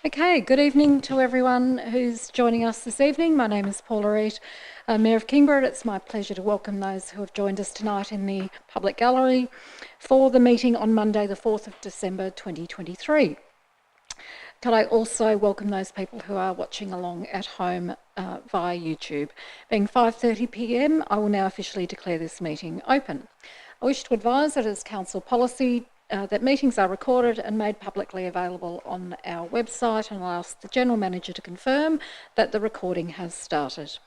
Okay, good evening to everyone who's joining us this evening. My name is Paula Reid, Mayor of Kingborough. It's my pleasure to welcome those who have joined us tonight in the public gallery for the meeting on Monday, the 4th of December 2023. Could I also welcome those people who are watching along at home via YouTube. Being 5:30 p.m, I will now officially declare this meeting open. I wish to advise that it is council policy that meetings are recorded and made publicly available on our website, and I'll ask the General Manager to confirm that the recording has started.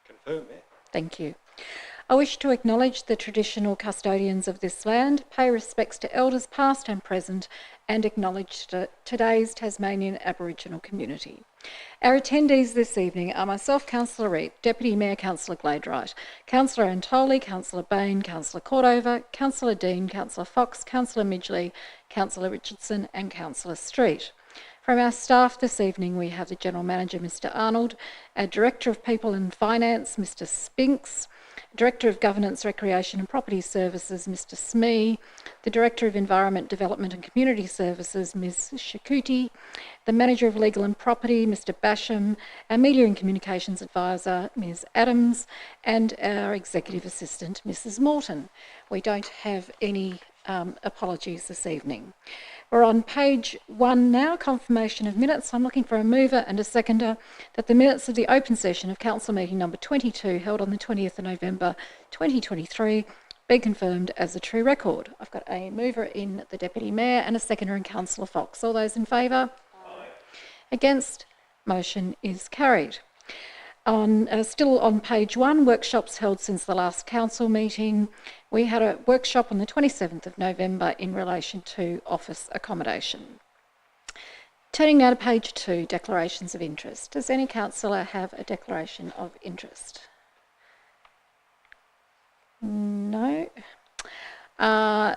Confirm, yeah. Thank you. I wish to acknowledge the traditional custodians of this land, pay respects to elders past and present, and acknowledge today's Tasmanian Aboriginal community. Our attendees this evening are myself, Councillor Reid, Deputy Mayor Councillor Gladright, Councillor Antoli, Councillor Bain, Councillor Cordova, Councillor Dean, Councillor Fox, Councillor Midgley, Councillor Richardson and Councillor Street. From our staff this evening, we have the General Manager, Mr Arnold, our Director of People and Finance, Mr Spinks, Director of Governance, Recreation and Property Services, Mr Smee, the Director of Environment, Development and Community Services, Ms Shakuti, the Manager of Legal and Property, Mr Basham, our Media and Communications Advisor, Ms Adams, and our Executive Assistant, Mrs Morton. We don't have any apologies this evening. We're on page 1 now, confirmation of minutes. I'm looking for a mover and a seconder that the minutes of the open session of council meeting number 22 held on the 20th of November 2023 be confirmed as a true record. I've got a mover in the Deputy Mayor and a seconder in Councillor Fox. All those in favour? Aye. Against? Motion is carried. Still on page 1, workshops held since the last council meeting. We had a workshop on the 27th of November in relation to office accommodation. Turning now to page 2, declarations of interest. Does any councillor have a declaration of interest? No.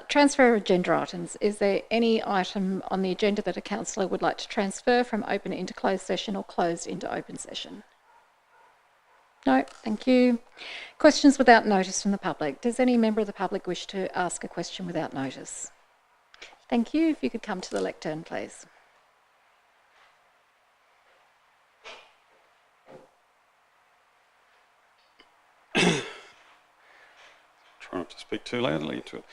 Transfer of agenda items. Is there any item on the agenda that a councillor would like to transfer from open into closed session or closed into open session? No, thank you. Questions without notice from the public. Does any member of the public wish to ask a question without notice? Thank you. If you could come to the lectern, please. Try not to speak too loudly to it.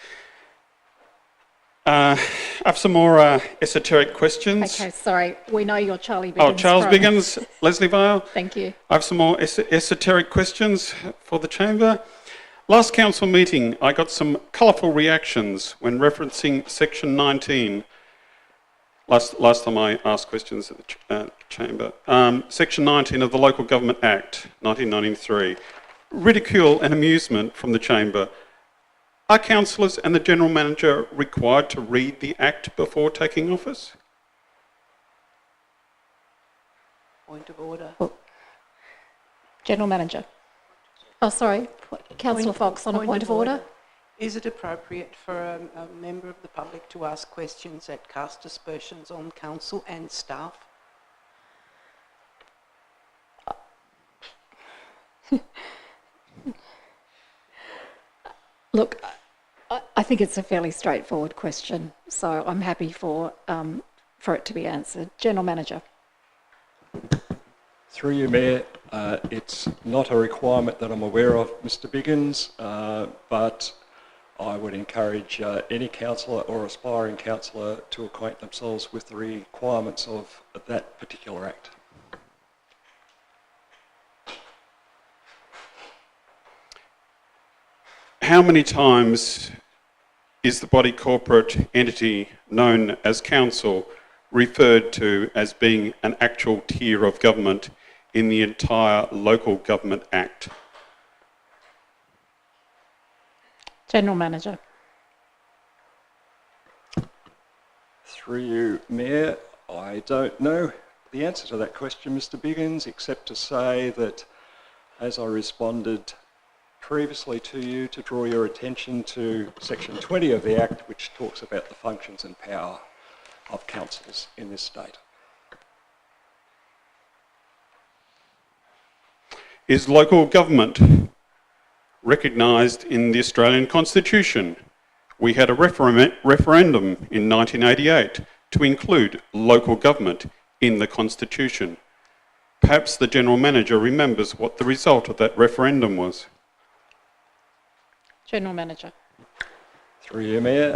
I have some more esoteric questions. Okay, sorry. We know you're Charlie Biggins. Oh, Charles Biggins, Leslie Vale. Thank you. I have some more esoteric questions for the chamber. Last council meeting, I got some colourful reactions when referencing section 19. Last time I asked questions at the chamber. Section 19 of the Local Government Act, 1993. Ridicule and amusement from the chamber. Are councillors and the General Manager required to read the Act before taking office? Point of order. Well, General Manager. Oh, sorry. Councillor Fox on a point of order. Is it appropriate for a member of the public to ask questions that cast aspersions on council and staff? Look, I think it's a fairly straightforward question, so I'm happy for it to be answered. General Manager. Through you, Mayor, it's not a requirement that I'm aware of, Mr Biggins, but I would encourage any councillor or aspiring councillor to acquaint themselves with the requirements of that particular act. How many times is the body corporate entity known as council referred to as being an actual tier of government in the entire Local Government Act? General Manager. Through you, Mayor, I don't know the answer to that question, Mr Biggins, except to say that as I responded previously to you, to draw your attention to section 20 of the Act, which talks about the functions and power of councils in this state. Is local government recognised in the Australian Constitution? We had a referendum in 1988 to include local government in the Constitution? Perhaps the General Manager remembers what the result of that referendum was. General Manager. Through you, Mayor.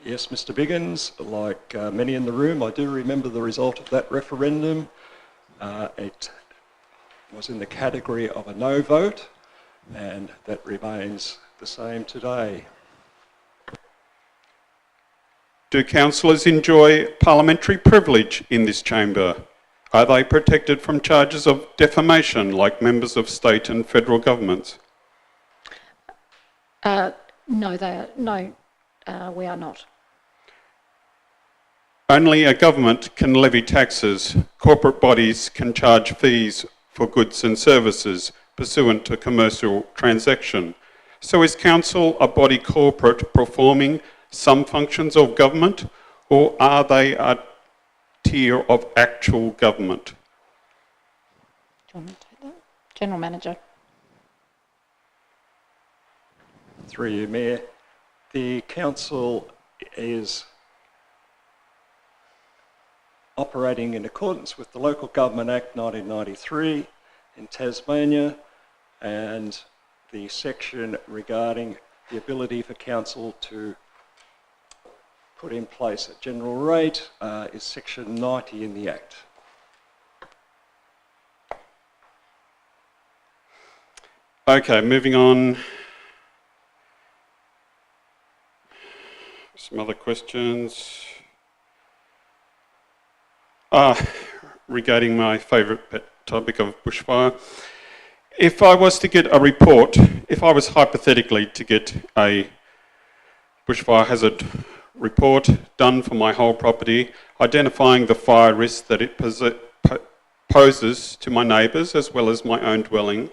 Yes, Mr. Biggins, like many in the room, I do remember the result of that referendum. It was in the category of a no vote, and that remains the same today. Do councillors enjoy parliamentary privilege in this chamber? Are they protected from charges of defamation like members of state and federal governments? No, we are not. Only a government can levy taxes. Corporate bodies can charge fees for goods and services pursuant to commercial transaction. So is council a body corporate performing some functions of government, or are they a tier of actual government? Do you want me to take that? General Manager. Through you, Mayor. The council is operating in accordance with the Local Government Act 1993 in Tasmania and the section regarding the ability for council to put in place a general rate is section 90 in the Act. Okay, moving on. Some other questions. Regarding my favourite pet topic of bushfire. If I was to get a report, if I was hypothetically to get a bushfire hazard report done for my whole property, identifying the fire risk that it poses to my neighbours as well as my own dwelling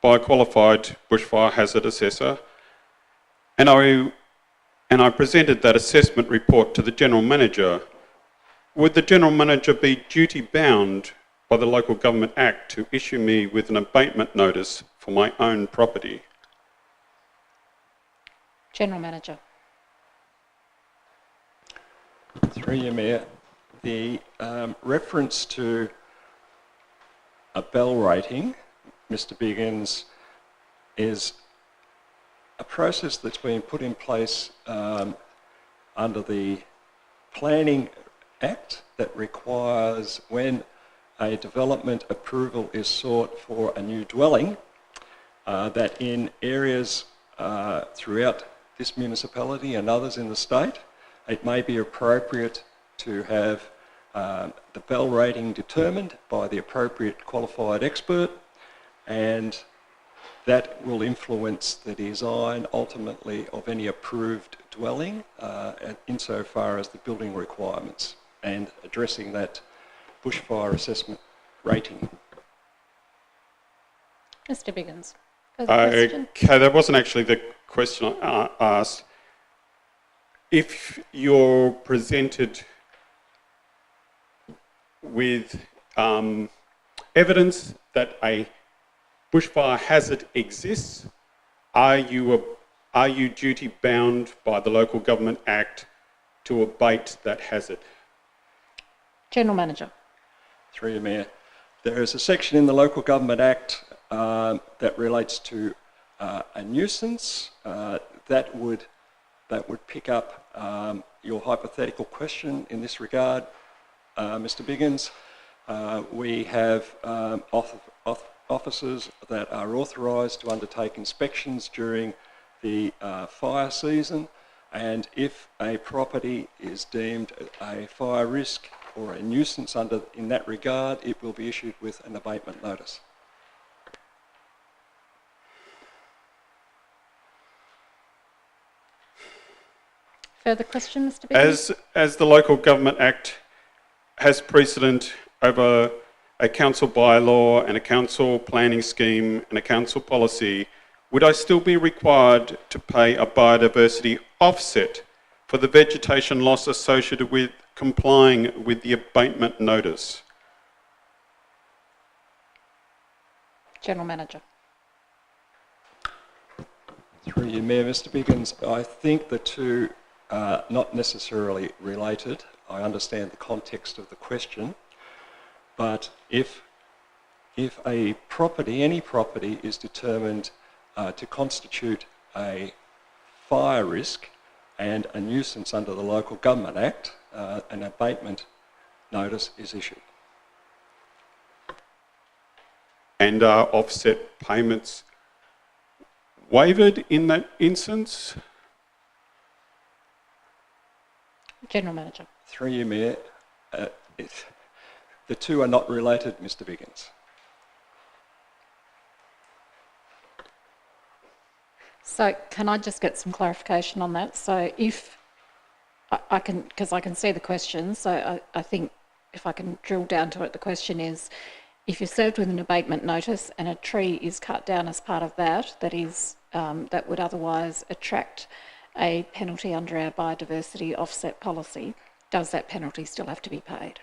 by a qualified bushfire hazard assessor, and I presented that assessment report to the General Manager, would the General Manager be duty bound by the Local Government Act to issue me with an abatement notice for my own property? General Manager. Through you, Mayor. The reference to a bell rating, Mr. Biggins, is a process that's been put in place under the Planning Act that requires when a development approval is sought for a new dwelling, that in areas throughout this municipality and others in the state, it may be appropriate to have the bell rating determined by the appropriate qualified expert, and that will influence the design ultimately of any approved dwelling insofar as the building requirements and addressing that bushfire assessment rating. Mr. Biggins. Further question? Okay, that wasn't actually the question I asked. If you're presented with evidence that a bushfire hazard exists, are you duty bound by the Local Government Act to abate that hazard? General Manager. Through you, Mayor. There is a section in the Local Government Act that relates to a nuisance that would pick up your hypothetical question in this regard, Mr. Biggins. We have officers that are authorised to undertake inspections during the fire season, and if a property is deemed a fire risk or a nuisance in that regard, it will be issued with an abatement notice. Further question, Mr. Biggins? As the Local Government Act has precedent over a council bylaw and a council planning scheme and a council policy, would I still be required to pay a biodiversity offset for the vegetation loss associated with complying with the abatement notice? General Manager. Through you, Mayor. Mr. Biggins, I think the two are not necessarily related. I understand the context of the question, but if a property, any property, is determined to constitute a fire risk and a nuisance under the Local Government Act, an abatement notice is issued. And are offset payments waived in that instance? General Manager. Through you, Mayor, the two are not related, Mr. Biggins. So can I just get some clarification on that? So if I can, because I can see the question, so I think if I can drill down to it, the question is, if you're served with an abatement notice and a tree is cut down as part of that, that would otherwise attract a penalty under our biodiversity offset policy, does that penalty still have to be paid?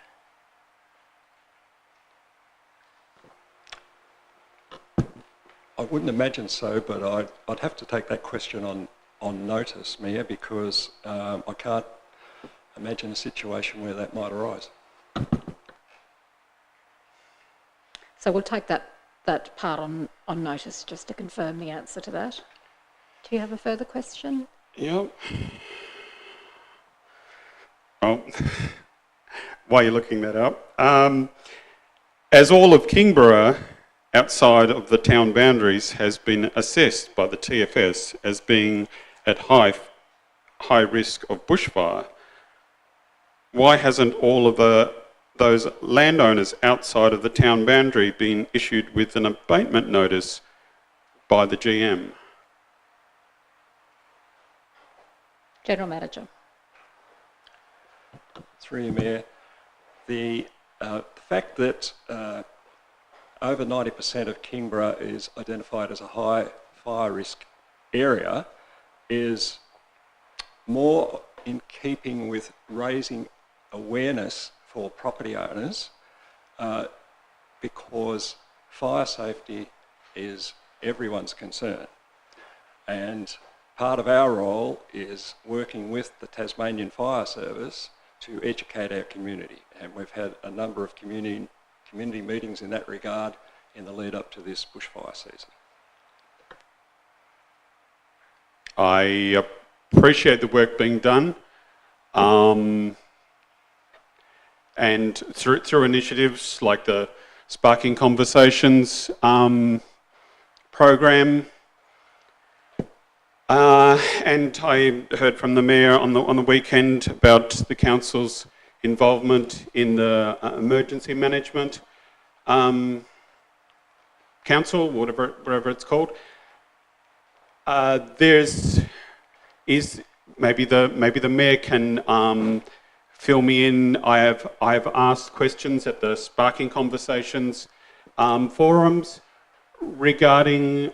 I wouldn't imagine so, but I'd have to take that question on notice, Mayor, because I can't imagine a situation where that might arise. So we'll take that part on notice just to confirm the answer to that. Do you have a further question? Yep. Oh, while you're looking that up, as all of Kingborough outside of the town boundaries has been assessed by the TFS as being at high risk of bushfire, why hasn't all of those landowners outside of the town boundary been issued with an abatement notice by the GM? General Manager. Through you, Mayor, the fact that over 90% of Kingborough is identified as a high fire risk area is more in keeping with raising awareness for property owners because fire safety is everyone's concern. And part of our role is working with the Tasmanian Fire Service to educate our community. And we've had a number of community meetings in that regard in the lead up to this bushfire season. I appreciate the work being done, and through initiatives like the Sparking Conversations program, and I heard from the Mayor on the weekend about the Council's involvement in the Emergency Management Council, whatever it's called. Maybe the Mayor can fill me in. I have asked questions at the Sparking Conversations forums regarding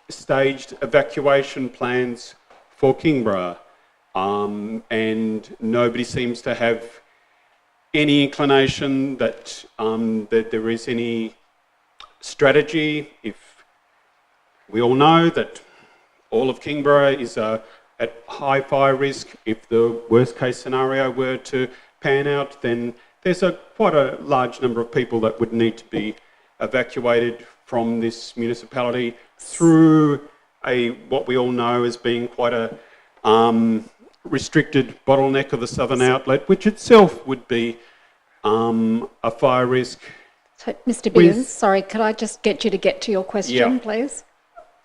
staged evacuation plans for Kingborough, and nobody seems to have any inclination that there is any strategy. If we all know that all of Kingborough is at high fire risk, if the worst case scenario were to pan out, then there's quite a large number of people that would need to be evacuated from this municipality through what we all know as being quite a restricted bottleneck of the southern outlet, which itself would be a fire risk. So, Mr. Biggins, sorry, could I just get you to get to your question, please?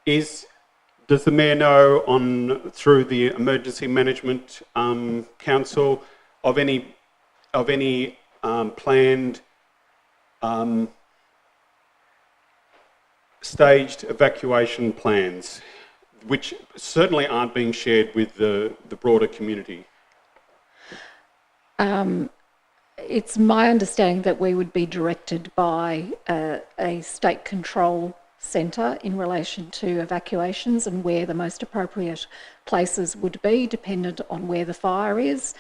Does the Mayor know through the Emergency Management Council of any planned staged evacuation plans, which certainly aren't being shared with the broader community? It's my understanding that we would be directed by a state control centre in relation to evacuations and where the most appropriate places would be, dependent on where the fire is.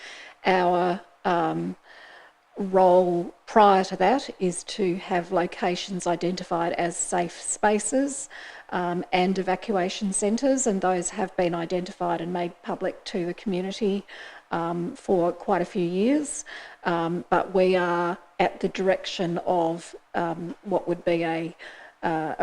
Our role prior to that is to have locations identified as safe spaces and evacuation centres, and those have been identified and made public to the community for quite a few years, but we are at the direction of what would be a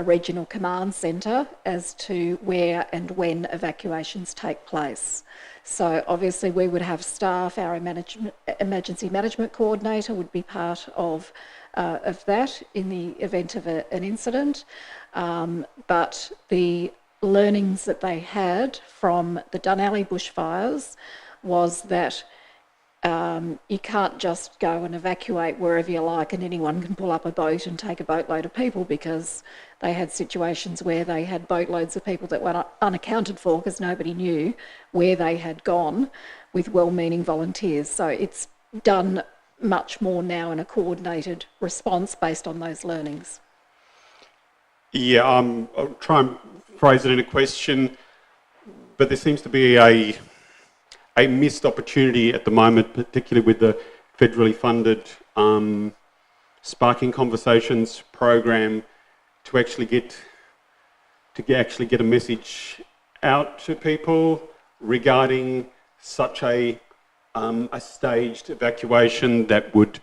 regional command centre as to where and when evacuations take place. So obviously we would have staff, our emergency management coordinator would be part of that in the event of an incident, but the learnings that they had from the Dunalley bushfires was that you can't just go and evacuate wherever you like and anyone can pull up a boat and take a boatload of people, because they had situations where they had boatloads of people that were unaccounted for because nobody knew where they had gone, with well-meaning volunteers. So it's done much more now in a coordinated response based on those learnings. Yeah, I'll try and phrase it in a question, but there seems to be a missed opportunity at the moment, particularly with the federally funded Sparking Conversations program, to actually get a message out to people regarding such a staged evacuation that would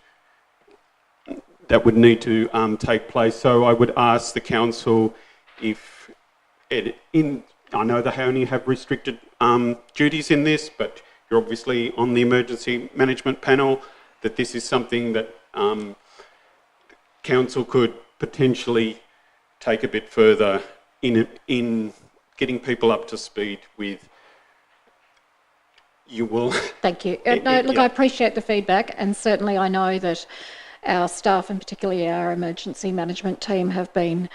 need to take place. So I would ask the council if I know they only have restricted duties in this, but you're obviously on the emergency management panel, that this is something that council could potentially take a bit further in getting people up to speed with. You will. Thank you. No, look, I appreciate the feedback, and certainly I know that our staff, and particularly our emergency management team, have been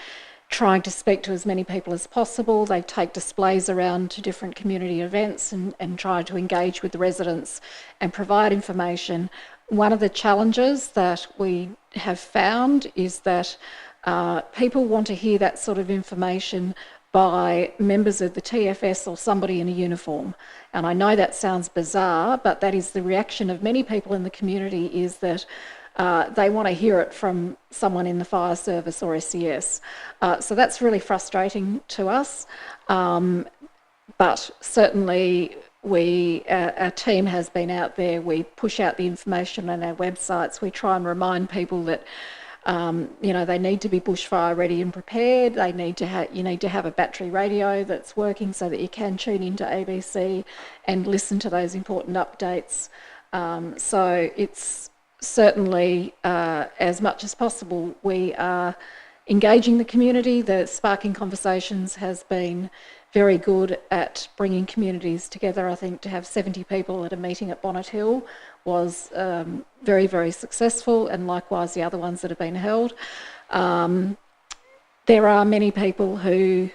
trying to speak to as many people as possible. They take displays around to different community events and try to engage with the residents and provide information. One of the challenges that we have found is that people want to hear that sort of information by members of the TFS or somebody in a uniform. And I know that sounds bizarre, but that is the reaction of many people in the community, is that they want to hear it from someone in the fire service or SES. So that's really frustrating to us. But certainly our team has been out there. We push out the information on our websites. We try and remind people that they need to be bushfire ready and prepared. You need to have a battery radio that's working so that you can tune into ABC and listen to those important updates. So it's certainly, as much as possible, we are engaging the community. The Sparking Conversations has been very good at bringing communities together. I think to have 70 people at a meeting at Bonnet Hill was very, very successful, and likewise the other ones that have been held. There are many people who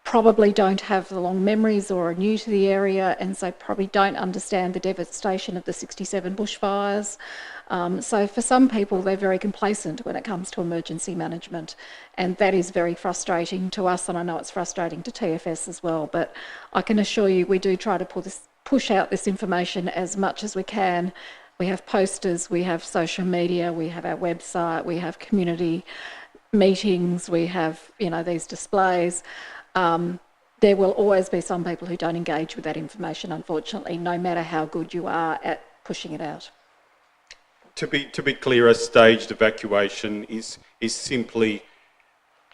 probably don't have the long memories or are new to the area, and so probably don't understand the devastation of the 67 bushfires. So for some people, they're very complacent when it comes to emergency management, and that is very frustrating to us, and I know it's frustrating to TFS as well. But I can assure you we do try to push out this information as much as we can. We have posters, we have social media, we have our website, we have community meetings, we have these displays. There will always be some people who don't engage with that information, unfortunately, no matter how good you are at pushing it out. To be clear, a staged evacuation is simply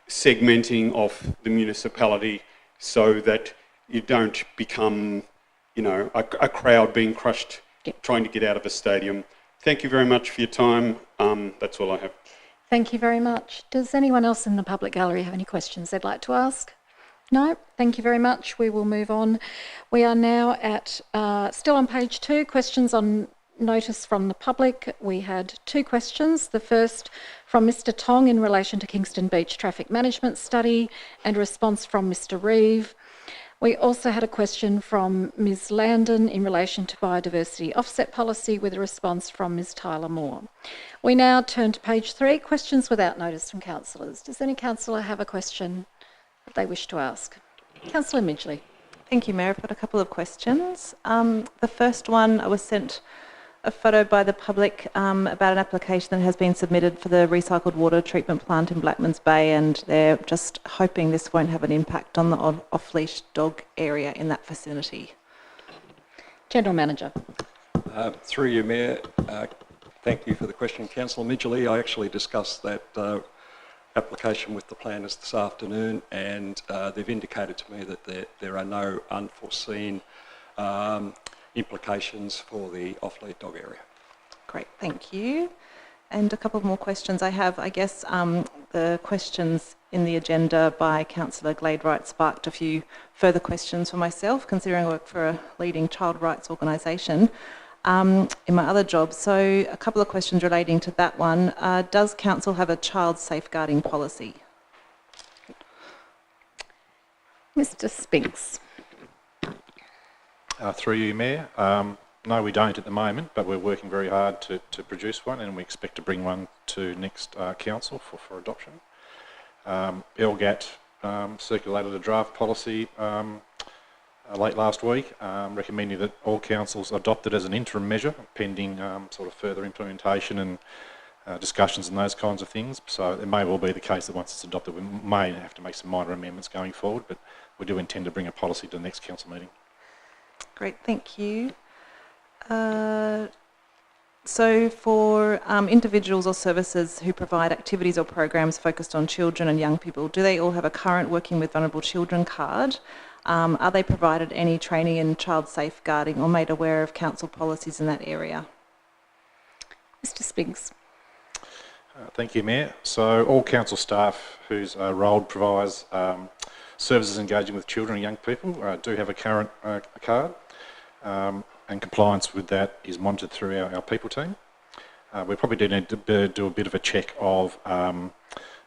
segmenting off the municipality so that you don't become, a crowd being crushed, yep, trying to get out of a stadium. Thank you very much for your time. That's all I have. Thank you very much. Does anyone else in the public gallery have any questions they'd like to ask? No? Thank you very much. We will move on. We are now at, still on page 2, questions on notice from the public. We had 2 questions. The first from Mr. Tong in relation to Kingston Beach Traffic Management Study, and a response from Mr. Reeve. We also had a question from Ms. Landon in relation to biodiversity offset policy, with a response from Ms. Tyler Moore. We now turn to page 3, questions without notice from councillors. Does any councillor have a question that they wish to ask? Councillor Midgley. Thank you, Mayor. I've got a couple of questions. The first one, I was sent a photo by the public about an application that has been submitted for the recycled water treatment plant in Blackmans Bay, and they're just hoping this won't have an impact on the off-leash dog area in that vicinity. General Manager. Through you, Mayor, thank you for the question, Councillor Midgley. I actually discussed that application with the planners this afternoon, and they've indicated to me that there are no unforeseen implications for the off-lead dog area. Great, thank you. And a couple more questions I have. I guess the questions in the agenda by Councillor Gladewright sparked a few further questions for myself, considering I work for a leading child rights organisation in my other job. So a couple of questions relating to that one. Does Council have a child safeguarding policy? Mr Spinks. Through you, Mayor. No, we don't at the moment, but we're working very hard to produce one, and we expect to bring one to next Council for adoption. LGAT circulated a draft policy late last week, recommending that all councils adopt it as an interim measure, pending sort of further implementation and discussions and those kinds of things. So it may well be the case that once it's adopted, we may have to make some minor amendments going forward, but we do intend to bring a policy to the next council meeting. Great, thank you. So for individuals or services who provide activities or programs focused on children and young people, do they all have a current Working with Vulnerable Children card? Are they provided any training in child safeguarding or made aware of council policies in that area? Mr Spinks. Thank you, Mayor. So all council staff whose role provides services engaging with children and young people do have a current card. And compliance with that is monitored through our people team. We probably do need to do a bit of a check of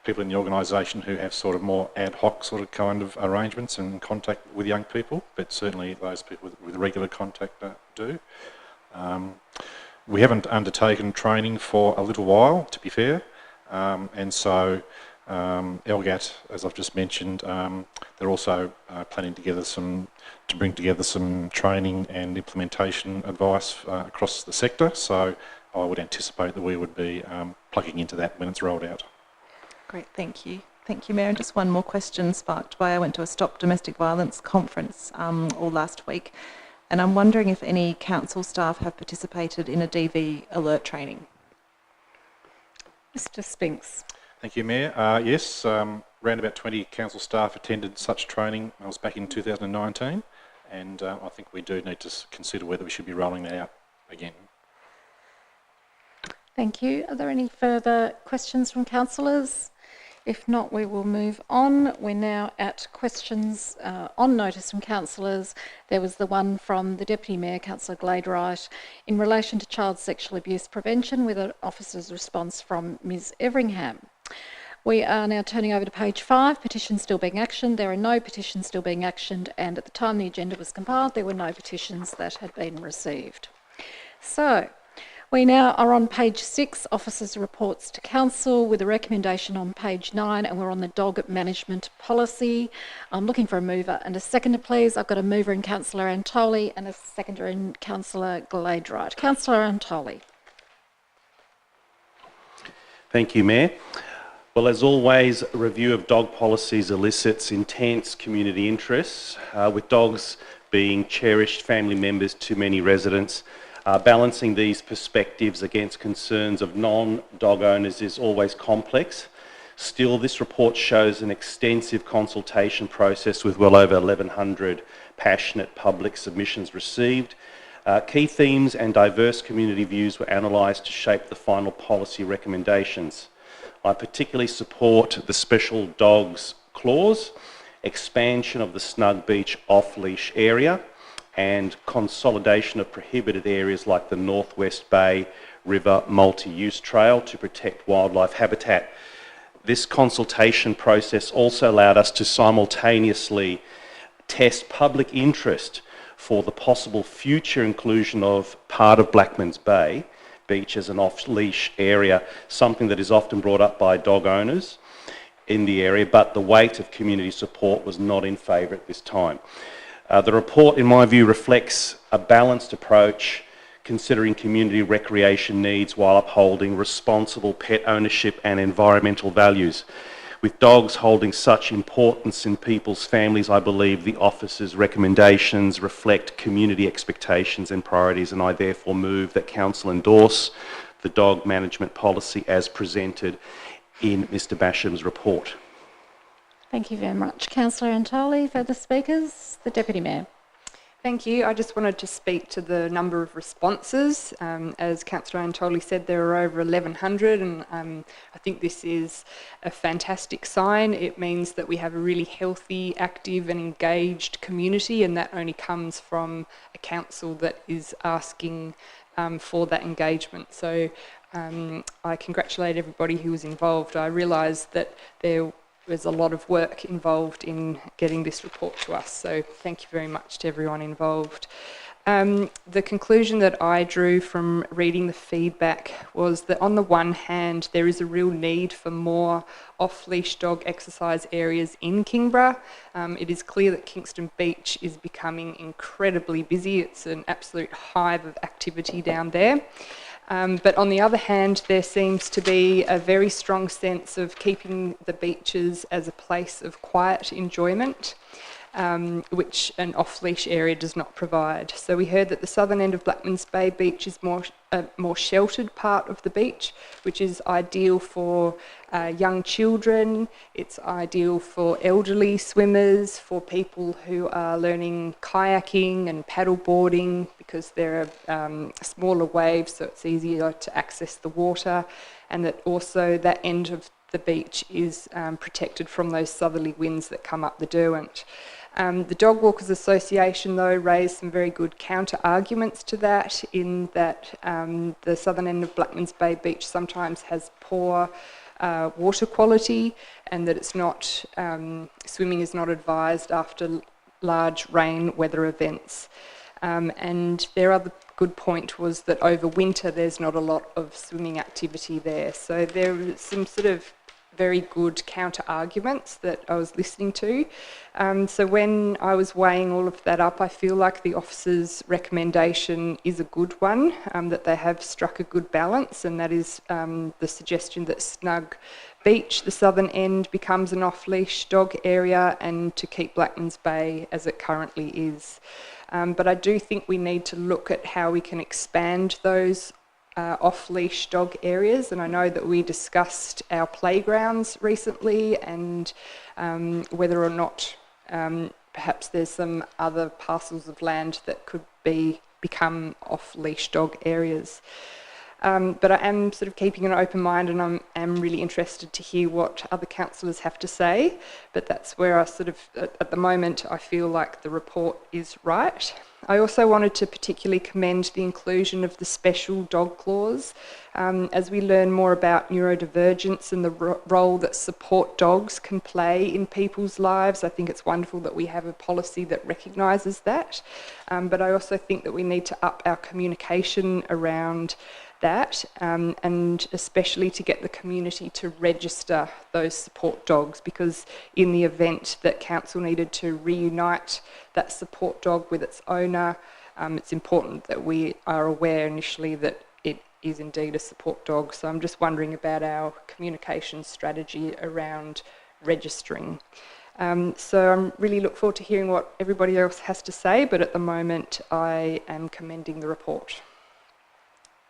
people in the organisation who have sort of more ad hoc sort of kind of arrangements and contact with young people, but certainly those people with regular contact do. We haven't undertaken training for a little while, to be fair, and so LGAT, as I've just mentioned, they're also planning to bring together some training and implementation advice across the sector. So I would anticipate that we would be plugging into that when it's rolled out. Great, thank you. Thank you, Mayor. And just one more question sparked by I went to a Stop Domestic Violence conference all last week, and I'm wondering if any council staff have participated in a DV alert training. Mr Spinks. Thank you, Mayor. Yes, around about 20 council staff attended such training. I was back in 2019, and I think we do need to consider whether we should be rolling that out again. Thank you. Are there any further questions from councillors? If not, we will move on. We're now at questions on notice from councillors. There was the one from the Deputy Mayor, Councillor Gladewright, in relation to child sexual abuse prevention, with an officer's response from Ms Everingham. We are now turning over to page 5, petitions still being actioned. There are no petitions still being actioned, and at the time the agenda was compiled, there were no petitions that had been received. So, we now are on page 6, Officers' Reports to Council, with a recommendation on page 9, and we're on the dog management policy. I'm looking for a mover and a seconder, please. I've got a mover in Councillor Antoli and a seconder in Councillor Gladewright. Councillor Antoli. Thank you, Mayor. Well, as always, a review of dog policies elicits intense community interests, with dogs being cherished family members to many residents. Balancing these perspectives against concerns of non-dog owners is always complex. Still, this report shows an extensive consultation process with well over 1,100 passionate public submissions received. Key themes and diverse community views were analysed to shape the final policy recommendations. I particularly support the special dogs clause, expansion of the Snug Beach off-leash area, and consolidation of prohibited areas like the Northwest Bay River multi-use trail to protect wildlife habitat. This consultation process also allowed us to simultaneously test public interest for the possible future inclusion of part of Blackmans Bay Beach as an off-leash area, something that is often brought up by dog owners in the area, but the weight of community support was not in favour at this time. The report, in my view, reflects a balanced approach, considering community recreation needs while upholding responsible pet ownership and environmental values. With dogs holding such importance in people's families, I believe the officer's recommendations reflect community expectations and priorities, and I therefore move that Council endorse the dog management policy as presented in Mr Basham's report. Thank you very much. Councillor Antoli. Further speakers? The Deputy Mayor. Thank you. I just wanted to speak to the number of responses. As Councillor Antoli said, there are over 1,100, and I think this is a fantastic sign. It means that we have a really healthy, active and engaged community, and that only comes from a council that is asking for that engagement. So I congratulate everybody who was involved. I realise that there's a lot of work involved in getting this report to us, so thank you very much to everyone involved. The conclusion that I drew from reading the feedback was that on the one hand there is a real need for more off-leash dog exercise areas in Kingborough. It is clear that Kingston Beach is becoming incredibly busy. It's an absolute hive of activity down there. But on the other hand, there seems to be a very strong sense of keeping the beaches as a place of quiet enjoyment, which an off-leash area does not provide. So we heard that the southern end of Blackmans Bay Beach is a more sheltered part of the beach, which is ideal for young children. It's ideal for elderly swimmers, for people who are learning kayaking and paddle boarding, because there are smaller waves, so it's easier to access the water, and that also that end of the beach is protected from those southerly winds that come up the Derwent. The Dog Walkers Association, though, raised some very good counter-arguments to that, in that the southern end of Blackmans Bay Beach sometimes has poor water quality, and that it's not swimming is not advised after large rain weather events. And their other good point was that over winter there's not a lot of swimming activity there. So there were some sort of very good counter-arguments that I was listening to. So when I was weighing all of that up, I feel like the officer's recommendation is a good one, that they have struck a good balance, and that is the suggestion that Snug Beach, the southern end, becomes an off-leash dog area, and to keep Blackmans Bay as it currently is. But I do think we need to look at how we can expand those off-leash dog areas, and I know that we discussed our playgrounds recently, and whether or not perhaps there's some other parcels of land that could become off-leash dog areas. But I am sort of keeping an open mind, and I am really interested to hear what other councillors have to say. But that's where I sort of, at the moment, I feel like the report is right. I also wanted to particularly commend the inclusion of the special dog clause. As we learn more about neurodivergence and the role that support dogs can play in people's lives, I think it's wonderful that we have a policy that recognises that. But I also think that we need to up our communication around that, and especially to get the community to register those support dogs, because in the event that council needed to reunite that support dog with its owner, it's important that we are aware initially that it is indeed a support dog. So I'm just wondering about our communication strategy around registering. So I'm really look forward to hearing what everybody else has to say, but at the moment I am commending the report.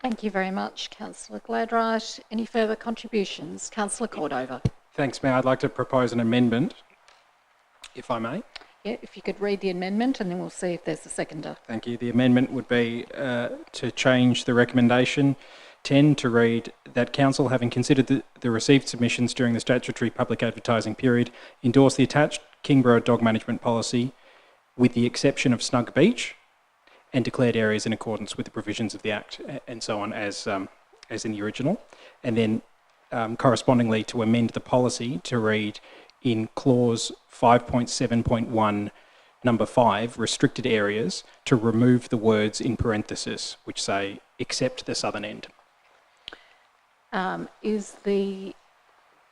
Thank you very much, Councillor Gladwright. Any further contributions? Councillor Cordova. Thanks, Mayor. I'd like to propose an amendment, if I may. Yeah, if you could read the amendment, and then we'll see if there's a seconder. Thank you. The amendment would be to change the recommendation 10 to read that Council, having considered the received submissions during the statutory public advertising period, endorse the attached Kingborough dog management policy with the exception of Snug Beach, and declared areas in accordance with the provisions of the Act, and so on, as in the original. And then correspondingly to amend the policy to read in clause 5.7.1 number 5, restricted areas, to remove the words in parenthesis which say except the southern end. Is the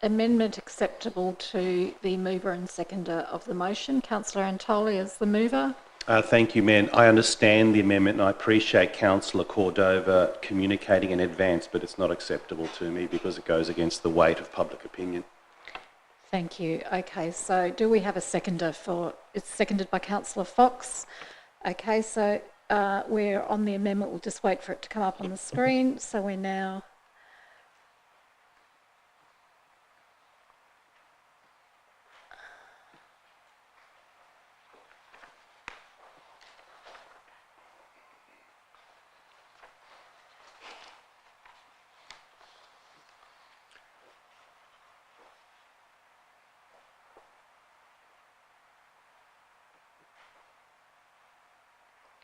amendment acceptable to the mover and seconder of the motion? Councillor Antoli as the mover. Thank you, Mayor. I understand the amendment, and I appreciate Councillor Cordova communicating in advance, but it's not acceptable to me because it goes against the weight of public opinion. Thank you. Okay, so do we have a seconder for, it's seconded by Councillor Fox. Okay, so we're on the amendment. We'll just wait for it to come up on the screen. So we're now...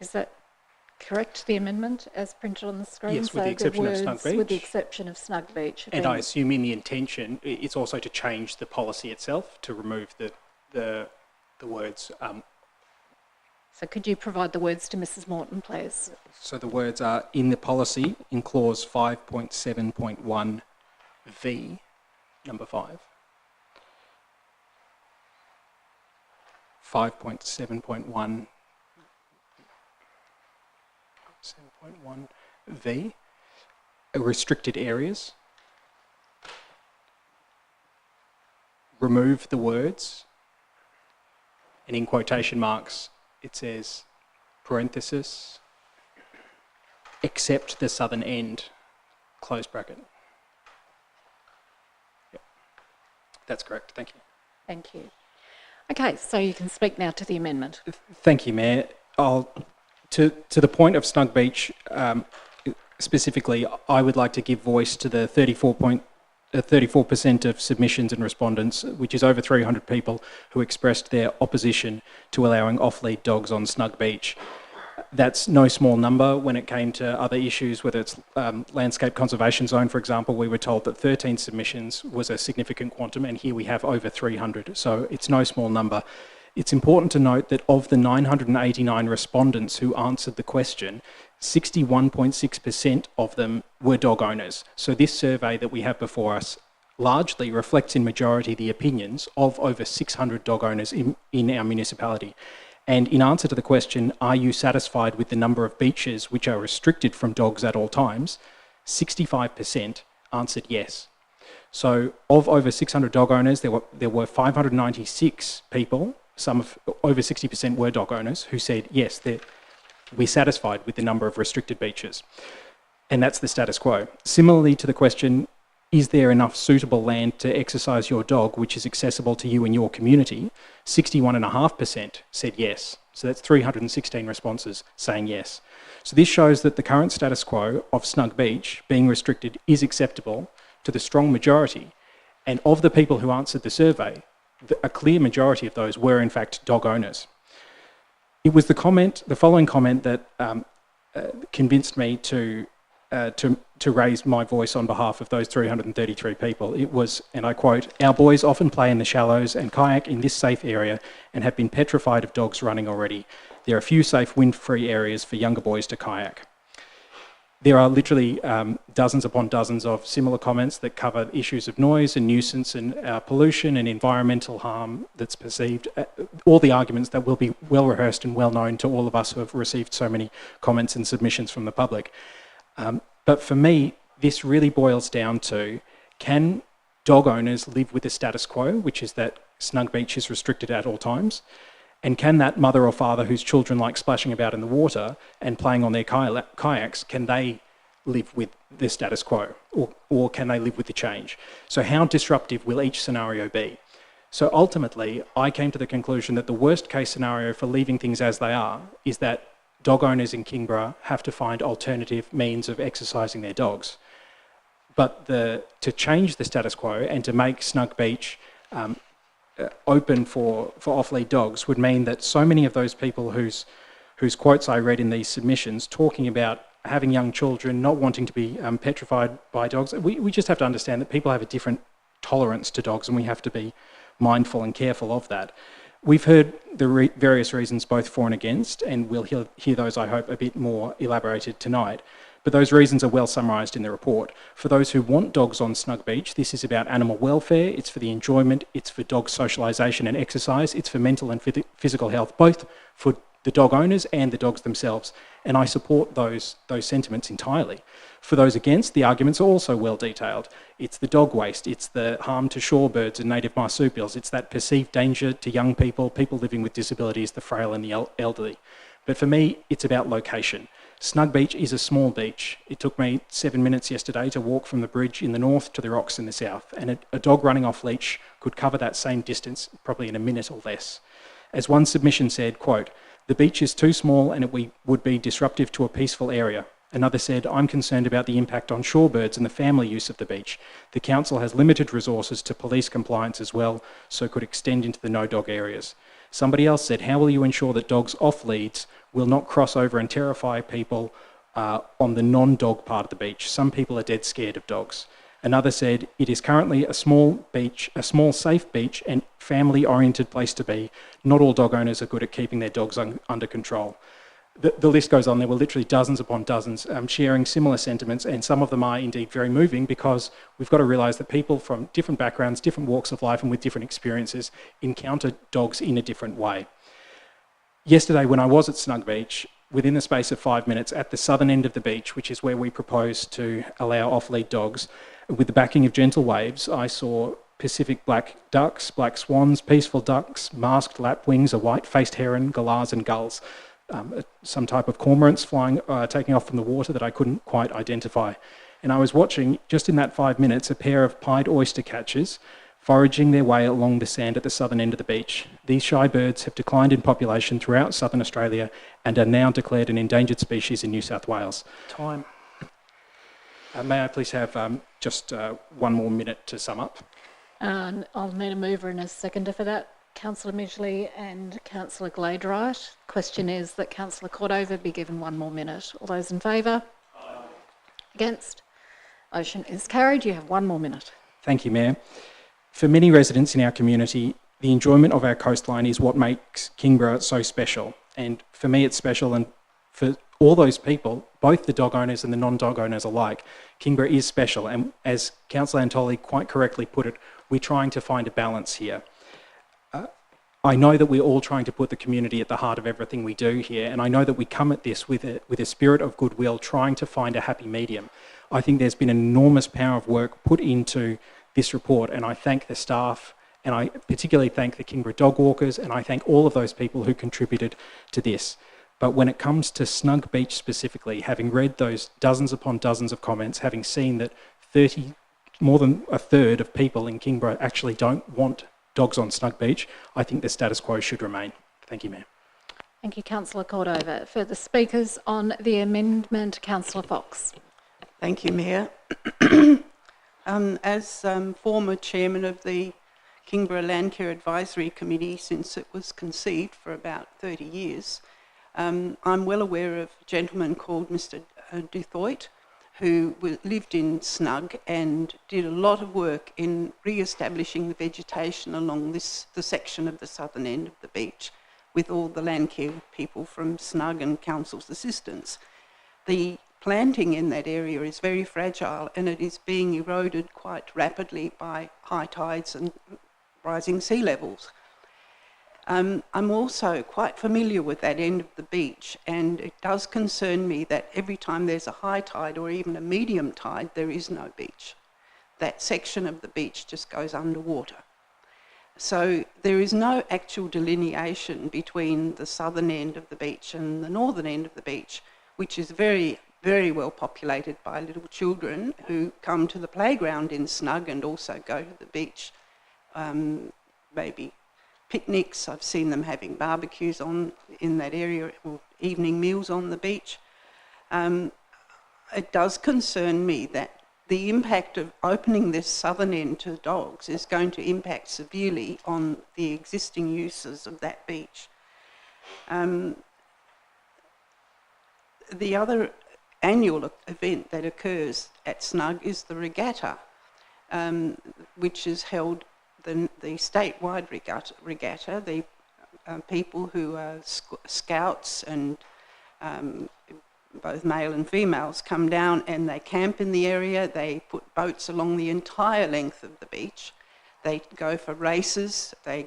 Is that correct, the amendment as printed on the screen? Yes, with the exception of Snug Beach. With the exception of Snug Beach. And I assume in the intention, it's also to change the policy itself, to remove the words. So could you provide the words to Mrs Morton, please? So the words are in the policy in clause 5.7.1V, number 5. 5.7.1 7.1V, restricted areas. Remove the words, and in quotation marks it says, parenthesis, except the southern end, close bracket. Yep. That's correct, thank you. Thank you. Okay, so you can speak now to the amendment. Thank you, Mayor. To the point of Snug Beach, specifically, I would like to give voice to the 34% of submissions and respondents, which is over 300 people, who expressed their opposition to allowing off-lead dogs on Snug Beach. That's no small number. When it came to other issues, whether it's landscape conservation zone, for example, we were told that 13 submissions was a significant quantum, and here we have over 300. So it's no small number. It's important to note that of the 989 respondents who answered the question, 61.6% of them were dog owners. So this survey that we have before us largely reflects in majority the opinions of over 600 dog owners in our municipality. And in answer to the question, are you satisfied with the number of beaches which are restricted from dogs at all times, 65% answered yes. So of over 600 dog owners, there were 596 people, some of over 60% were dog owners, who said yes, we're satisfied with the number of restricted beaches. And that's the status quo. Similarly to the question, is there enough suitable land to exercise your dog which is accessible to you and your community? 61.5% said yes. So that's 316 responses saying yes. So this shows that the current status quo of Snug Beach being restricted is acceptable to the strong majority. And of the people who answered the survey, a clear majority of those were in fact dog owners. It was the following comment that convinced me to raise my voice on behalf of those 333 people. It was, and I quote, "Our boys often play in the shallows and kayak in this safe area and have been petrified of dogs running already. There are few safe wind-free areas for younger boys to kayak." There are literally dozens upon dozens of similar comments that cover issues of noise and nuisance and pollution and environmental harm that's perceived. All the arguments that will be well rehearsed and well known to all of us who have received so many comments and submissions from the public. But for me, this really boils down to, can dog owners live with the status quo, which is that Snug Beach is restricted at all times? And can that mother or father whose children like splashing about in the water and playing on their kayaks, can they live with the status quo? Or can they live with the change? So how disruptive will each scenario be? So ultimately, I came to the conclusion that the worst case scenario for leaving things as they are is that dog owners in Kingborough have to find alternative means of exercising their dogs. But to change the status quo and to make Snug Beach open for off-lead dogs would mean that so many of those people whose quotes I read in these submissions talking about having young children, not wanting to be petrified by dogs, we just have to understand that people have a different tolerance to dogs, and we have to be mindful and careful of that. We've heard the various reasons both for and against, and we'll hear those, I hope, a bit more elaborated tonight. But those reasons are well summarised in the report. For those who want dogs on Snug Beach, this is about animal welfare, it's for the enjoyment, it's for dog socialisation and exercise, it's for mental and physical health, both for the dog owners and the dogs themselves. And I support those sentiments entirely. For those against, the arguments are also well detailed. It's the dog waste, it's the harm to shorebirds and native marsupials, it's that perceived danger to young people, people living with disabilities, the frail and the elderly. But for me, it's about location. Snug Beach is a small beach. It took me 7 minutes yesterday to walk from the bridge in the north to the rocks in the south, and a dog running off leash could cover that same distance probably in a minute or less. As one submission said, quote, "The beach is too small and it would be disruptive to a peaceful area." Another said, "I'm concerned about the impact on shorebirds and the family use of the beach. The council has limited resources to police compliance as well, so could extend into the no-dog areas." Somebody else said, "How will you ensure that dogs off leads will not cross over and terrify people on the non-dog part of the beach? Some people are dead scared of dogs." Another said, "It is currently a small beach, a small safe beach and family-oriented place to be. Not all dog owners are good at keeping their dogs under control." The list goes on. There were literally dozens upon dozens sharing similar sentiments, and some of them are indeed very moving, because we've got to realise that people from different backgrounds, different walks of life and with different experiences encounter dogs in a different way. Yesterday, when I was at Snug Beach, within the space of 5 minutes at the southern end of the beach, which is where we propose to allow off-lead dogs, with the backing of gentle waves, I saw Pacific black ducks, black swans, peaceful ducks, masked lapwings, a white-faced heron, galahs and gulls. Some type of cormorants flying, taking off from the water that I couldn't quite identify. And I was watching, just in that 5 minutes, a pair of pied oyster catchers foraging their way along the sand at the southern end of the beach. These shy birds have declined in population throughout southern Australia and are now declared an endangered species in New South Wales. Time. May I please have just 1 more minute to sum up? I'll need a mover and a seconder for that. Councillor Midgley and Councillor Gladeright. Question is that Councillor Cordova be given 1 more minute. All those in favour? Aye. Against? Motion is carried. You have 1 more minute. Thank you, Mayor. For many residents in our community, the enjoyment of our coastline is what makes Kingborough so special. And for me, it's special, and for all those people, both the dog owners and the non-dog owners alike, Kingborough is special. And as Councillor Antoli quite correctly put it, we're trying to find a balance here. I know that we're all trying to put the community at the heart of everything we do here, and I know that we come at this with a spirit of goodwill, trying to find a happy medium. I think there's been an enormous power of work put into this report, and I thank the staff, and I particularly thank the Kingborough dog walkers, and I thank all of those people who contributed to this. But when it comes to Snug Beach specifically, having read those dozens upon dozens of comments, having seen that more than a third of people in Kingborough actually don't want dogs on Snug Beach, I think the status quo should remain. Thank you, Mayor. Thank you, Councillor Cordova. Further speakers on the amendment, Councillor Fox. Thank you, Mayor. As former chairman of the Kingborough Land Care Advisory Committee since it was conceived for about 30 years, I'm well aware of a gentleman called Mr. Duthoit, who lived in Snug and did a lot of work in re-establishing the vegetation along the section of the southern end of the beach with all the land care people from Snug and Council's assistance. The planting in that area is very fragile and it is being eroded quite rapidly by high tides and rising sea levels. I'm also quite familiar with that end of the beach, and it does concern me that every time there's a high tide or even a medium tide, there is no beach. That section of the beach just goes underwater. So there is no actual delineation between the southern end of the beach and the northern end of the beach, which is very, very well populated by little children who come to the playground in Snug and also go to the beach, maybe picnics. I've seen them having barbecues in that area, or evening meals on the beach. It does concern me that the impact of opening this southern end to dogs is going to impact severely on the existing uses of that beach. The other annual event that occurs at Snug is the regatta, which is held, the statewide regatta. The people who are scouts and both male and females come down and they camp in the area. They put boats along the entire length of the beach. They go for races, they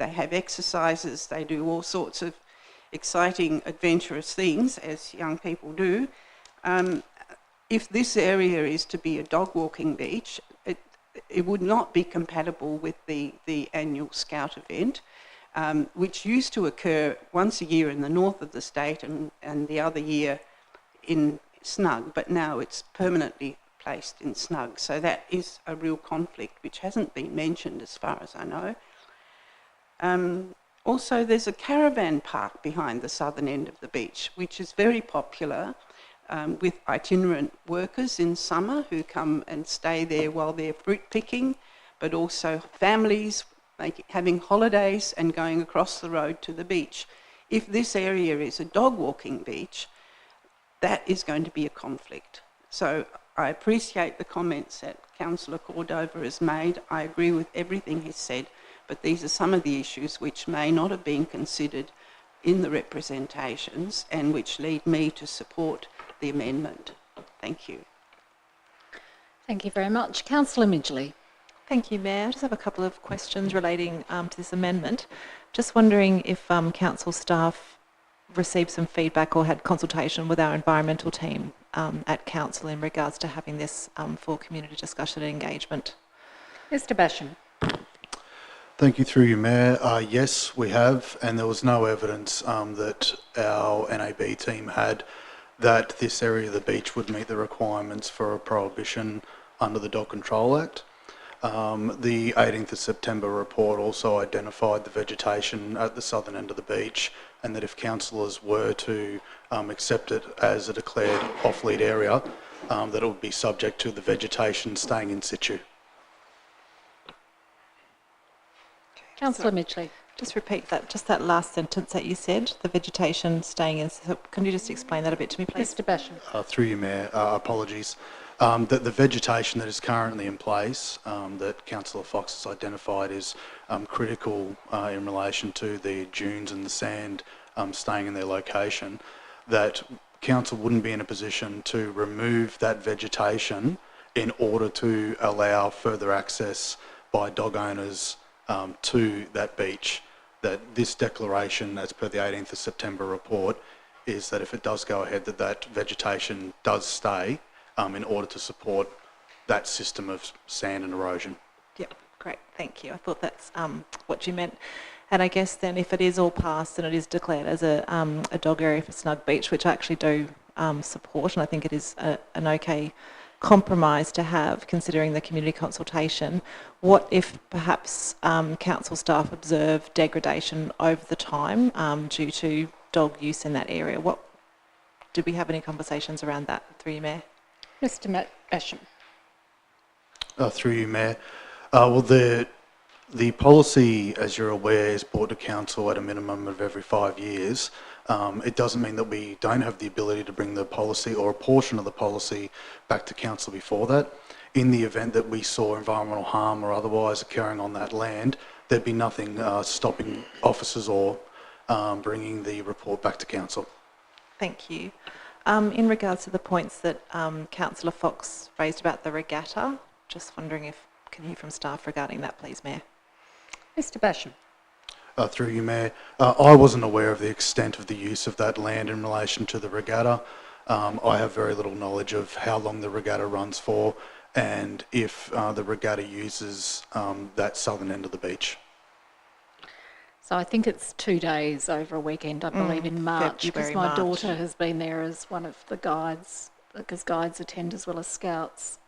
have exercises, they do all sorts of exciting, adventurous things, as young people do. If this area is to be a dog walking beach, it would not be compatible with the annual Scout event, which used to occur once a year in the north of the state and the other year in Snug, but now it's permanently placed in Snug. So that is a real conflict, which hasn't been mentioned as far as I know. Also, there's a caravan park behind the southern end of the beach, which is very popular with itinerant workers in summer who come and stay there while they're fruit picking, but also families having holidays and going across the road to the beach. If this area is a dog walking beach, that is going to be a conflict. So I appreciate the comments that Councillor Cordova has made. I agree with everything he's said, but these are some of the issues which may not have been considered in the representations and which lead me to support the amendment. Thank you. Thank you very much. Councillor Midgley. Thank you, Mayor. I just have a couple of questions relating to this amendment. Just wondering if council staff received some feedback or had consultation with our environmental team at council in regards to having this for community discussion and engagement. Mr Basham. Thank you, through you, Mayor. Yes, we have, and there was no evidence that our NAB team had that this area of the beach would meet the requirements for a prohibition under the Dog Control Act. The 18th of September report also identified the vegetation at the southern end of the beach, and that if councillors were to accept it as a declared off-lead area, that it would be subject to the vegetation staying in situ. Councillor Midgley. Just repeat that, just that last sentence that you said, the vegetation staying in. So can you just explain that a bit to me, please? Mr Basham. Through you, Mayor, apologies. That the vegetation that is currently in place, that Councillor Fox has identified, is critical in relation to the dunes and the sand staying in their location, that council wouldn't be in a position to remove that vegetation in order to allow further access by dog owners to that beach. That this declaration, as per the 18th of September report, is that if it does go ahead, that vegetation does stay in order to support that system of sand and erosion. Yep, great, thank you. I thought that's what you meant. And I guess then if it is all passed and it is declared as a dog area for Snug Beach, which I actually do support, and I think it is an okay compromise to have, considering the community consultation, what if perhaps council staff observe degradation over the time due to dog use in that area? Do we have any conversations around that through you, Mayor? Mr Basham. Through you, Mayor. Well, the policy, as you're aware, is brought to council at a minimum of every 5 years. It doesn't mean that we don't have the ability to bring the policy or a portion of the policy back to council before that. In the event that we saw environmental harm or otherwise occurring on that land, there'd be nothing stopping officers or bringing the report back to council. Thank you. In regards to the points that Councillor Fox raised about the regatta, just wondering if I can hear from staff regarding that, please, Mayor. Mr Basham. Through you, Mayor. I wasn't aware of the extent of the use of that land in relation to the regatta. I have very little knowledge of how long the regatta runs for and if the regatta uses that southern end of the beach. So I think it's 2 days over a weekend, I believe, in March, because my daughter has been there as one of the guides, because guides attend as well as scouts.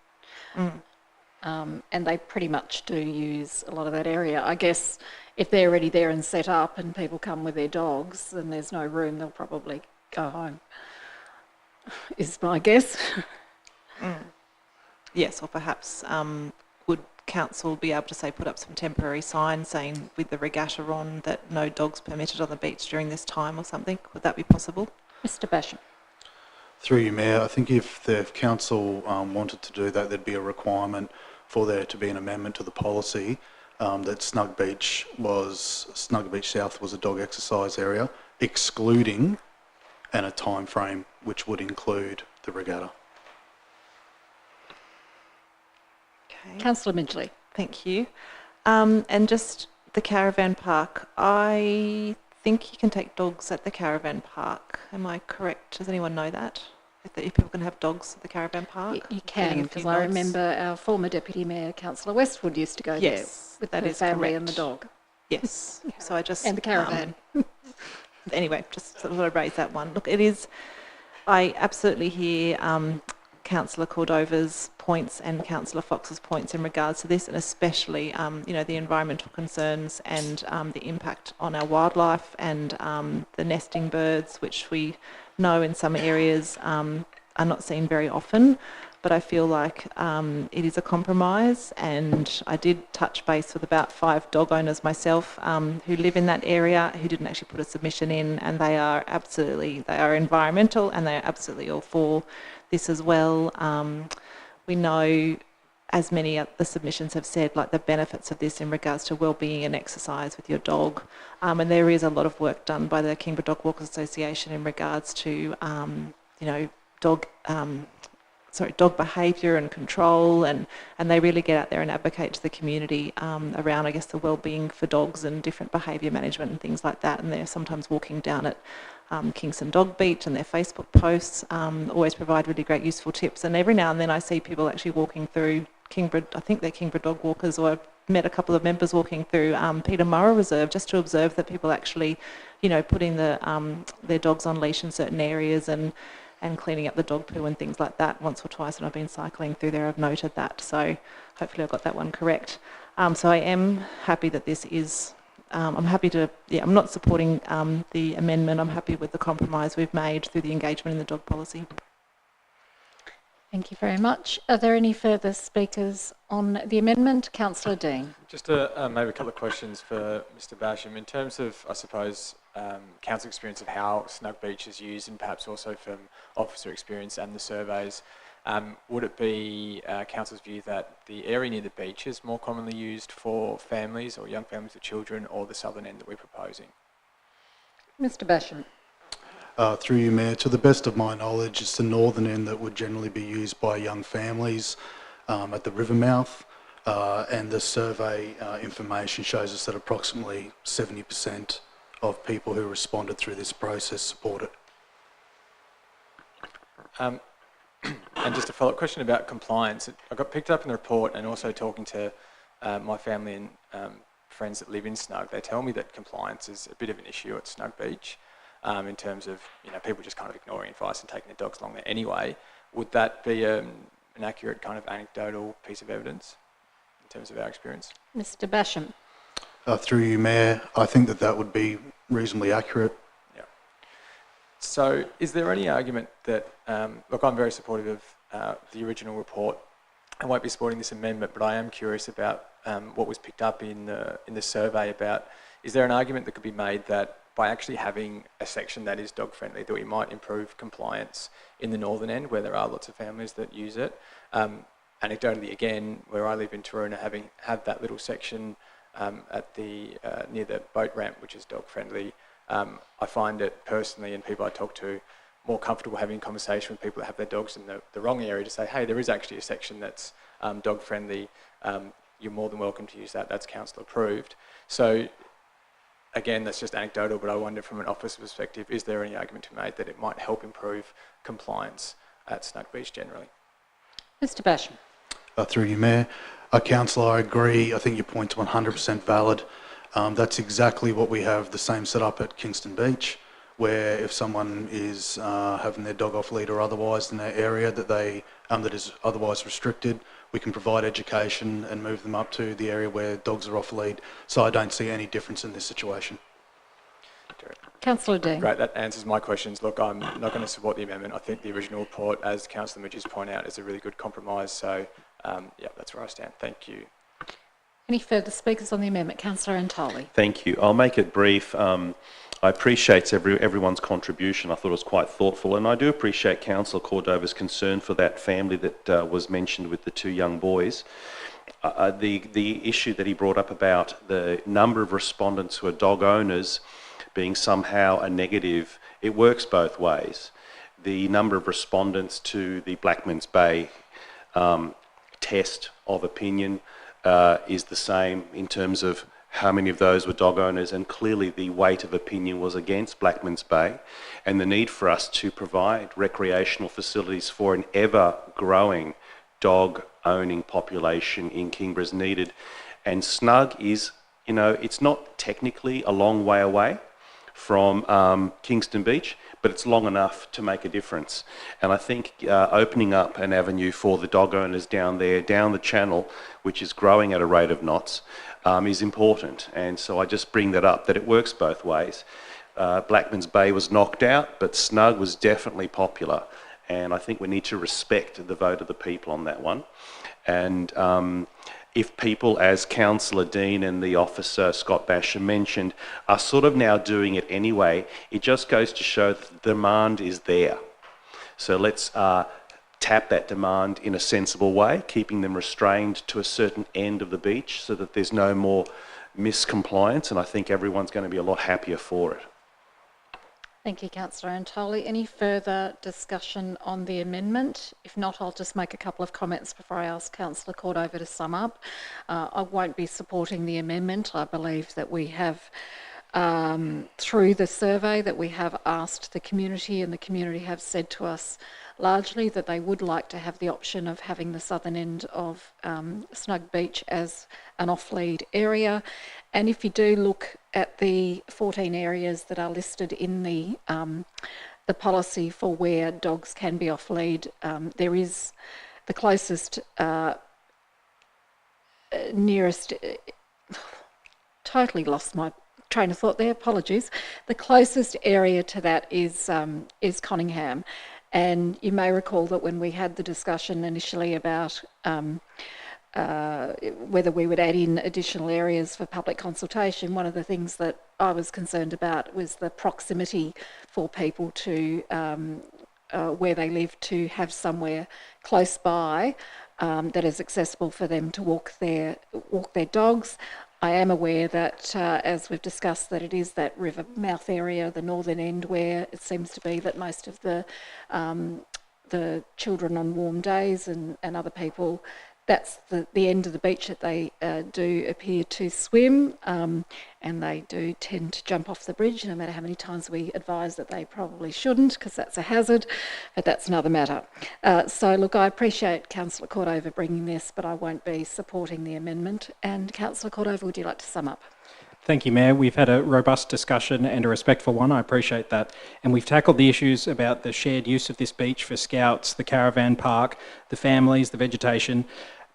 And they pretty much do use a lot of that area. I guess if they're already there and set up and people come with their dogs and there's no room, they'll probably go home, is my guess. Yes, or perhaps would council be able to say put up some temporary signs saying with the regatta on that no dogs permitted on the beach during this time or something? Would that be possible? Mr Basham. Through you, Mayor, I think if the council wanted to do that, there'd be a requirement for there to be an amendment to the policy that Snug Beach South was a dog exercise area, excluding and a time frame which would include the regatta. Okay. Councillor Midgley. Thank you. And just the caravan park, I think you can take dogs at the caravan park. Am I correct? Does anyone know that? If people can have dogs at the caravan park? You Getting can, a because few I nods. remember our former Deputy Mayor, Councillor Westwood, used to go there Yes, with that her is family and the correct. dog. Yes. So I just... And the caravan. Anyway, just sort of raise that one. Look, it is... I absolutely hear Councillor Cordova's points and Councillor Fox's points in regards to this, and especially, the environmental concerns and the impact on our wildlife and the nesting birds, which we know in some areas are not seen very often. But I feel like it is a compromise, and I did touch base with about 5 dog owners myself who live in that area who didn't actually put a submission in, and they are environmental, and they are absolutely all for this as well. We know, as many of the submissions have said, like the benefits of this in regards to well-being and exercise with your dog, and there is a lot of work done by the Kingborough Dog Walkers Association in regards to dog behaviour and control, and they really get out there and advocate to the community around, I guess, the well-being for dogs and different behaviour management and things like that. And they're sometimes walking down at Kingston Dog Beach, and their Facebook posts always provide really great useful tips. And every now and then I see people actually walking through Kingborough, I think they're Kingborough Dog Walkers, or I've met a couple of members walking through Peter Murrah Reserve just to observe that people actually, putting their dogs on leash in certain areas and cleaning up the dog poo and things like that. Once or twice when I've been cycling through there, I've noted that. So hopefully I've got that one correct. So I am happy that this is, I'm not supporting the amendment. I'm happy with the compromise we've made through the engagement in the dog policy. Thank you very much. Are there any further speakers on the amendment? Councillor Dean. Just maybe a couple of questions for Mr Basham. In terms of, I suppose, council experience of how Snug Beach is used, and perhaps also from officer experience and the surveys, would it be council's view that the area near the beach is more commonly used for families or young families with children, or the southern end that we're proposing? Mr Basham. Through you, Mayor, to the best of my knowledge, it's the northern end that would generally be used by young families at the river mouth, and the survey information shows us that approximately 70% of people who responded through this process support it. And just a follow-up question about compliance. I got picked up in the report, and also talking to my family and friends that live in Snug, they tell me that compliance is a bit of an issue at Snug Beach. In terms of people just kind of ignoring advice and taking their dogs along there anyway. Would that be an accurate kind of anecdotal piece of evidence in terms of our experience? Mr Basham. Through you, Mayor, I think that would be reasonably accurate. Yeah. So is there any argument that, look, I'm very supportive of the original report. I won't be supporting this amendment, but I am curious about what was picked up in the survey about, is there an argument that could be made that by actually having a section that is dog friendly, that we might improve compliance in the northern end, where there are lots of families that use it? Anecdotally, again, where I live in Taroona, have that little section at the near the boat ramp, which is dog friendly, I find it personally, and people I talk to, more comfortable having a conversation with people that have their dogs in the wrong area to say, hey, there is actually a section that's dog friendly. You're more than welcome to use that. That's council approved. So again, that's just anecdotal, but I wonder from an officer perspective, is there any argument to be made that it might help improve compliance at Snug Beach generally? Mr Basham. Through you, Mayor. Councillor, I agree. I think your point's 100% valid. That's exactly what we have, the same setup at Kingston Beach, where if someone is having their dog off lead or otherwise in their area that is otherwise restricted, we can provide education and move them up to the area where dogs are off lead. So I don't see any difference in this situation. Councillor Dean. Great, that answers my questions. Look, I'm not going to support the amendment. I think the original report, as Councillor Midges pointed out, is a really good compromise. So, yeah, that's where I stand. Thank you. Any further speakers on the amendment? Councillor Antoli. Thank you. I'll make it brief. I appreciate everyone's contribution. I thought it was quite thoughtful, and I do appreciate Councillor Cordova's concern for that family that was mentioned with the 2 young boys. The issue that he brought up about the number of respondents who are dog owners being somehow a negative, it works both ways. The number of respondents to the Blackmans Bay test of opinion is the same in terms of how many of those were dog owners, and clearly the weight of opinion was against Blackman's Bay, and the need for us to provide recreational facilities for an ever-growing dog-owning population in Kingborough is needed. And Snug is, you know, it's not technically a long way away from Kingston Beach, but it's long enough to make a difference. And I think opening up an avenue for the dog owners down there, down the channel, which is growing at a rate of knots, is important. And so I just bring that up, that it works both ways. Blackman's Bay was knocked out, but Snug was definitely popular. And I think we need to respect the vote of the people on that one. And if people, as Councillor Dean and the officer Scott Basher mentioned, are sort of now doing it anyway, it just goes to show that the demand is there. So let's tap that demand in a sensible way, keeping them restrained to a certain end of the beach so that there's no more miscompliance, and I think everyone's going to be a lot happier for it. Thank you, Councillor Antoli. Any further discussion on the amendment? If not, I'll just make a couple of comments before I ask Councillor Cordover to sum up. I won't be supporting the amendment. I believe that we have, through the survey, that we have asked the community, and the community have said to us largely that they would like to have the option of having the southern end of Snug Beach as an off-lead area. And if you do look at the 14 areas that are listed in the policy for where dogs can be off-lead, there is the closest nearest, totally lost my train of thought there, apologies. The closest area to that is Conningham. And you may recall that when we had the discussion initially about whether we would add in additional areas for public consultation, one of the things that I was concerned about was the proximity for people to where they live, to have somewhere close by that is accessible for them to walk their dogs. I am aware that, as we've discussed, that it is that river mouth area, the northern end, where it seems to be that most of the children on warm days and other people, that's the end of the beach that they do appear to swim, and they do tend to jump off the bridge, no matter how many times we advise that they probably shouldn't, because that's a hazard, but that's another matter. So look, I appreciate Councillor Cordover bringing this, but I won't be supporting the amendment. And Councillor Cordover, would you like to sum up? Thank you, Mayor. We've had a robust discussion and a respectful one. I appreciate that. And we've tackled the issues about the shared use of this beach for scouts, the caravan park, the families, the vegetation,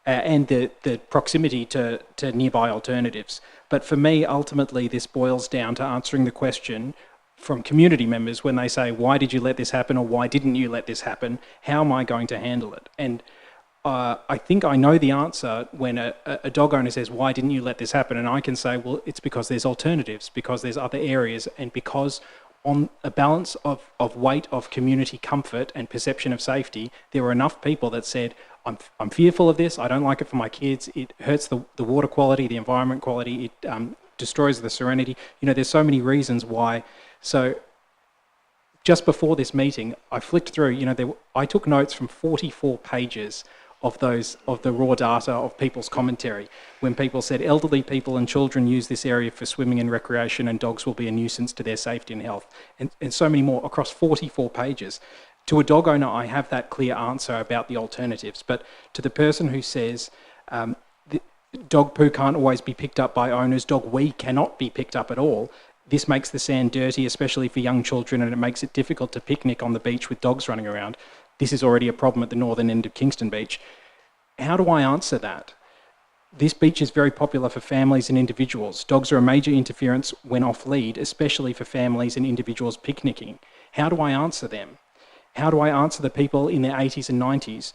and the proximity to nearby alternatives. But for me, ultimately, this boils down to answering the question from community members when they say, why did you let this happen, or why didn't you let this happen? How am I going to handle it? And I think I know the answer when a dog owner says, why didn't you let this happen? And I can say, well, it's because there's alternatives, because there's other areas, and because on a balance of weight of community comfort and perception of safety, there were enough people that said, I'm fearful of this, I don't like it for my kids, it hurts the water quality, the environment quality, it destroys the serenity. You know, there's so many reasons why. So just before this meeting, I flicked through, you know, I took notes from 44 pages of the raw data of people's commentary, when people said elderly people and children use this area for swimming and recreation, and dogs will be a nuisance to their safety and health, and so many more across 44 pages. To a dog owner, I have that clear answer about the alternatives, but to the person who says dog poo can't always be picked up by owners, dog wee cannot be picked up at all, this makes the sand dirty, especially for young children, and it makes it difficult to picnic on the beach with dogs running around. This is already a problem at the northern end of Kingston Beach. How do I answer that? This beach is very popular for families and individuals. Dogs are a major interference when off lead, especially for families and individuals picnicking. How do I answer them? How do I answer the people in their 80s and 90s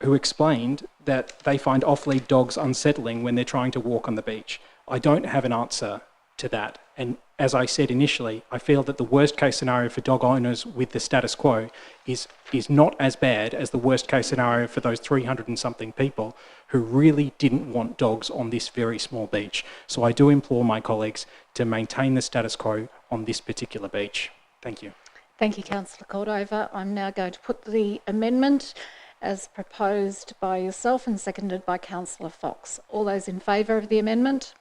who explained that they find off-lead dogs unsettling when they're trying to walk on the beach? I don't have an answer to that. And as I said initially, I feel that the worst case scenario for dog owners with the status quo is not as bad as the worst case scenario for those 300 and something people who really didn't want dogs on this very small beach. So I do implore my colleagues to maintain the status quo on this particular beach. Thank you. Thank you, Councillor Cordover. I'm now going to put the amendment as proposed by yourself and seconded by Councillor Fox. All those in favour of the amendment?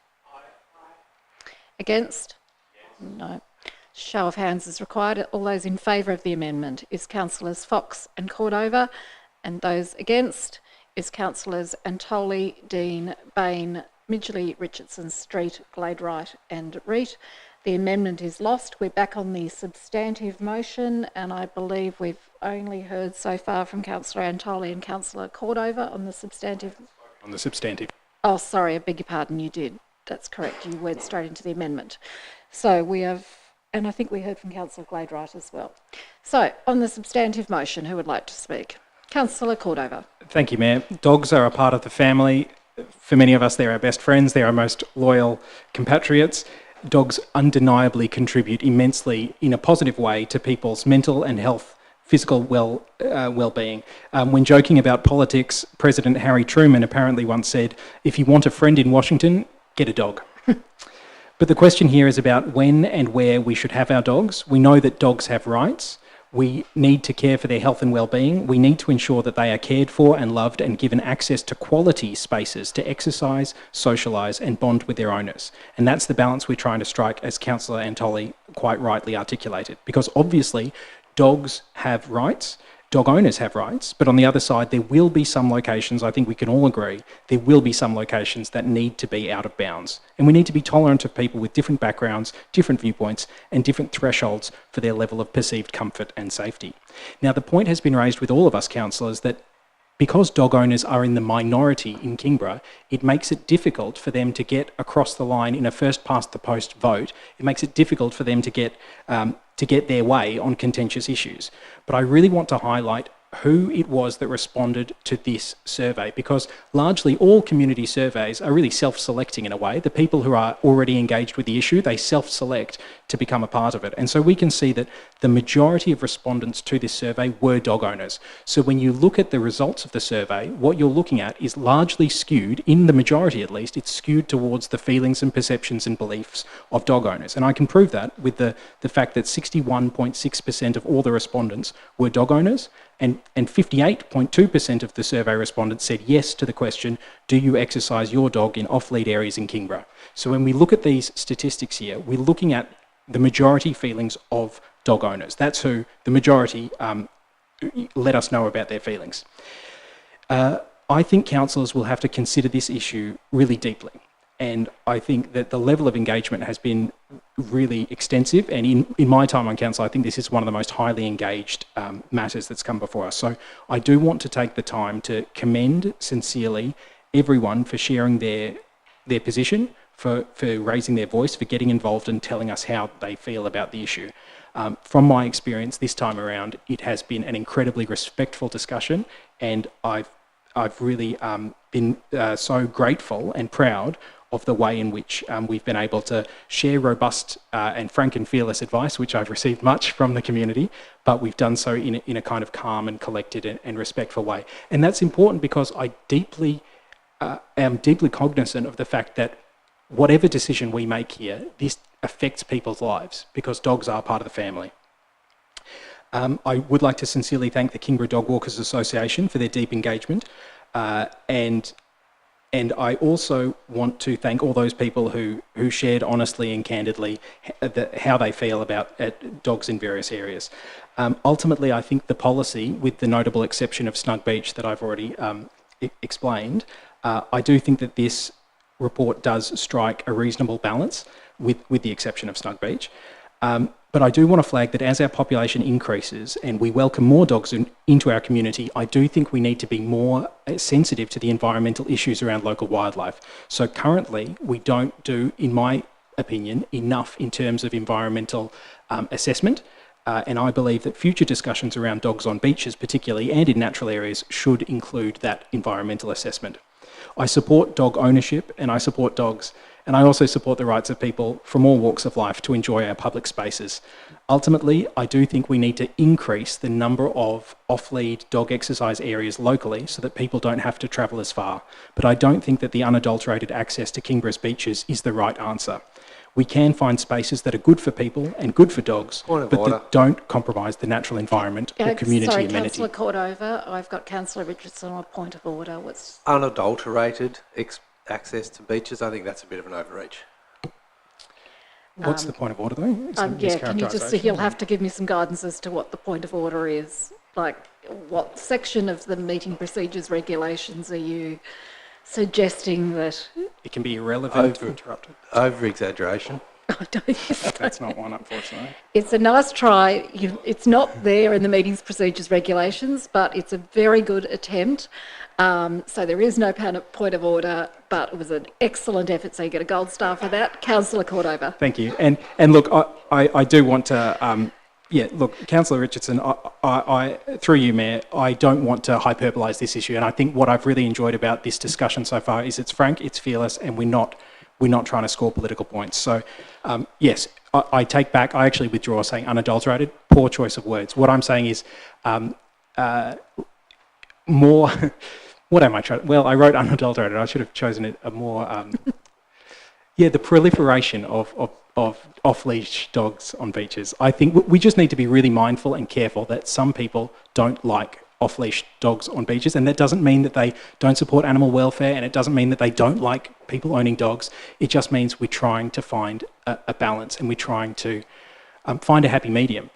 Against? No. Show of hands is required. All those in favour of the amendment is Councillors Fox and Cordova, and those against is Councillors Antoli, Dean, Bain, Midgley, Richardson, Street, Gladewright and Reet. The amendment is lost. We're back on the substantive motion, and I believe we've only heard so far from Councillor Antoli and Councillor Cordova on the substantive. On the substantive. Oh, sorry, I beg your pardon, you did. That's correct. You went straight into the amendment. So we have, and I think we heard from Councillor Gladewright as well. So on the substantive motion, who would like to speak? Councillor Cordova. Thank you, Mayor. Dogs are a part of the family. For many of us, they're our best friends. They're our most loyal compatriots. Dogs undeniably contribute immensely in a positive way to people's mental and health, physical well-being. When joking about politics, President Harry Truman apparently once said, "If you want a friend in Washington, get a dog." But the question here is about when and where we should have our dogs. We know that dogs have rights. We need to care for their health and well-being. We need to ensure that they are cared for and loved and given access to quality spaces to exercise, socialise and bond with their owners. And that's the balance we're trying to strike, as Councillor Antoli quite rightly articulated. Because obviously dogs have rights, dog owners have rights, but on the other side there will be some locations, I think we can all agree, there will be some locations that need to be out of bounds. And we need to be tolerant of people with different backgrounds, different viewpoints and different thresholds for their level of perceived comfort and safety. Now the point has been raised with all of us councillors that because dog owners are in the minority in Kingborough, it makes it difficult for them to get across the line in a first-past-the-post vote. It makes it difficult for them to get their way on contentious issues. But I really want to highlight who it was that responded to this survey, because largely all community surveys are really self-selecting in a way. The people who are already engaged with the issue, they self-select to become a part of it. And so we can see that the majority of respondents to this survey were dog owners. So when you look at the results of the survey, what you're looking at is largely skewed, in the majority at least, it's skewed towards the feelings and perceptions and beliefs of dog owners. And I can prove that with the fact that 61.6% of all the respondents were dog owners, and 58.2% of the survey respondents said yes to the question, do you exercise your dog in off-lead areas in Kingborough? So when we look at these statistics here, we're looking at the majority feelings of dog owners. That's who the majority let us know about their feelings. I think councillors will have to consider this issue really deeply. And I think that the level of engagement has been really extensive. And in my time on council, I think this is one of the most highly engaged matters that's come before us. So I do want to take the time to commend sincerely everyone for sharing their position, for raising their voice, for getting involved and telling us how they feel about the issue. From my experience this time around, it has been an incredibly respectful discussion, and I've really been so grateful and proud of the way in which we've been able to share robust and frank and fearless advice, which I've received much from the community, but we've done so in a kind of calm and collected and respectful way. And that's important because I am deeply cognizant of the fact that whatever decision we make here, this affects people's lives because dogs are part of the family. I would like to sincerely thank the Kingborough Dog Walkers Association for their deep engagement, and I also want to thank all those people who shared honestly and candidly how they feel about dogs in various areas. Ultimately, I think the policy, with the notable exception of Snug Beach that I've already explained, I do think that this report does strike a reasonable balance with the exception of Snug Beach. But I do want to flag that as our population increases and we welcome more dogs into our community, I do think we need to be more sensitive to the environmental issues around local wildlife. So currently, we don't do, in my opinion, enough in terms of environmental assessment. And I believe that future discussions around dogs on beaches particularly and in natural areas should include that environmental assessment. I support dog ownership and I support dogs, and I also support the rights of people from all walks of life to enjoy our public spaces. Ultimately, I do think we need to increase the number of off-lead dog exercise areas locally so that people don't have to travel as far. But I don't think that the unadulterated access to Kingborough's beaches is the right answer. We can find spaces that are good for people and good for dogs, but that don't compromise the natural environment or community amenity. Councillor Cordova, I've got Councillor Richardson on a point of order. What's unadulterated access to beaches? I think that's a bit of an overreach. What's the point of order, though? Yeah, can you just, Mischaracterisation? you'll have to give me some guidance as to what the point of order is. Like, what section of the meeting procedures regulations are you suggesting that? It can be irrelevant to interrupted. Over-exaggeration. That's not one, unfortunately. It's a nice try. It's not there in the meetings procedures regulations, but it's a very good attempt. So there is no point of order, but it was an excellent effort, so you get a gold star for that. Councillor Cordova. Thank you. And look, I do want to, look, Councillor Richardson, I through you, Mayor, I don't want to hyperbolise this issue, and I think what I've really enjoyed about this discussion so far is it's frank, it's fearless, and we're not trying to score political points. So, yes, I take back, I actually withdraw saying unadulterated, poor choice of words. What I'm saying is more, what am I trying, well, I wrote unadulterated, I should have chosen a more, the proliferation of off-leash dogs on beaches. I think we just need to be really mindful and careful that some people don't like off-leash dogs on beaches, and that doesn't mean that they don't support animal welfare, and it doesn't mean that they don't like people owning dogs. It just means we're trying to find a balance, and we're trying to find a happy medium.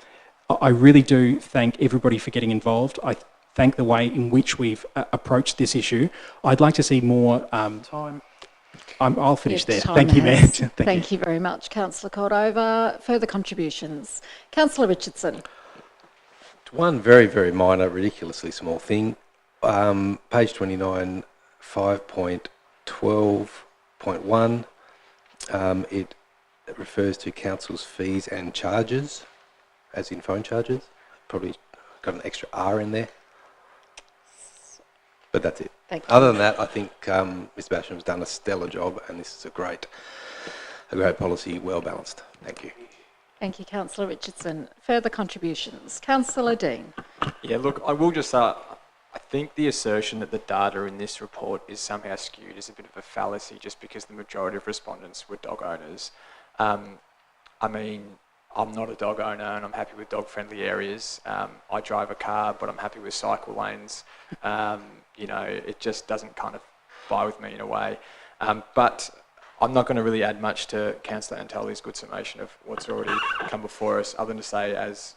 I really do thank everybody for getting involved. I thank the way in which we've approached this issue. I'd like to see more... time. I'll finish there. Thank you, Mayor. Thank you very much, Councillor Cordova. Further contributions? Councillor Richardson. One very, very minor, ridiculously small thing. Page 29, 5.12.1. It refers to council's fees and charges, as in phone charges. Probably got an extra R in there. But that's it. Thank you. Other than that, I think Ms. Basham's done a stellar job, and this is a great policy, well balanced. Thank you. Thank you, Councillor Richardson. Further contributions? Councillor Dean. Yeah, look, I will just say, I think the assertion that the data in this report is somehow skewed is a bit of a fallacy, just because the majority of respondents were dog owners. I mean, I'm not a dog owner, and I'm happy with dog-friendly areas. I drive a car, but I'm happy with cycle lanes. You know, it just doesn't kind of buy with me in a way. But I'm not going to really add much to Councillor Antoli's good summation of what's already come before us, other than to say, as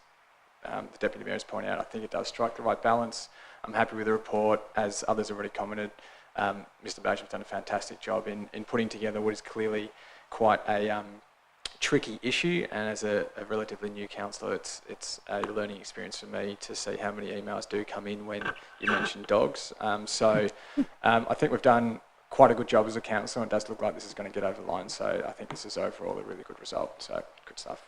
the Deputy Mayor has pointed out, I think it does strike the right balance. I'm happy with the report, as others have already commented. Mr. Basham's done a fantastic job in putting together what is clearly quite a tricky issue, and as a relatively new councillor, it's a learning experience for me to see how many emails do come in when you mention dogs. So I think we've done quite a good job as a council, and it does look like this is going to get over the line, so I think this is overall a really good result, so good stuff.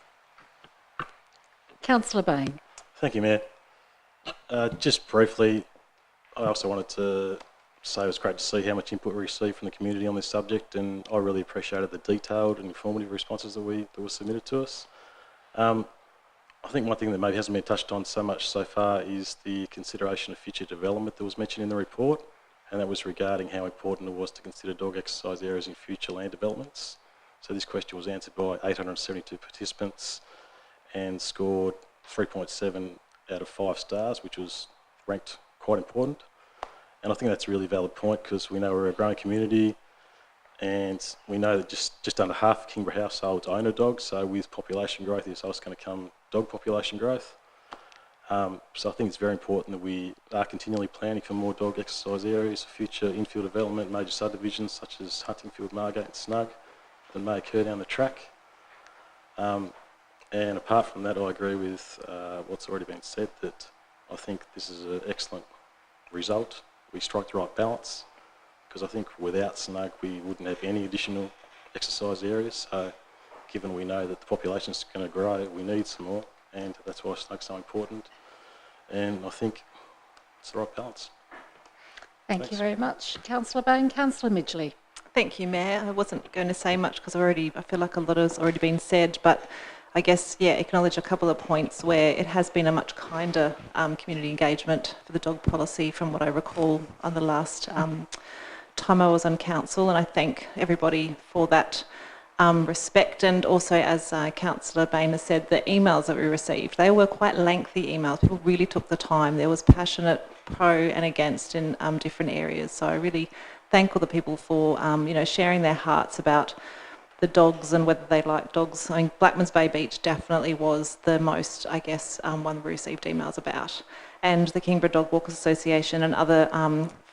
Councillor Bain. Thank you, Mayor. Just briefly, I also wanted to say it was great to see how much input we received from the community on this subject, and I really appreciated the detailed and informative responses that were submitted to us. I think one thing that maybe hasn't been touched on so much so far is the consideration of future development that was mentioned in the report, and that was regarding how important it was to consider dog exercise areas in future land developments. So this question was answered by 872 participants and scored 3.7 out of 5 stars, which was ranked quite important. And I think that's a really valid point, because we know we're a growing community, and we know that just under half of Kingborough households own a dog, so with population growth, there's also going to come dog population growth. So I think it's very important that we are continually planning for more dog exercise areas, future infill development, major subdivisions such as Huntingfield, Margate and Snug that may occur down the track. And apart from that, I agree with what's already been said, that I think this is an excellent result. We strike the right balance, because I think without Snug we wouldn't have any additional exercise areas. So given we know that the population is going to grow, we need some more, and that's why Snug's so important. And I think it's the right balance. Thank you very much, Councillor Bain. Councillor Midgley. Thank you, Mayor. I wasn't going to say much because I feel like a lot has already been said, but I guess, acknowledge a couple of points where it has been a much kinder community engagement for the dog policy from what I recall on the last time I was on council, and I thank everybody for that respect. And also, as Councillor Bain has said, the emails that we received, they were quite lengthy emails. People really took the time. There was passionate pro and against in different areas. So I really thank all the people for sharing their hearts about the dogs and whether they like dogs. I mean, Blackman's Bay Beach definitely was the most, I guess, one we received emails about. And the Kingborough Dog Walkers Association and other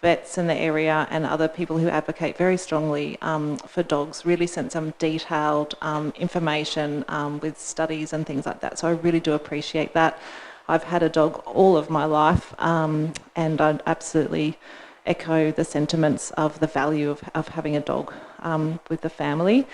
vets in the area and other people who advocate very strongly for dogs really sent some detailed information with studies and things like that. So I really do appreciate that. I've had a dog all of my life, and I absolutely echo the sentiments of the value of having a dog with the family.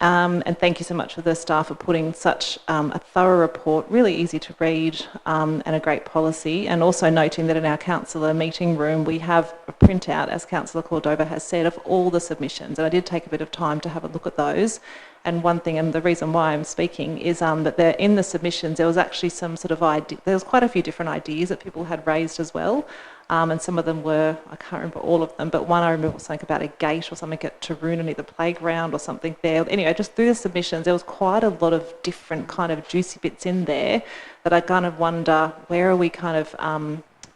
And thank you so much for the staff for putting such a thorough report, really easy to read, and a great policy. And also noting that in our councillor meeting room, we have a printout, as Councillor Cordova has said, of all the submissions. And I did take a bit of time to have a look at those. And one thing, and the reason why I'm speaking, is that there, in the submissions, there was actually some sort of idea, there was quite a few different ideas that people had raised as well. And some of them were, I can't remember all of them, but one I remember was something about a gate or something at Taroona near the playground or something there. Anyway, just through the submissions, there was quite a lot of different kind of juicy bits in there that I kind of wonder, where are we kind of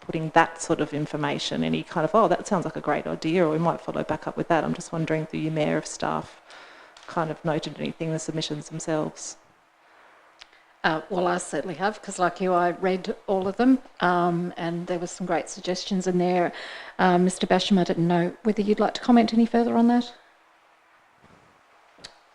putting that sort of information? Any kind of, oh, that sounds like a great idea, or we might follow back up with that. I'm just wondering if the Mayor of Staff kind of noted anything in the submissions themselves. Well, I certainly have, because like you, I read all of them, and there were some great suggestions in there. Mr. Basham, I didn't know whether you'd like to comment any further on that?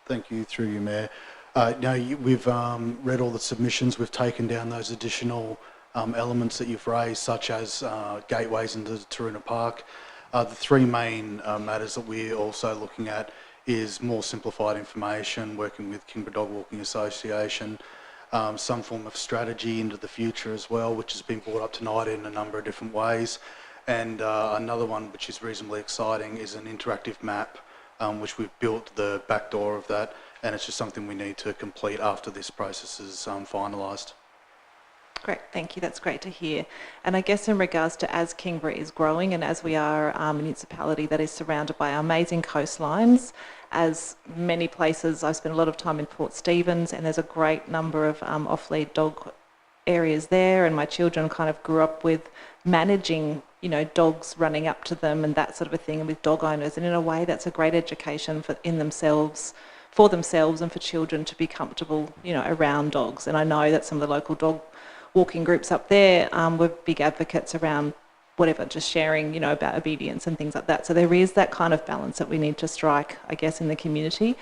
Thank you, through you, Mayor. We've read all the submissions. We've taken down those additional elements that you've raised, such as gateways into Taroona Park. The three main matters that we're also looking at is more simplified information, working with Kingborough Dog Walking Association, some form of strategy into the future as well, which has been brought up tonight in a number of different ways. And another one which is reasonably exciting is an interactive map, which we've built the back door of that, and it's just something we need to complete after this process is finalised. Great, thank you. That's great to hear. And I guess in regards to as Kingborough is growing and as we are a municipality that is surrounded by amazing coastlines, as many places, I've spent a lot of time in Port Stephens, and there's a great number of off-lead dog areas there, and my children kind of grew up with managing, you know, dogs running up to them and that sort of a thing, and with dog owners, and in a way that's a great education for themselves and for children to be comfortable, you know, around dogs. And I know that some of the local dog walking groups up there were big advocates around whatever, just sharing, you know, about obedience and things like that. So there is that kind of balance that we need to strike, I guess, in the community.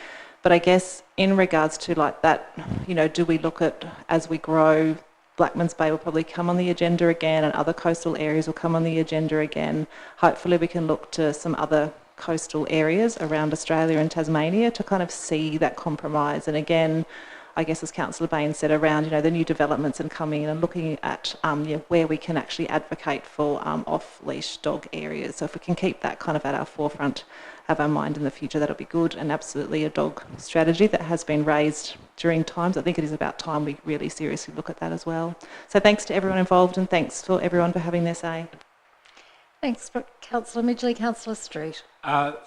But I guess in regards to like that, you know, do we look at, as we grow, Blackman's Bay will probably come on the agenda again, and other coastal areas will come on the agenda again. Hopefully we can look to some other coastal areas around Australia and Tasmania to kind of see that compromise. And again, I guess as Councillor Bain said, around, you know, the new developments and coming in and looking at where we can actually advocate for off-leash dog areas. So if we can keep that kind of at our forefront of our mind in the future, that'll be good. And absolutely a dog strategy that has been raised during times. I think it is about time we really seriously look at that as well. So thanks to everyone involved, and thanks for everyone for having their say. Thanks, Councillor Midgley. Councillor Street.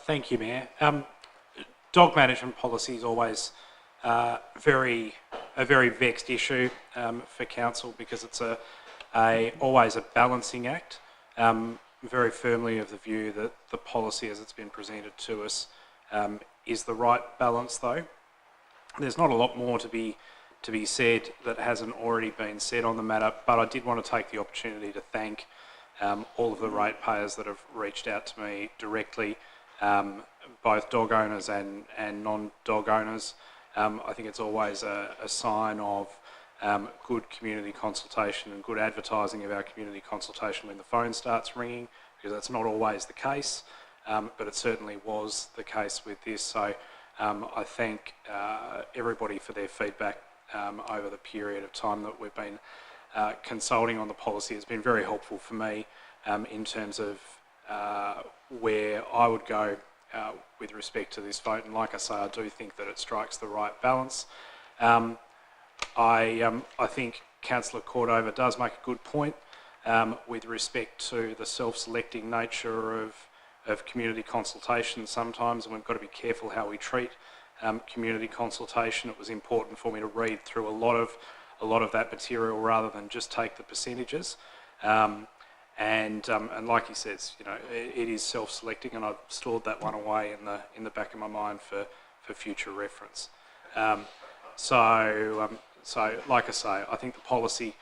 Thank you, Mayor. Dog management policy is always a very vexed issue for council, because it's always a balancing act. Very firmly of the view that the policy as it's been presented to us is the right balance, though. There's not a lot more to be said that hasn't already been said on the matter, but I did want to take the opportunity to thank all of the ratepayers that have reached out to me directly, both dog owners and non-dog owners. I think it's always a sign of good community consultation and good advertising of our community consultation when the phone starts ringing, because that's not always the case, but it certainly was the case with this. So I thank everybody for their feedback over the period of time that we've been consulting on the policy. It's been very helpful for me in terms of where I would go with respect to this vote. And like I say, I do think that it strikes the right balance. I think Councillor Cordova does make a good point with respect to the self-selecting nature of community consultation sometimes, and we've got to be careful how we treat community consultation. It was important for me to read through a lot of that material rather than just take the percentages. And like he says, you know, it is self-selecting, and I've stored that one away in the back of my mind for future reference. So, like I say, I think the policy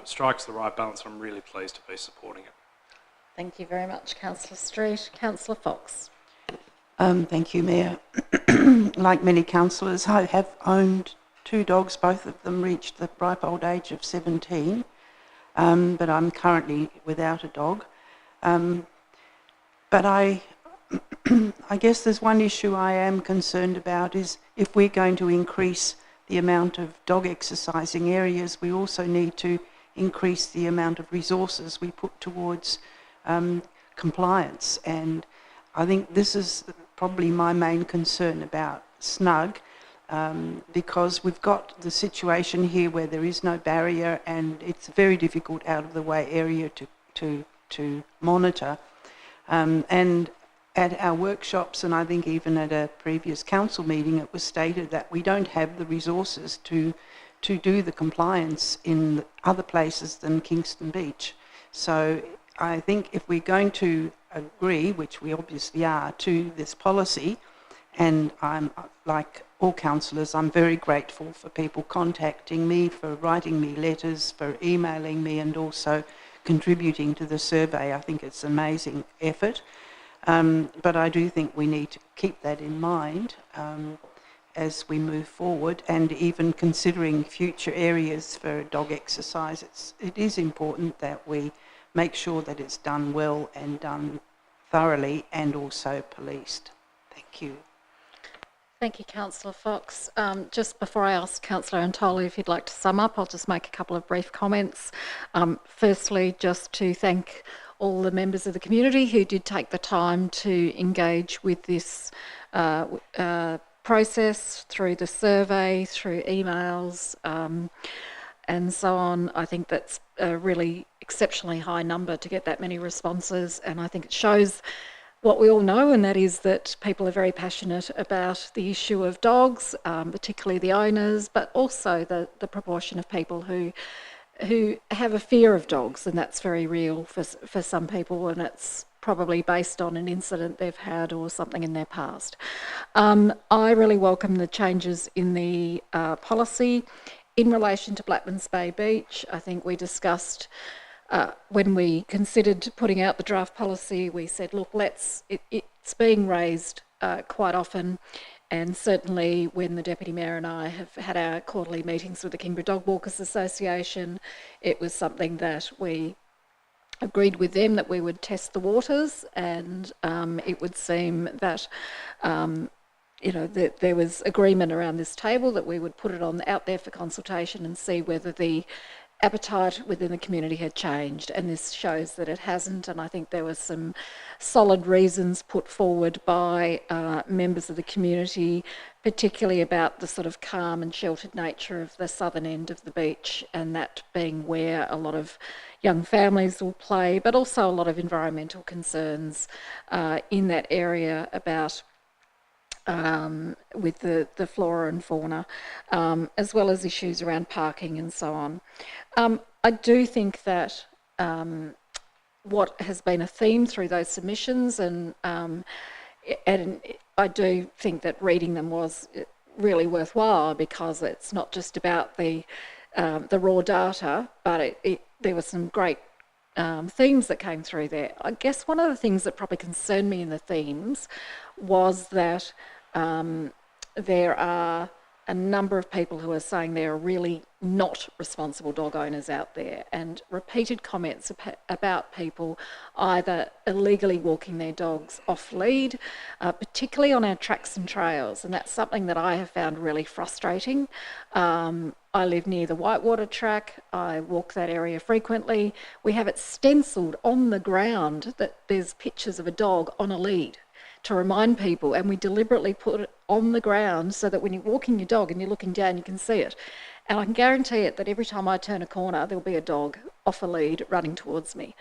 strikes the right balance. I'm really pleased to be supporting it. Thank you very much, Councillor Street. Councillor Fox. Thank you, Mayor. Like many councillors, I have owned 2 dogs. Both of them reached the ripe old age of 17, but I'm currently without a dog. But I guess there's one issue I am concerned about is if we're going to increase the amount of dog exercising areas, we also need to increase the amount of resources we put towards compliance. And I think this is probably my main concern about Snug, because we've got the situation here where there is no barrier and it's a very difficult out of the way area to monitor. And at our workshops, and I think even at a previous council meeting, it was stated that we don't have the resources to do the compliance in other places than Kingston Beach. So I think if we're going to agree, which we obviously are, to this policy, and I'm, like all councillors, I'm very grateful for people contacting me, for writing me letters, for emailing me, and also contributing to the survey. I think it's an amazing effort. But I do think we need to keep that in mind as we move forward, and even considering future areas for dog exercise. It is important that we make sure that it's done well and done thoroughly and also policed. Thank you. Thank you, Councillor Fox. Just before I ask Councillor Antoli if he'd like to sum up, I'll just make a couple of brief comments. Firstly, just to thank all the members of the community who did take the time to engage with this process through the survey, through emails, and so on. I think that's a really exceptionally high number to get that many responses, and I think it shows what we all know, and that is that people are very passionate about the issue of dogs, particularly the owners, but also the proportion of people who have a fear of dogs, and that's very real for some people, and it's probably based on an incident they've had or something in their past. I really welcome the changes in the policy. In relation to Blackmans Bay Beach, I think we discussed when we considered putting out the draft policy, we said, look, it's being raised quite often, and certainly when the Deputy Mayor and I have had our quarterly meetings with the Kingborough Dog Walkers Association, it was something that we agreed with them that we would test the waters, and it would seem that that there was agreement around this table that we would put it out there for consultation and see whether the appetite within the community had changed, and this shows that it hasn't. And I think there were some solid reasons put forward by members of the community, particularly about the sort of calm and sheltered nature of the southern end of the beach, and that being where a lot of young families will play, but also a lot of environmental concerns in that area about with the flora and fauna, as well as issues around parking and so on. I do think that what has been a theme through those submissions, and I do think that reading them was really worthwhile, because it's not just about the raw data, but there were some great themes that came through there. I guess one of the things that probably concerned me in the themes was that there are a number of people who are saying there are really not responsible dog owners out there, and repeated comments about people either illegally walking their dogs off lead, particularly on our tracks and trails, and that's something that I have found really frustrating. I live near the Whitewater track. I walk that area frequently. We have it stencilled on the ground that there's pictures of a dog on a lead to remind people, and we deliberately put it on the ground so that when you're walking your dog and you're looking down, you can see it. And I can guarantee it that every time I turn a corner, there'll be a dog off a lead running towards me.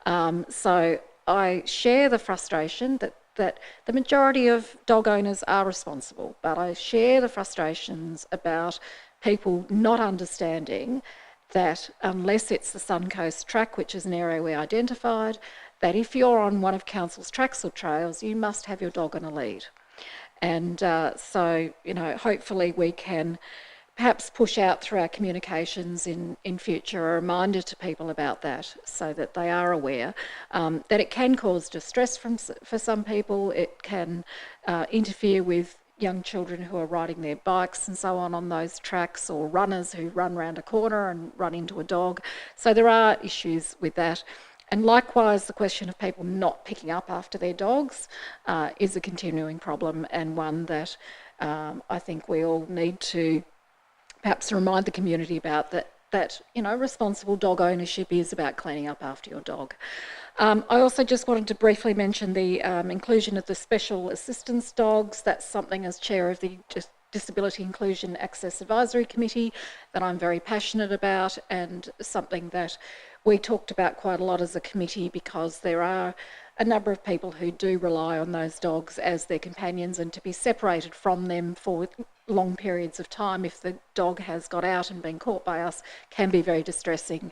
So I share the frustration that the majority of dog owners are responsible, but I share the frustrations about people not understanding that unless it's the Suncoast track, which is an area we identified, that if you're on one of council's tracks or trails, you must have your dog on a lead. And so, you know, hopefully we can perhaps push out through our communications in future a reminder to people about that, so that they are aware that it can cause distress for some people. It can interfere with young children who are riding their bikes and so on those tracks, or runners who run around a corner and run into a dog. So there are issues with that. And likewise, the question of people not picking up after their dogs is a continuing problem, and one that I think we all need to perhaps remind the community about, that you know, responsible dog ownership is about cleaning up after your dog. I also just wanted to briefly mention the inclusion of the special assistance dogs. That's something, as chair of the Disability Inclusion Access Advisory Committee, that I'm very passionate about, and something that we talked about quite a lot as a committee, because there are a number of people who do rely on those dogs as their companions, and to be separated from them for long periods of time, if the dog has got out and been caught by us, can be very distressing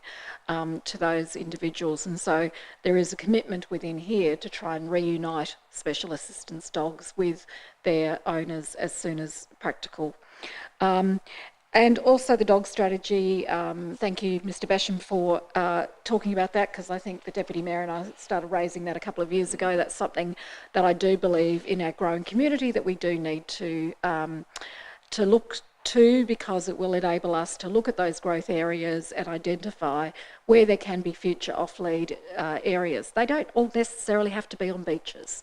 to those individuals. And so there is a commitment within here to try and reunite special assistance dogs with their owners as soon as practical. And also the dog strategy, thank you, Mr. Basham, for talking about that, because I think the Deputy Mayor and I started raising that a couple of years ago. That's something that I do believe in our growing community that we do need to look to, because it will enable us to look at those growth areas and identify where there can be future off-lead areas. They don't all necessarily have to be on beaches.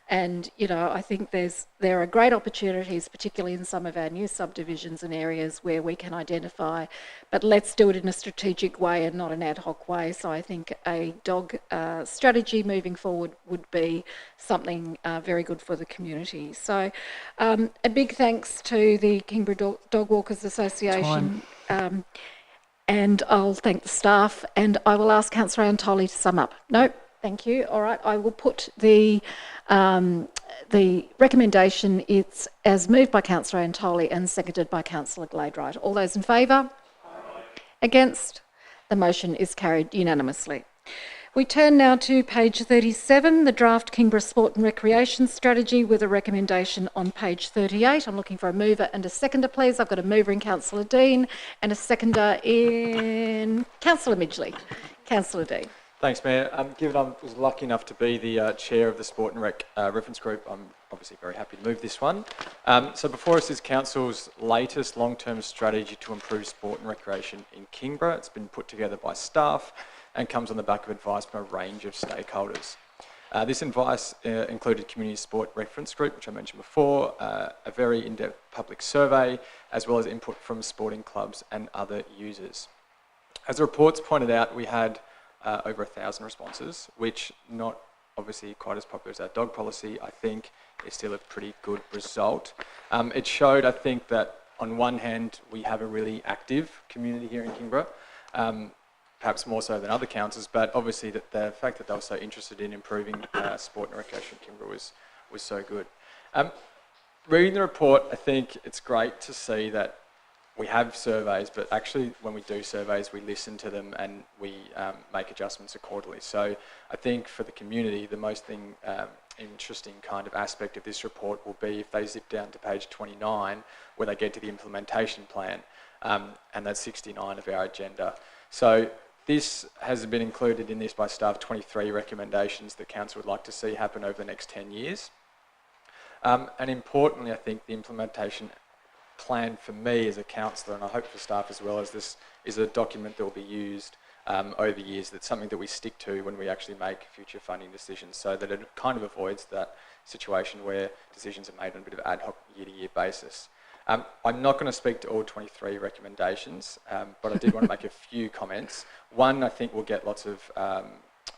And, you know, I think there are great opportunities, particularly in some of our new subdivisions and areas, where we can identify, but let's do it in a strategic way and not an ad hoc way. So I think a dog strategy moving forward would be something very good for the community. So a big thanks to the Kingborough Dog Walkers Association. And I'll thank the staff, and I will ask Councillor Antoli to sum up. No, thank you. All right, I will put the recommendation. It's as moved by Councillor Antoli and seconded by Councillor Gladwright. All those in favour? Against? The motion is carried unanimously. We turn now to page 37, the draft Kingborough Sport and Recreation Strategy, with a recommendation on page 38. I'm looking for a mover and a seconder, please. I've got a mover in Councillor Dean and a seconder in Councillor Midgley. Councillor Dean. Thanks, Mayor. Given I was lucky enough to be the chair of the Sport and Rec Reference Group, I'm obviously very happy to move this one. So before us is Council's latest long-term strategy to improve sport and recreation in Kingborough. It's been put together by staff and comes on the back of advice from a range of stakeholders. This advice included Community Sport Reference Group, which I mentioned before, a very in-depth public survey, as well as input from sporting clubs and other users. As the reports pointed out, we had over 1,000 responses, which, not obviously quite as popular as our dog policy, I think is still a pretty good result. It showed, I think, that on one hand, we have a really active community here in Kingborough, perhaps more so than other councils, but obviously that the fact that they were so interested in improving sport and recreation in Kingborough was so good. Reading the report, I think it's great to see that we have surveys, but actually when we do surveys, we listen to them and we make adjustments accordingly. So I think for the community, the most interesting kind of aspect of this report will be if they zip down to page 29, where they get to the implementation plan, and that's 69 of our agenda. So this has been included in this by staff, 23 recommendations that Council would like to see happen over the next 10 years. And importantly, I think the implementation plan for me as a councillor, and I hope for staff as well, as this is a document that will be used over years. That's something that we stick to when we actually make future funding decisions, so that it kind of avoids that situation where decisions are made on a bit of ad hoc year-to-year basis. I'm not going to speak to all 23 recommendations, but I did want to make a few comments. One, I think will get lots of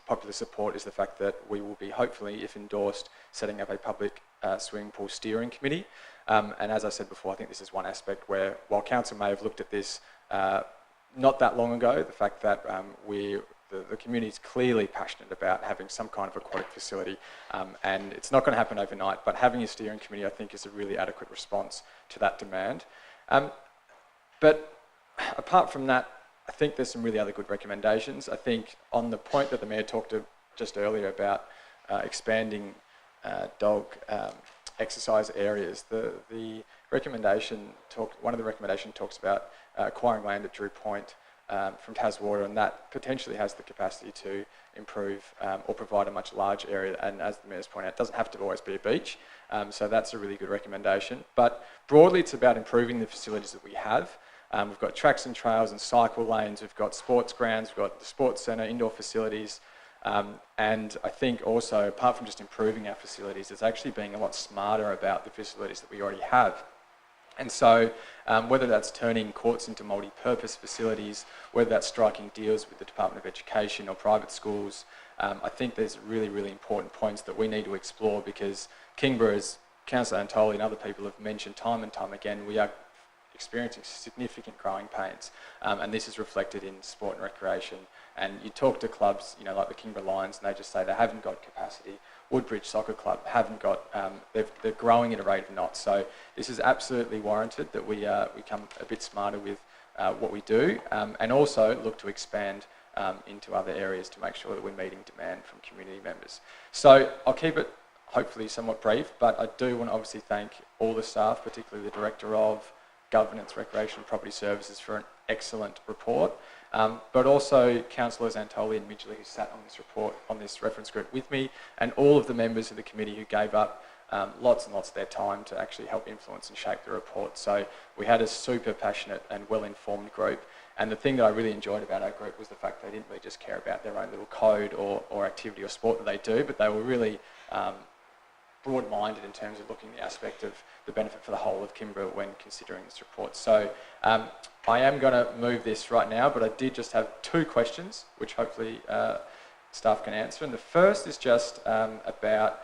popular support, is the fact that we will be, hopefully, if endorsed, setting up a public swimming pool steering committee. And as I said before, I think this is one aspect where, while Council may have looked at this not that long ago, the fact that the community is clearly passionate about having some kind of aquatic facility, and it's not going to happen overnight, but having a steering committee, I think, is a really adequate response to that demand. But apart from that, I think there's some really other good recommendations. I think on the point that the Mayor talked to just earlier about expanding dog exercise areas. The recommendation one of the recommendations talks about acquiring land at Drew Point from Taswater, and that potentially has the capacity to improve or provide a much larger area. And as the Mayor's pointed out, it doesn't have to always be a beach. So that's a really good recommendation. But broadly, it's about improving the facilities that we have. We've got tracks and trails and cycle lanes, we've got sports grounds, we've got the sports centre, indoor facilities, and I think also, apart from just improving our facilities, it's actually being a lot smarter about the facilities that we already have. And so whether that's turning courts into multi-purpose facilities, whether that's striking deals with the Department of Education or private schools, I think there's really, really important points that we need to explore, because Kingborough, as Councillor Antoli and other people have mentioned time and time again, we are experiencing significant growing pains, and this is reflected in sport and recreation. And you talk to clubs, you know, like the Kingborough Lions, and they just say they haven't got capacity. Woodbridge Soccer Club haven't got, they're growing at a rate of knots. So this is absolutely warranted that we become a bit smarter with what we do, and also look to expand into other areas to make sure that we're meeting demand from community members. So I'll keep it hopefully somewhat brief, but I do want to obviously thank all the staff, particularly the Director of Governance, Recreation and Property Services, for an excellent report, but also Councillors Antoli and Midgley, who sat on this report, on this reference group with me, and all of the members of the committee who gave up lots and lots of their time to actually help influence and shape the report. So we had a super passionate and well-informed group, and the thing that I really enjoyed about our group was the fact they didn't really just care about their own little code or activity or sport that they do, but they were really broad-minded in terms of looking at the aspect of the benefit for the whole of Kingborough when considering this report. So I am going to move this right now, but I did just have 2 questions, which hopefully staff can answer. And the first is just about,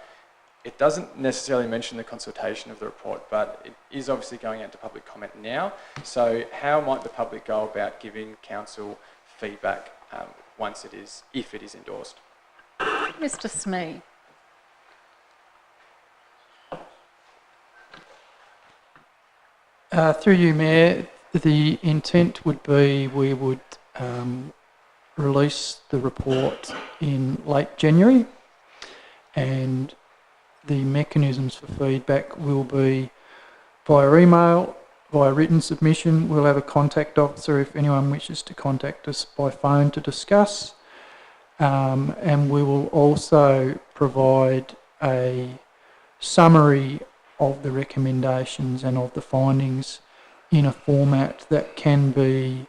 it doesn't necessarily mention the consultation of the report, but it is obviously going out to public comment now. So how might the public go about giving council feedback once it is, if it is endorsed? Mr. Smee. Through you, Mayor, the intent would be we would release the report in late January, and the mechanisms for feedback will be via email, via written submission. We'll have a contact officer if anyone wishes to contact us by phone to discuss, and we will also provide a summary of the recommendations and of the findings in a format that can be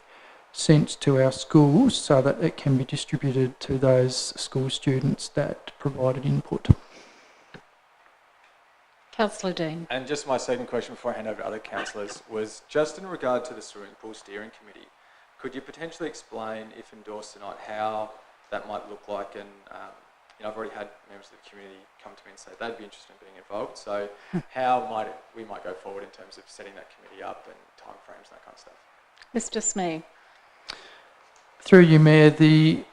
sent to our schools so that it can be distributed to those school students that provided input. Councillor Dean. And just my second question before I hand over to other councillors was just in regard to the Swimming Pool Steering Committee. Could you potentially explain, if endorsed tonight, how that might look like? And you know, I've already had members of the community come to me and say they'd be interested in being involved. So how might we might go forward in terms of setting that committee up and timeframes and that kind of stuff? Mr. Smee. Through you, Mayor, the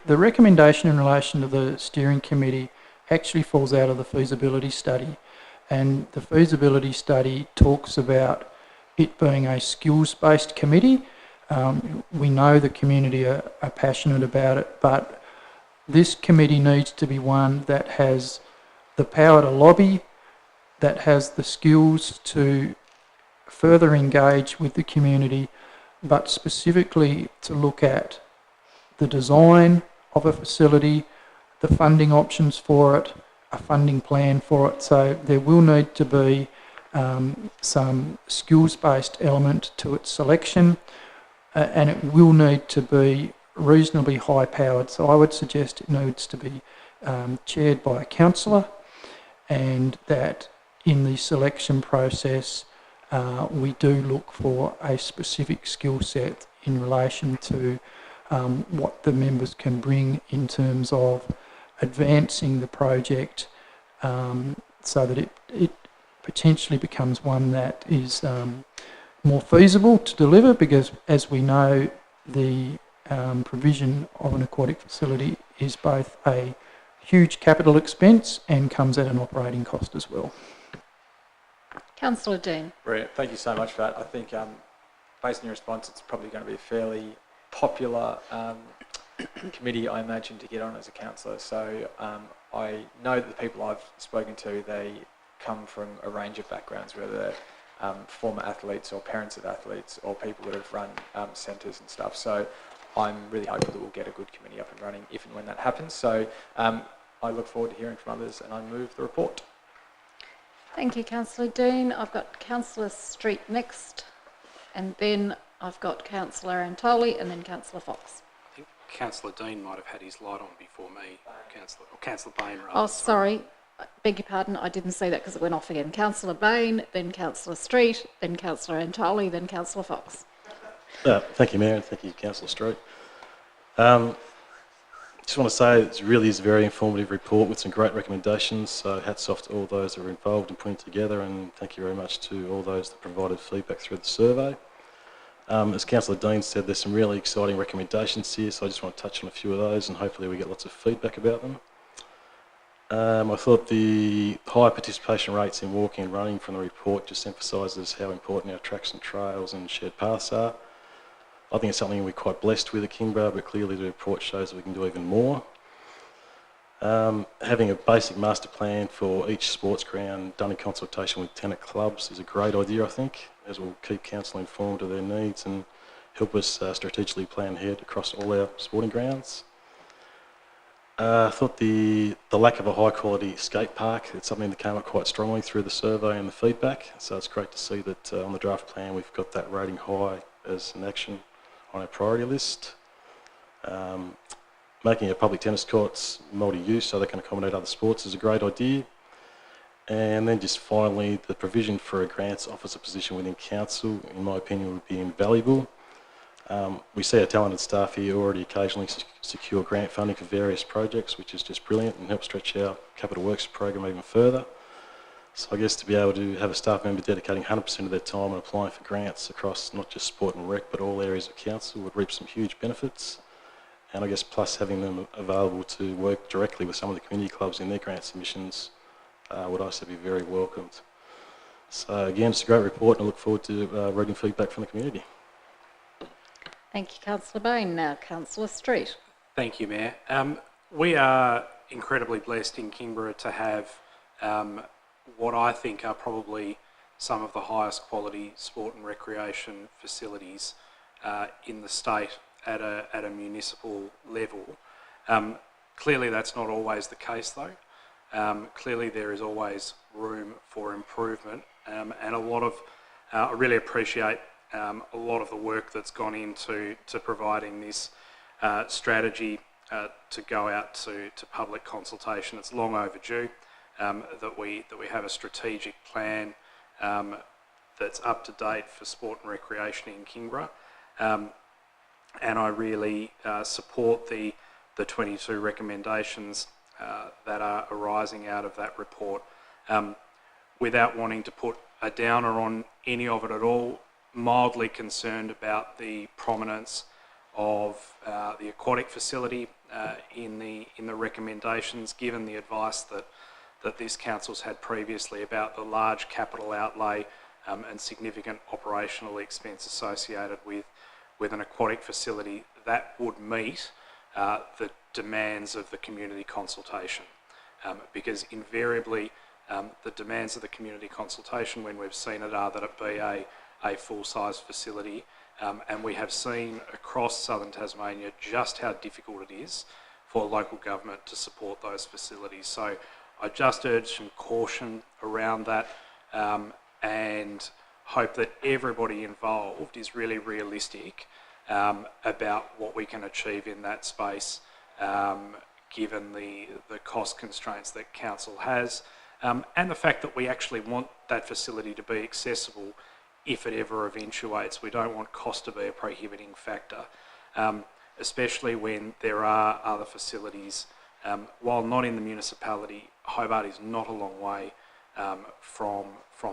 recommendation in relation to the steering committee actually falls out of the feasibility study, and the feasibility study talks about it being a skills-based committee. We know the community are passionate about it, but this committee needs to be one that has the power to lobby, that has the skills to further engage with the community, but specifically to look at the design of a facility, the funding options for it, a funding plan for it. So there will need to be some skills-based element to its selection, and it will need to be reasonably high-powered. So I would suggest it needs to be chaired by a councillor, and that in the selection process we do look for a specific skill set in relation to what the members can bring in terms of advancing the project, so that it potentially becomes one that is more feasible to deliver, because as we know, the provision of an aquatic facility is both a huge capital expense and comes at an operating cost as well. Councillor Dean. Brilliant. Thank you so much for that. I think based on your response, it's probably going to be a fairly popular committee, I imagine, to get on as a councillor. So I know that the people I've spoken to, they come from a range of backgrounds, whether they're former athletes or parents of athletes or people that have run centres and stuff. So I'm really hopeful that we'll get a good committee up and running if and when that happens. So I look forward to hearing from others, and I move the report. Thank you, Councillor Dean. I've got Councillor Street next, and then I've got Councillor Antoli, and then Councillor Fox. I think Councillor Dean might have had his light on before me, Councillor Bain rather. Oh, sorry. Beg your pardon, I didn't see that because it went off again. Councillor Bain, then Councillor Street, then Councillor Antoli, then Councillor Fox. Thank you, Mayor, and thank you, Councillor Street. Just want to say it really is a very informative report with some great recommendations, so hats off to all those that are involved in putting it together, and thank you very much to all those that provided feedback through the survey. As Councillor Dean said, there's some really exciting recommendations here, so I just want to touch on a few of those, and hopefully we get lots of feedback about them. I thought the high participation rates in walking and running from the report just emphasises how important our tracks and trails and shared paths are. I think it's something we're quite blessed with at Kingborough, but clearly the report shows that we can do even more. Having a basic master plan for each sports ground done in consultation with tenant clubs is a great idea, I think, as we'll keep council informed of their needs and help us strategically plan ahead across all our sporting grounds. I thought the lack of a high quality skate park, it's something that came up quite strongly through the survey and the feedback, so it's great to see that on the draft plan we've got that rating high as an action on our priority list. Making our public tennis courts multi-use so they can accommodate other sports is a great idea. And then just finally, the provision for a grants officer position within council, in my opinion, would be invaluable. We see our talented staff here already occasionally secure grant funding for various projects, which is just brilliant and helps stretch our capital works program even further. So I guess to be able to have a staff member dedicating 100% of their time and applying for grants across not just sport and rec, but all areas of council would reap some huge benefits. And I guess plus having them available to work directly with some of the community clubs in their grant submissions would also be very welcomed. So again, it's a great report and I look forward to reading feedback from the community. Thank you, Councillor Bain. Now, Councillor Street. Thank you, Mayor. We are incredibly blessed in Kingborough to have what I think are probably some of the highest quality sport and recreation facilities in the state at a municipal level. Clearly that's not always the case though. Clearly there is always room for improvement and a lot of, I really appreciate a lot of the work that's gone into providing this strategy to go out to public consultation. It's long overdue that we have a strategic plan that's up to date for sport and recreation in Kingborough. And I really support the 22 recommendations that are arising out of that report. Without wanting to put a downer on any of it at all, mildly concerned about the prominence of the aquatic facility in the recommendations, given the advice that this council's had previously about the large capital outlay and significant operational expense associated with an aquatic facility that would meet the demands of the community consultation. Because invariably the demands of the community consultation when we've seen it are that it be a full-size facility, and we have seen across southern Tasmania just how difficult it is for local government to support those facilities. So I just urge some caution around that and hope that everybody involved is really realistic about what we can achieve in that space given the cost constraints that council has and the fact that we actually want that facility to be accessible if it ever eventuates. We don't want cost to be a prohibiting factor, especially when there are other facilities. While not in the municipality, Hobart is not a long way from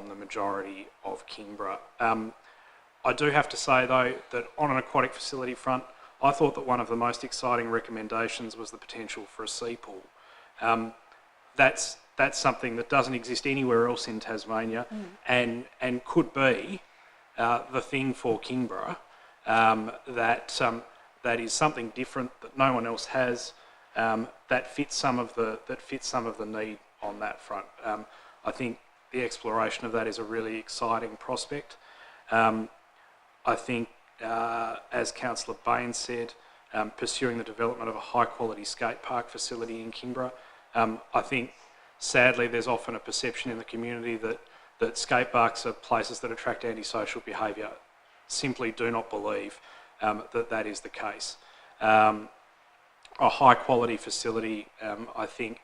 the majority of Kingborough. I do have to say though that on an aquatic facility front, I thought that one of the most exciting recommendations was the potential for a sea pool. That's something that doesn't exist anywhere else in Tasmania and could be the thing for Kingborough that is something different that no one else has, that that fits some of the need on that front. I think the exploration of that is a really exciting prospect. I think, as Councillor Bain said, pursuing the development of a high-quality skate park facility in Kingborough. I think, sadly, there's often a perception in the community that skate parks are places that attract antisocial behaviour. Simply do not believe that is the case. A high-quality facility, I think,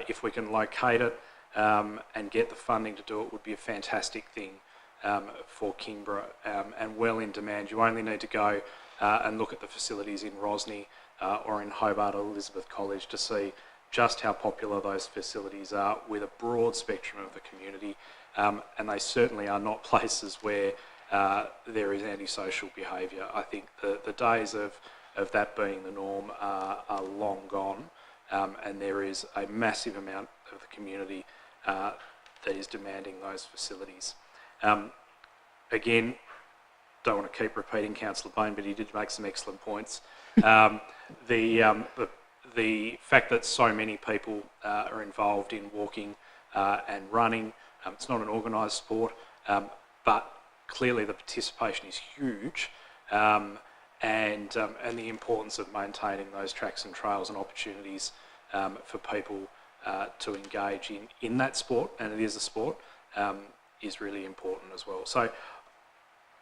if we can locate it and get the funding to do it, would be a fantastic thing for Kingborough and well in demand. You only need to go and look at the facilities in Rosny or in Hobart or Elizabeth College to see just how popular those facilities are with a broad spectrum of the community, and they certainly are not places where there is antisocial behaviour. I think the days of that being the norm are long gone, and there is a massive amount of the community that is demanding those facilities. Again, don't want to keep repeating Councillor Bain, but he did make some excellent points. The fact that so many people are involved in walking and running, it's not an organised sport, but clearly the participation is huge, and the importance of maintaining those tracks and trails and opportunities for people to engage in that sport, and it is a sport, is really important as well. So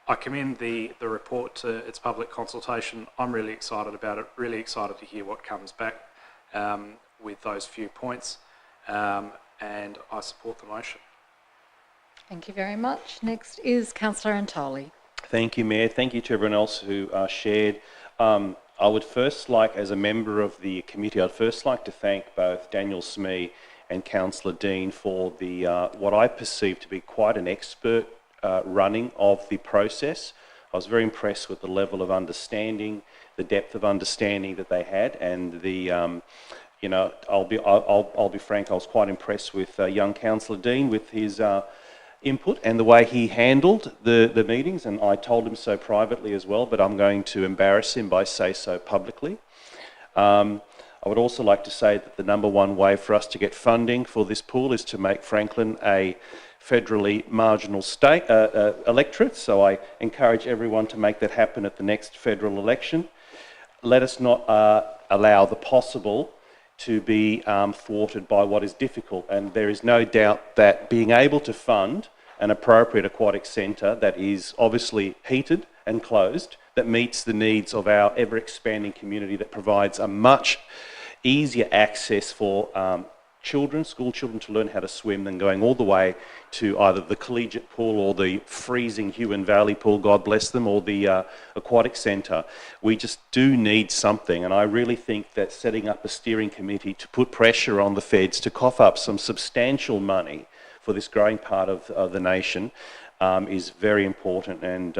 I commend the report to its public consultation. I'm really excited about it, really excited to hear what comes back with those few points, and I support the motion. Thank you very much. Next is Councillor Antoli. Thank you, Mayor. Thank you to everyone else who shared. I would first like, as a member of the committee, I'd first like to thank both Daniel Smee and Councillor Dean for the what I perceive to be quite an expert running of the process. I was very impressed with the level of understanding, the depth of understanding that they had, and the you know, I'll be frank, I was quite impressed with young Councillor Dean with his input and the way he handled the meetings, and I told him so privately as well, but I'm going to embarrass him by saying so publicly. I would also like to say that the number one way for us to get funding for this pool is to make Franklin a federally marginal state electorate, so I encourage everyone to make that happen at the next federal election. Let us not allow the possible to be thwarted by what is difficult, and there is no doubt that being able to fund an appropriate aquatic centre that is obviously heated and closed, that meets the needs of our ever-expanding community, that provides a much easier access for children, school children, to learn how to swim than going all the way to either the collegiate pool or the freezing Huon Valley pool, God bless them, or the aquatic centre. We just do need something, and I really think that setting up a steering committee to put pressure on the feds to cough up some substantial money for this growing part of the nation is very important, and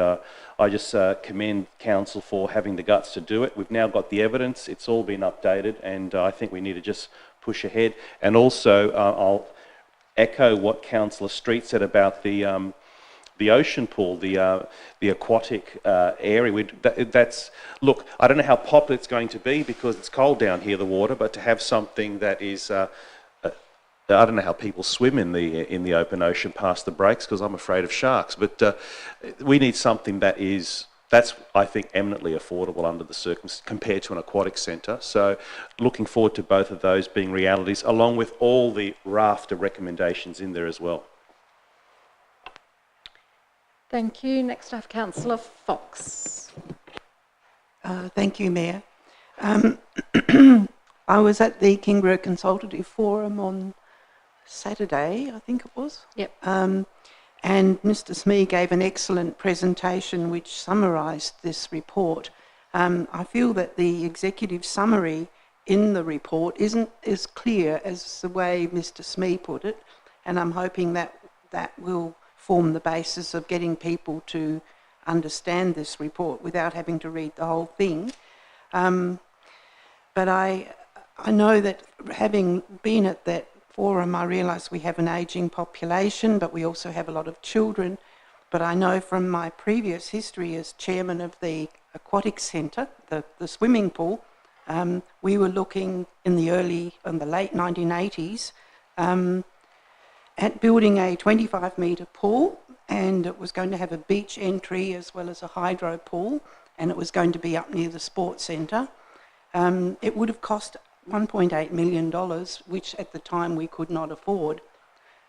I just commend Council for having the guts to do it. We've now got the evidence, it's all been updated, and I think we need to just push ahead. And also, I'll echo what Councillor Street said about the ocean pool, the aquatic area. Look, I don't know how popular it's going to be because it's cold down here, the water, but to have something that is I don't know how people swim in the open ocean past the breaks because I'm afraid of sharks, but we need something that's, I think, eminently affordable under the circumstances compared to an aquatic centre. So looking forward to both of those being realities, along with all the raft of recommendations in there as well. Thank you. Next I have Councillor Fox. Thank you, Mayor. I was at the Kingborough Consultative Forum on Saturday, I think it was. Yep. And Mr. Smee gave an excellent presentation which summarised this report. I feel that the executive summary in the report isn't as clear as the way Mr. Smee put it, and I'm hoping that that will form the basis of getting people to understand this report without having to read the whole thing. But I know that having been at that forum, I realise we have an ageing population, but we also have a lot of children. But I know from my previous history as chairman of the aquatic centre, the swimming pool, We were looking in the late 1980s at building a 25-metre pool, and it was going to have a beach entry as well as a hydro pool, and it was going to be up near the sports centre. It would have cost $1.8 million, which at the time we could not afford.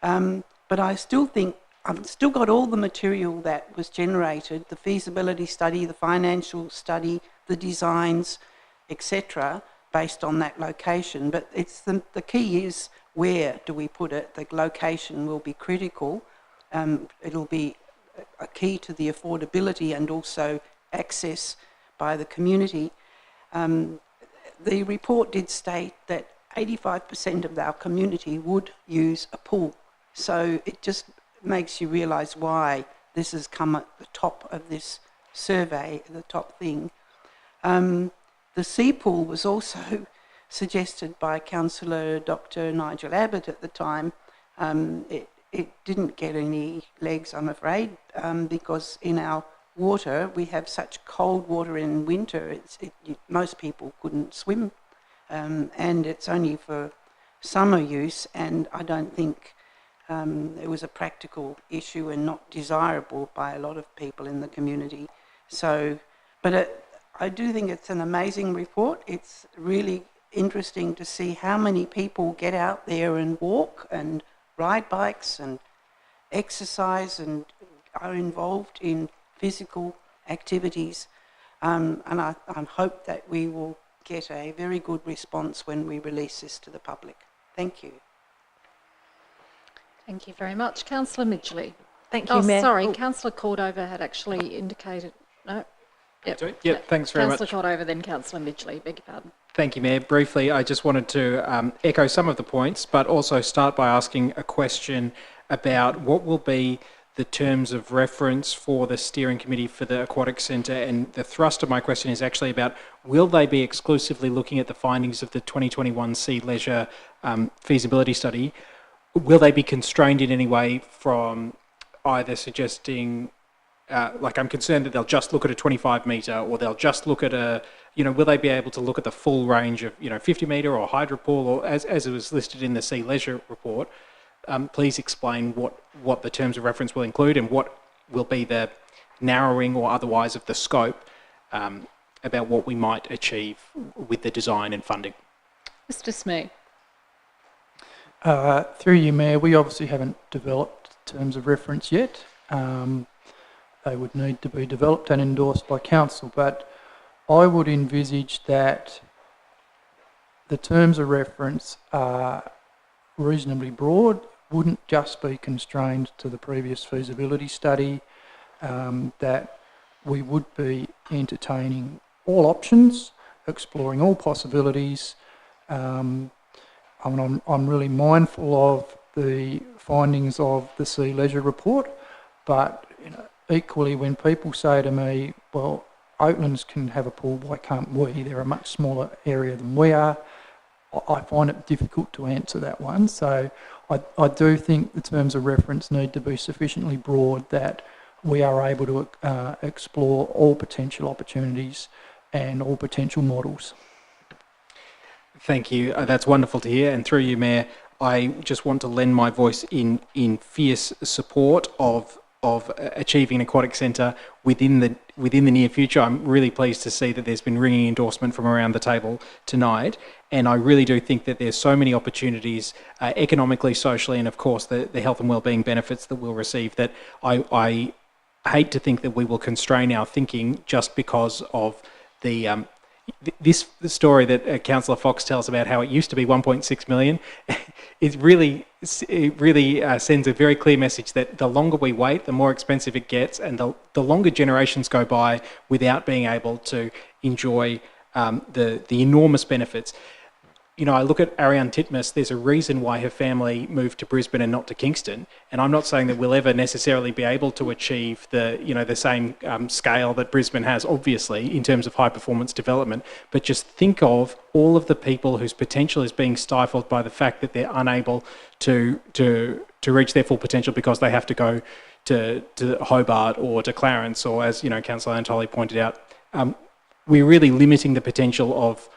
But I still think I've still got all the material that was generated, the feasibility study, the financial study, the designs, etc., based on that location. But it's the key is, where do we put it? The location will be critical. It'll be a key to the affordability and also access by the community. The report did state that 85% of our community would use a pool. So it just makes you realise why this has come at the top of this survey, the top thing. The sea pool was also suggested by Councillor Dr. Nigel Abbott at the time. It didn't get any legs, I'm afraid, because in our water we have such cold water in winter. Most people couldn't swim, and it's only for summer use, and I don't think it was a practical issue and not desirable by a lot of people in the community. So, but I do think it's an amazing report. It's really interesting to see how many people get out there and walk and ride bikes and exercise and are involved in physical activities. And I hope that we will get a very good response when we release this to the public. Thank you. Thank you very much. Councillor Midgley. Thank you, Mayor. Sorry, Councillor Cordover had actually indicated... No. Yep, thanks very much. Councillor Cordover, then Councillor Midgley. Beg your pardon. Thank you, Mayor. Briefly, I just wanted to echo some of the points, but also start by asking a question about what will be the terms of reference for the steering committee for the Aquatic Centre. And the thrust of my question is actually about, will they be exclusively looking at the findings of the 2021 Sea Leisure feasibility study? Will they be constrained in any way from either suggesting, like I'm concerned that they'll just look at a 25 metre, or they'll just look at a, will they be able to look at the full range of, 50 metre or hydro pool, or as it was listed in the Sea Leisure report? Please explain what the terms of reference will include and what will be the narrowing or otherwise of the scope about what we might achieve with the design and funding. Mr. Smee. Through you, Mayor, we obviously haven't developed terms of reference yet. They would need to be developed and endorsed by Council, but I would envisage that the terms of reference are reasonably broad, wouldn't just be constrained to the previous feasibility study, that we would be entertaining all options, exploring all possibilities. I'm really mindful of the findings of the Sea Leisure report, but equally when people say to me, well, Oatlands can have a pool, why can't we? They're a much smaller area than we are. I find it difficult to answer that one. So I do think the terms of reference need to be sufficiently broad that we are able to explore all potential opportunities and all potential models. Thank you. That's wonderful to hear. And through you, Mayor, I just want to lend my voice in fierce support of achieving an aquatic centre within the near future. I'm really pleased to see that there's been ringing endorsement from around the table tonight, and I really do think that there's so many opportunities economically, socially, and of course the health and wellbeing benefits that we'll receive, that I hate to think that we will constrain our thinking just because of the story that Councillor Fox tells about how it used to be 1.6 million. It really sends a very clear message that the longer we wait, the more expensive it gets, and the longer generations go by without being able to enjoy the enormous benefits. I look at Ariane Titmus. There's a reason why her family moved to Brisbane and not to Kingston. And I'm not saying that we'll ever necessarily be able to achieve the same scale that Brisbane has, obviously, in terms of high performance development. But just think of all of the people whose potential is being stifled by the fact that they're unable to reach their full potential because they have to go to Hobart or to Clarence, or as Councillor Antoli pointed out, we're really limiting the potential of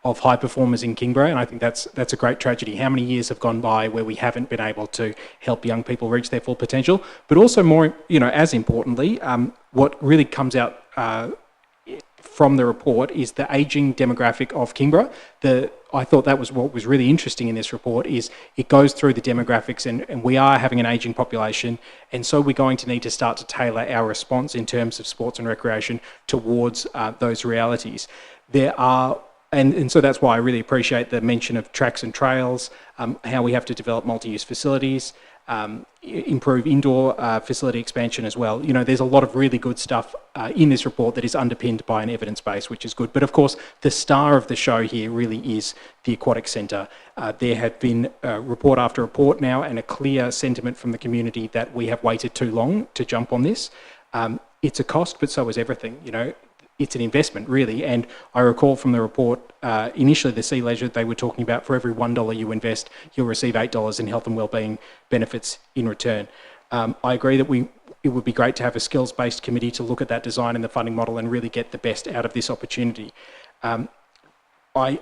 high performers in Kingborough, and I think that's a great tragedy. How many years have gone by where we haven't been able to help young people reach their full potential? But also more, as importantly, what really comes out from the report is the ageing demographic of Kingborough. I thought that was what was really interesting in this report, is it goes through the demographics, and we are having an ageing population, and so we're going to need to start to tailor our response in terms of sports and recreation towards those realities. There are, and so that's why I really appreciate the mention of tracks and trails, how we have to develop multi-use facilities, improve indoor facility expansion as well. There's a lot of really good stuff in this report that is underpinned by an evidence base, which is good. But of course, the star of the show here really is the Aquatic Centre. There have been report after report now, and a clear sentiment from the community that we have waited too long to jump on this. It's a cost, but so is everything. It's an investment, really. And I recall from the report, initially the Sea Leisure, they were talking about for every $1 you invest, you'll receive $8 in health and wellbeing benefits in return. I agree that it would be great to have a skills-based committee to look at that design and the funding model and really get the best out of this opportunity. I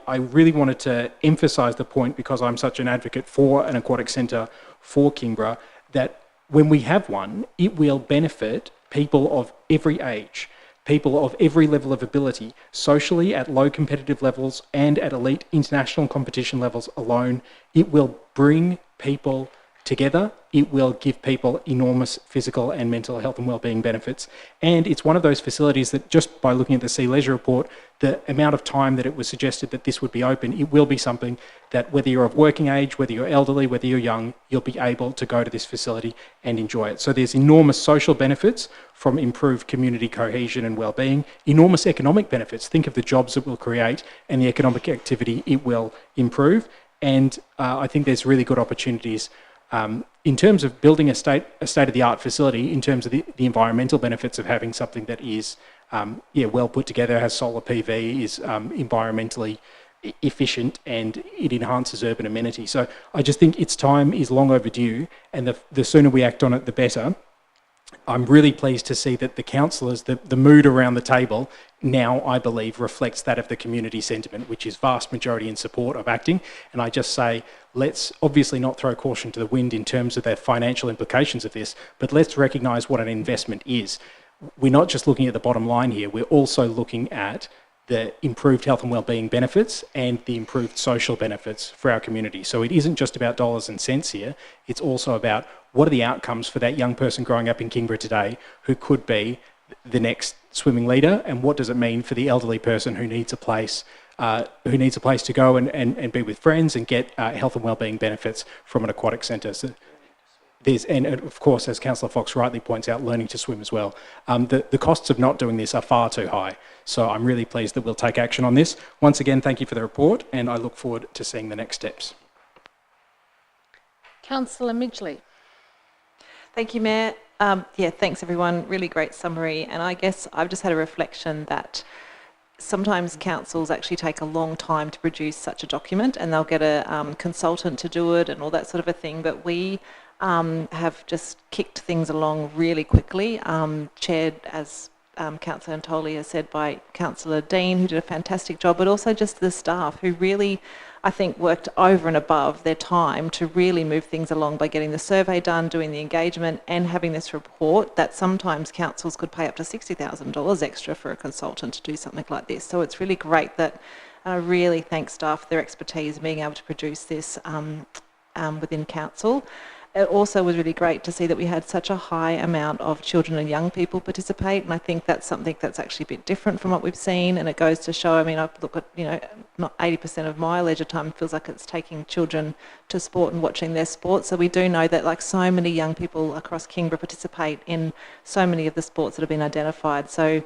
really wanted to emphasise the point, because I'm such an advocate for an aquatic centre for Kingborough, that when we have one, it will benefit people of every age, people of every level of ability, socially at low competitive levels and at elite international competition levels alone. It will bring people together. It will give people enormous physical and mental health and wellbeing benefits. And it's one of those facilities that, just by looking at the Sea Leisure report, the amount of time that it was suggested that this would be open, it will be something that, whether you're of working age, whether you're elderly, whether you're young, you'll be able to go to this facility and enjoy it. So there's enormous social benefits from improved community cohesion and wellbeing, enormous economic benefits. Think of the jobs it will create and the economic activity it will improve. And I think there's really good opportunities in terms of building a state-of-the-art facility, in terms of the environmental benefits of having something that is well put together, has solar PV, is environmentally efficient, and it enhances urban amenity. So I just think its time is long overdue, and the sooner we act on it, the better. I'm really pleased to see that the councillors, the mood around the table now, I believe, reflects that of the community sentiment, which is vast majority in support of acting. And I just say, let's obviously not throw caution to the wind in terms of the financial implications of this, but let's recognise what an investment is. We're not just looking at the bottom line here, we're also looking at the improved health and wellbeing benefits and the improved social benefits for our community. So it isn't just about dollars and cents here, it's also about what are the outcomes for that young person growing up in Kingborough today who could be the next swimming leader, and what does it mean for the elderly person who needs a place to go and be with friends and get health and wellbeing benefits from an aquatic centre. So and of course, as Councillor Fox rightly points out, learning to swim as well. The costs of not doing this are far too high. So I'm really pleased that we'll take action on this. Once again, thank you for the report, and I look forward to seeing the next steps. Councillor Midgley. Thank you, Mayor. Thanks everyone. Really great summary. And I guess I've just had a reflection that sometimes councils actually take a long time to produce such a document, and they'll get a consultant to do it and all that sort of a thing. But we have just kicked things along really quickly, chaired, as Councillor Antoli has said, by Councillor Dean, who did a fantastic job, but also just the staff who really, I think, worked over and above their time to really move things along by getting the survey done, doing the engagement, and having this report that sometimes councils could pay up to $60,000 extra for a consultant to do something like this. So it's really great that I really thank staff for their expertise in being able to produce this within council. It also was really great to see that we had such a high amount of children and young people participate, and I think that's something that's actually a bit different from what we've seen, and it goes to show, I mean, I look at, not 80% of my leisure time feels like it's taking children to sport and watching their sport, so we do know that like so many young people across Kingborough participate in so many of the sports that have been identified. So,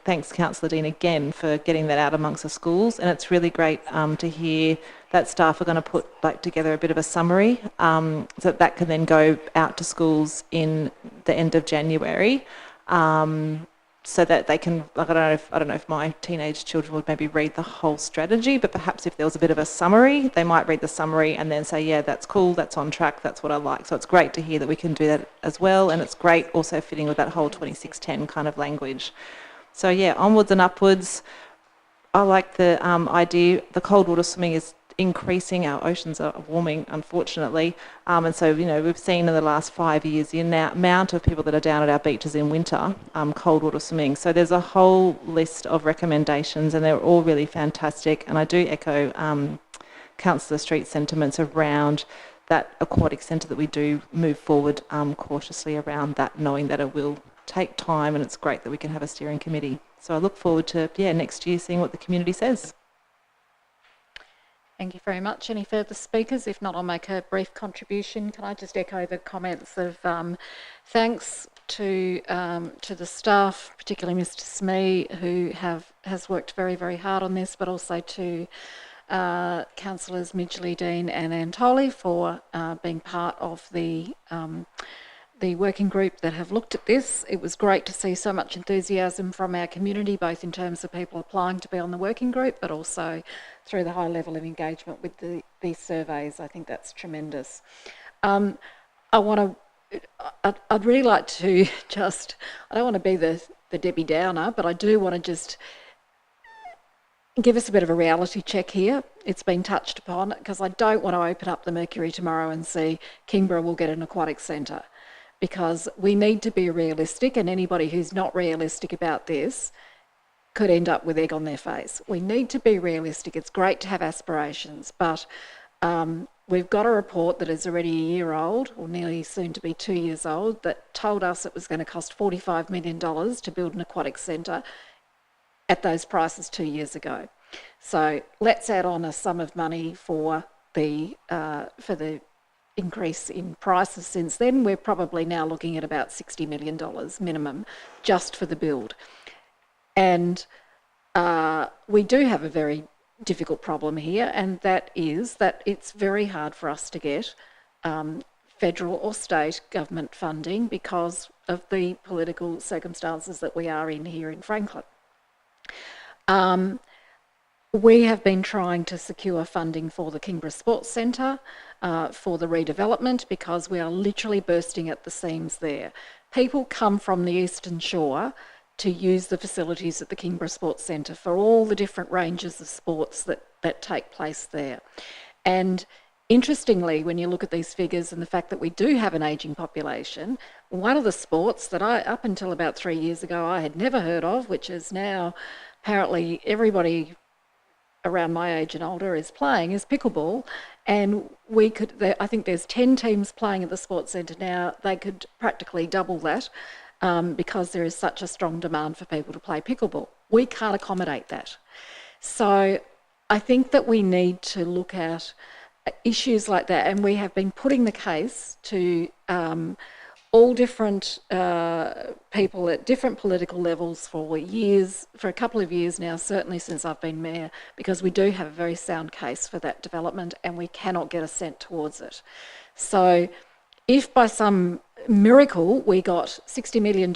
thanks Councillor Dean again for getting that out amongst the schools, and it's really great to hear that staff are going to put together a bit of a summary so that can then go out to schools in the end of January, so that they can, I don't know if my teenage children would maybe read the whole strategy, but perhaps if there was a bit of a summary, they might read the summary and then say, yeah, that's cool, that's on track, that's what I like. So it's great to hear that we can do that as well, and it's great also fitting with that whole 2610 kind of language. So yeah, onwards and upwards. I like the idea. The cold water swimming is increasing. Our oceans are warming, unfortunately. And so, you know, we've seen in the last 5 years the amount of people that are down at our beaches in winter, cold water swimming. So there's a whole list of recommendations and they're all really fantastic. And I do echo Councillor Street's sentiments around that aquatic centre, that we do move forward cautiously around that, knowing that it will take time, and it's great that we can have a steering committee. So I look forward to, next year seeing what the community says. Thank you very much. Any further speakers? If not, I'll make a brief contribution. Can I just echo the comments of thanks to the staff, particularly Mr. Smee, who has worked very, very hard on this, but also to Councillors Midgley, Dean and Antoli for being part of the working group that have looked at this. It was great to see so much enthusiasm from our community, both in terms of people applying to be on the working group, but also through the high level of engagement with these surveys. I think that's tremendous. I'd really like to just, I don't want to be the Debbie Downer, but I do want to just give us a bit of a reality check here. It's been touched upon, because I don't want to open up the Mercury tomorrow and see Kingborough will get an aquatic centre, because we need to be realistic, and anybody who's not realistic about this could end up with egg on their face. We need to be realistic. It's great to have aspirations, but we've got a report that is already a year old, or nearly soon to be 2 years old, that told us it was going to cost $45 million to build an aquatic centre at those prices 2 years ago. So let's add on a sum of money for the increase in prices since then. We're probably now looking at about $60 million minimum just for the build. And we do have a very difficult problem here, and that is that it's very hard for us to get federal or state government funding because of the political circumstances that we are in here in Franklin. We have been trying to secure funding for the Kingborough Sports Centre, for the redevelopment, because we are literally bursting at the seams there. People come from the Eastern Shore to use the facilities at the Kingborough Sports Centre for all the different ranges of sports that take place there. And interestingly, when you look at these figures and the fact that we do have an ageing population, one of the sports that up until about 3 years ago, I had never heard of, which is now apparently everybody around my age and older is playing, is pickleball. And I think there's 10 teams playing at the sports centre now. They could practically double that because there is such a strong demand for people to play pickleball. We can't accommodate that. So I think that we need to look at issues like that, and we have been putting the case to all different people at different political levels for a couple of years now, certainly since I've been mayor, because we do have a very sound case for that development and we cannot get a cent towards it. So if by some miracle we got $60 million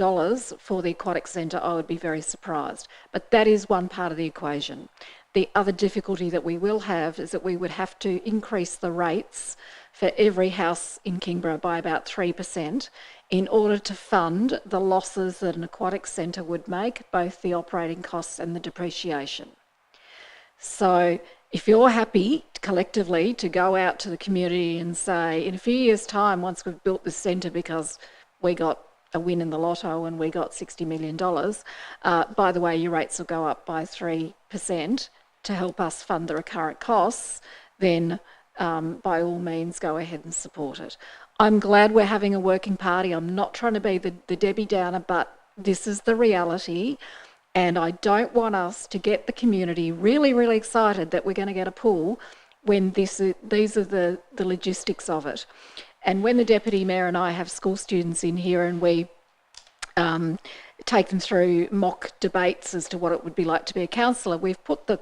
for the aquatic centre, I would be very surprised. But that is one part of the equation. The other difficulty that we will have is that we would have to increase the rates for every house in Kingborough by about 3% in order to fund the losses that an aquatic centre would make, both the operating costs and the depreciation. So if you're happy collectively to go out to the community and say, in a few years' time, once we've built this centre because we got a win in the lotto and we got $60 million, by the way, your rates will go up by 3% to help us fund the recurrent costs, then by all means go ahead and support it. I'm glad we're having a working party. I'm not trying to be the Debbie Downer, but this is the reality. And I don't want us to get the community really, really excited that we're going to get a pool when these are the logistics of it. And when the Deputy Mayor and I have school students in here and we take them through mock debates as to what it would be like to be a councillor, we've put the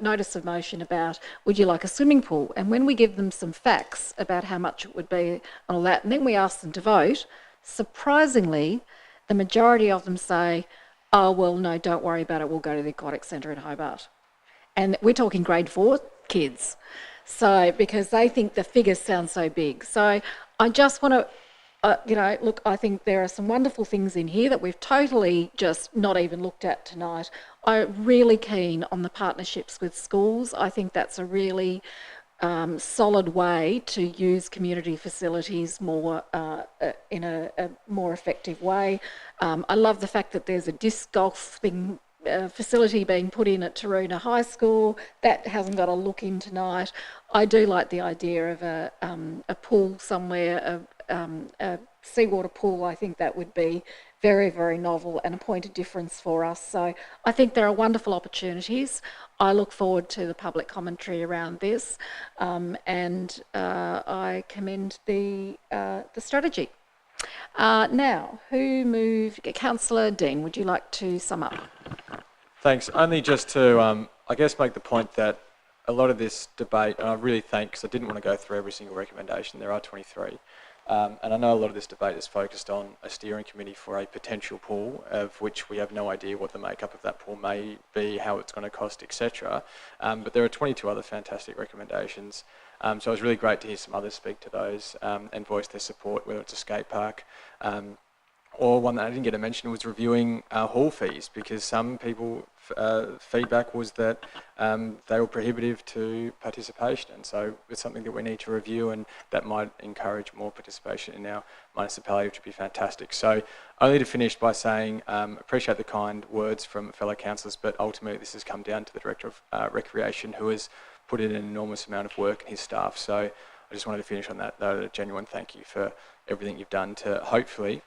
notice of motion about, would you like a swimming pool? And when we give them some facts about how much it would be and all that, and then we ask them to vote, surprisingly, the majority of them say, oh, well, no, don't worry about it, we'll go to the aquatic centre in Hobart. And we're talking grade 4 kids. So, because they think the figures sound so big. So I just want to look, I think there are some wonderful things in here that we've totally just not even looked at tonight. I'm really keen on the partnerships with schools. I think that's a really solid way to use community facilities more in a more effective way. I love the fact that there's a disc golf facility being put in at Taroona High School. That hasn't got a look in tonight. I do like the idea of a pool somewhere, a seawater pool. I think that would be very, very novel and a point of difference for us. So I think there are wonderful opportunities. I look forward to the public commentary around this, and I commend the strategy. Now, who moved? Councillor Dean, would you like to sum up? Thanks. Only just to, I guess, make the point that a lot of this debate, and I really thank, because I didn't want to go through every single recommendation, there are 23, and I know a lot of this debate is focused on a steering committee for a potential pool, of which we have no idea what the makeup of that pool may be, how it's going to cost, etc. But there are 22 other fantastic recommendations. So it was really great to hear some others speak to those and voice their support, whether it's a skate park, or one that I didn't get to mention was reviewing hall fees, because some people feedback was that they were prohibitive to participation, and so it's something that we need to review, and that might encourage more participation in our municipality, which would be fantastic. So only to finish by saying appreciate the kind words from fellow councillors, but ultimately this has come down to the Director of Recreation, who has put in an enormous amount of work, and his staff. So I just wanted to finish on that, though, a genuine thank you for everything you've done to hopefully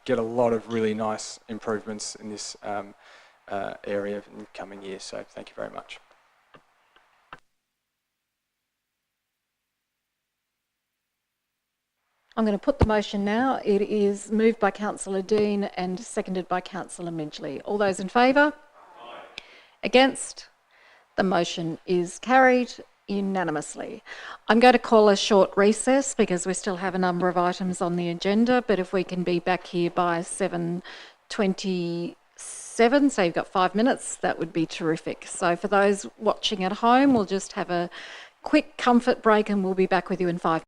get a lot of really nice improvements in this area in the coming years. So thank you very much. I'm going to put the motion now. It is moved by Councillor Dean and seconded by Councillor Midgley. All those in favour? Aye. Against? The motion is carried unanimously. I'm going to call a short recess because we still have a number of items on the agenda, but if we can be back here by 7:27, so you've got 5 minutes, that would be terrific. So for those watching at home, we'll just have a quick comfort break and we'll be back with you in 5 minutes.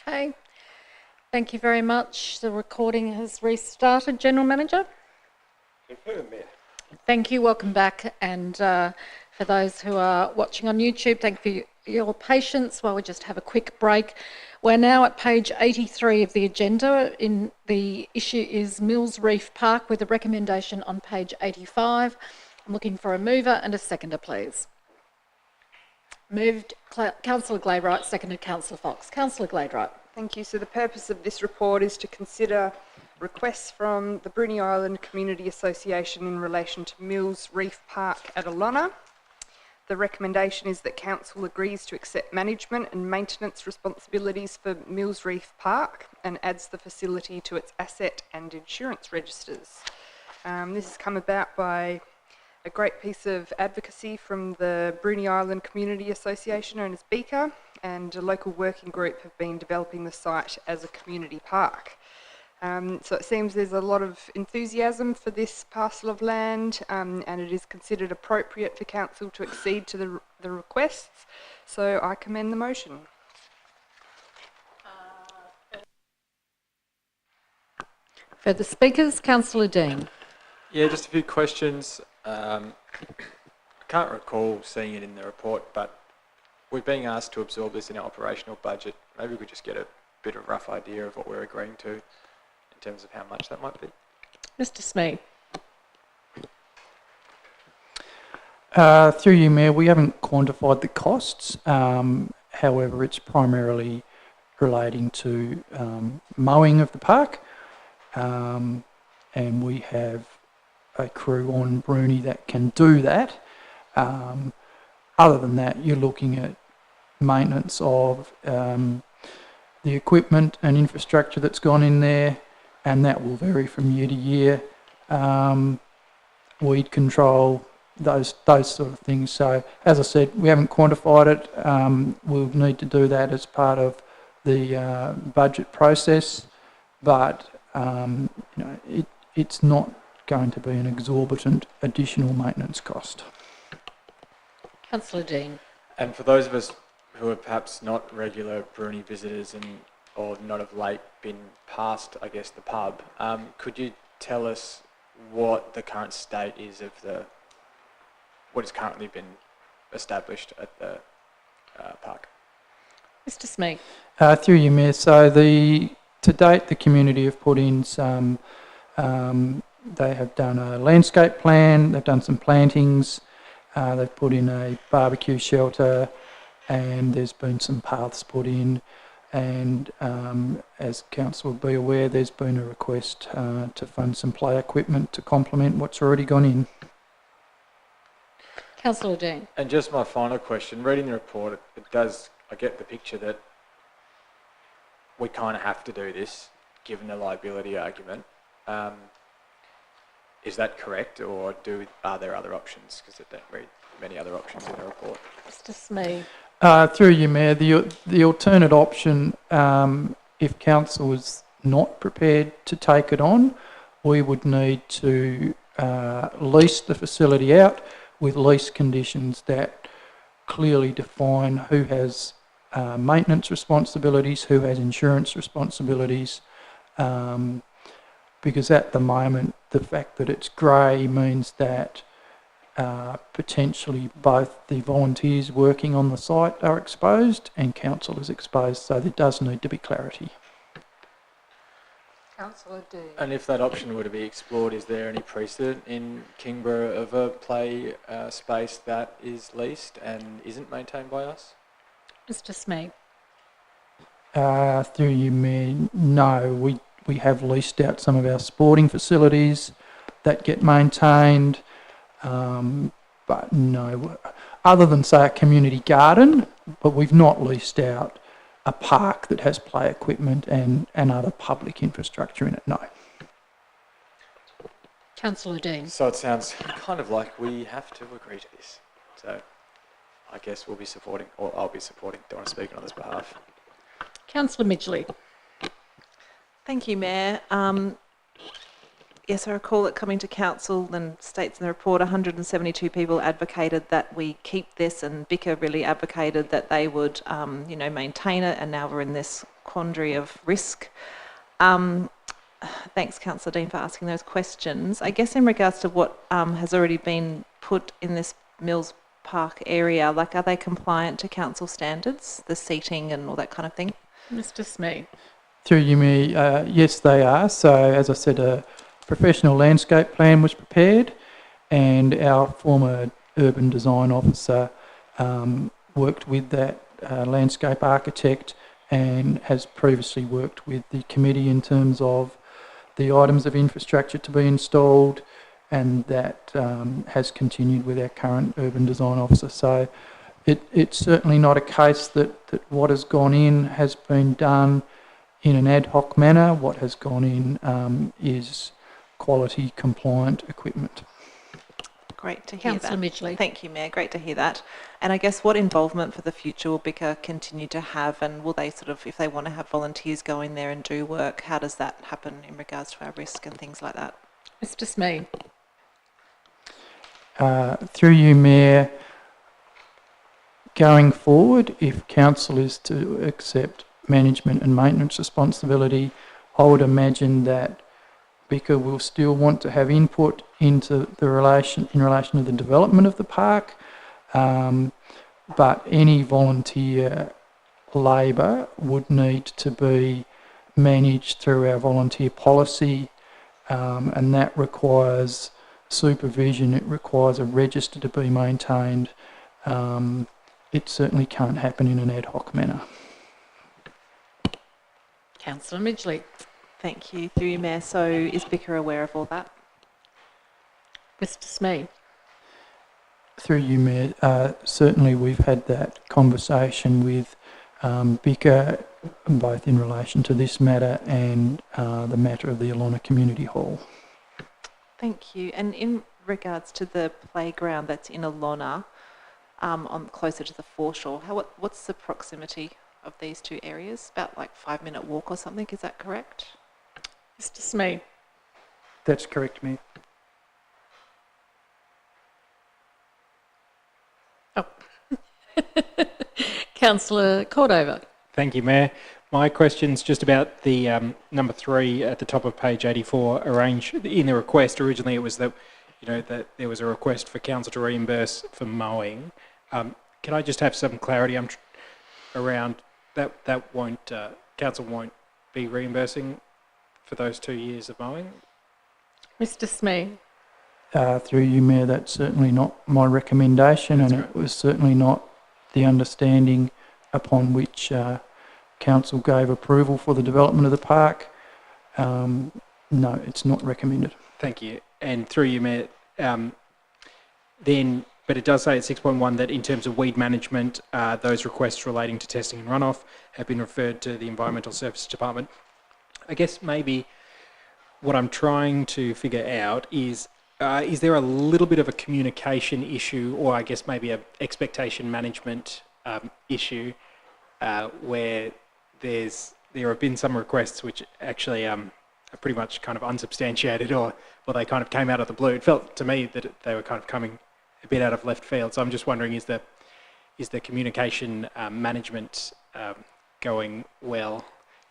Okay. Thank you very much. The recording has restarted. General Manager? Confirm, Mayor. Thank you. Welcome back. And for those who are watching on YouTube, thank you for your patience while we just have a quick break. We're now at page 83 of the agenda. The issue is Mills Reef Park with a recommendation on page 85. I'm looking for a mover and a seconder, please. Moved Councillor Gladwright, seconded Councillor Fox. Councillor Gladwright. Thank you. So the purpose of this report is to consider requests from the Bruny Island Community Association in relation to Mills Reef Park at Alonna. The recommendation is that Council agrees to accept management and maintenance responsibilities for Mills Reef Park and adds the facility to its asset and insurance registers. This has come about by a great piece of advocacy from the Bruny Island Community Association, known as BECA, and a local working group have been developing the site as a community park. So it seems there's a lot of enthusiasm for this parcel of land, and it is considered appropriate for Council to accede to the requests. So I commend the motion. Further speakers, Councillor Dean. Yeah, just a few questions. I can't recall seeing it in the report, but we're being asked to absorb this in our operational budget. Maybe we could just get a bit of a rough idea of what we're agreeing to in terms of how much that might be. Mr. Smee. Through you, Mayor, we haven't quantified the costs. However, it's primarily relating to mowing of the park. And we have a crew on Bruny that can do that. Other than that, you're looking at maintenance of the equipment and infrastructure that's gone in there, and that will vary from year to year. Weed control, those sort of things. So, as I said, we haven't quantified it. We'll need to do that as part of the budget process, but it's not going to be an exorbitant additional maintenance cost. Councillor Dean. And for those of us who are perhaps not regular Bruny visitors or not of late been past, I guess, the pub, could you tell us what the current state is of what has currently been established at the park? Mr. Smee. Through you, Mayor. So to date, the community have put in some. They have done a landscape plan. They've done some plantings. They've put in a barbecue shelter, and there's been some paths put in. And as council will be aware, there's been a request to fund some play equipment to complement what's already gone in. Councillor Dean. And just my final question, reading the report, I get the picture that we kind of have to do this, given the liability argument. Is that correct, or are there other options? Because I don't read many other options in the report. Mr. Smee. Through you, Mayor, the alternate option, if council is not prepared to take it on, we would need to lease the facility out with lease conditions that clearly define who has maintenance responsibilities, who has insurance responsibilities, because at the moment the fact that it's grey means that potentially both the volunteers working on the site are exposed and council is exposed, so there does need to be clarity. Councillor Dean. And if that option were to be explored, is there any precedent in Kingborough of a play space that is leased and isn't maintained by us? Mr. Smee. Through you, Mayor, no, we have leased out some of our sporting facilities that get maintained, but no, other than say a community garden, but we've not leased out a park that has play equipment and other public infrastructure in it, no. Councillor Dean. So it sounds kind of like we have to agree to this. So I guess we'll be supporting, or I'll be supporting, don't want to speak on others' behalf. Councillor Midgley. Thank you, Mayor. Yes, I recall it coming to council and states in the report 172 people advocated that we keep this, and BICA really advocated that they would, maintain it, and now we're in this quandary of risk. Thanks, Councillor Dean, for asking those questions. I guess in regards to what has already been put in this Mills Park area, like, are they compliant to council standards, the seating and all that kind of thing? Mr. Smee. Through you, Mayor, yes, they are. So, as I said, a professional landscape plan was prepared, and our former urban design officer worked with that landscape architect and has previously worked with the committee in terms of the items of infrastructure to be installed, and that has continued with our current urban design officer. So it's certainly not a case that what has gone in has been done in an ad hoc manner. What has gone in is quality compliant equipment. Great to hear Councillor that. Midgley. Thank you, Mayor. Great to hear that. And I guess what involvement for the future will BICA continue to have, and will they sort of, if they want to have volunteers go in there and do work, how does that happen in regards to our risk and things like that? Mr. Smee. Through you, Mayor, going forward, if council is to accept management and maintenance responsibility, I would imagine that BICA will still want to have input into the relation to the development of the park, but any volunteer labour would need to be managed through our volunteer policy, and that requires supervision. It requires a register to be maintained. It certainly can't happen in an ad hoc manner. Councillor Midgley. Thank you. Through you, Mayor. So is BICA aware of all that? Mr. Smee. Through you, Mayor, certainly we've had that conversation with BICA, both in relation to this matter and the matter of the Ilona Community Hall. Thank you. And in regards to the playground that's in Ilona, on closer to the foreshore, what's the proximity of these two areas? About like 5-minute walk or something, is that correct? Mr. Smee. That's correct, Mayor. Oh. Councillor Cordover. Thank you, Mayor. My question's just about the number 3 at the top of page 84. In the request, originally it was that, that there was a request for council to reimburse for mowing. Can I just have some clarity around that? That won't council won't be reimbursing for those 2 years of mowing? Mr. Smee. Through you, Mayor, that's certainly not my recommendation, and it was certainly not the understanding upon which council gave approval for the development of the park. No, it's not recommended. Thank you. And through you, Mayor, but it does say at 6.1 that in terms of weed management, those requests relating to testing and runoff have been referred to the Environmental Services Department. I guess maybe what I'm trying to figure out is there a little bit of a communication issue, or I guess maybe an expectation management issue, where there have been some requests which actually are pretty much kind of unsubstantiated, or they kind of came out of the blue. It felt to me that they were kind of coming a bit out of left field. So I'm just wondering, is the communication management going well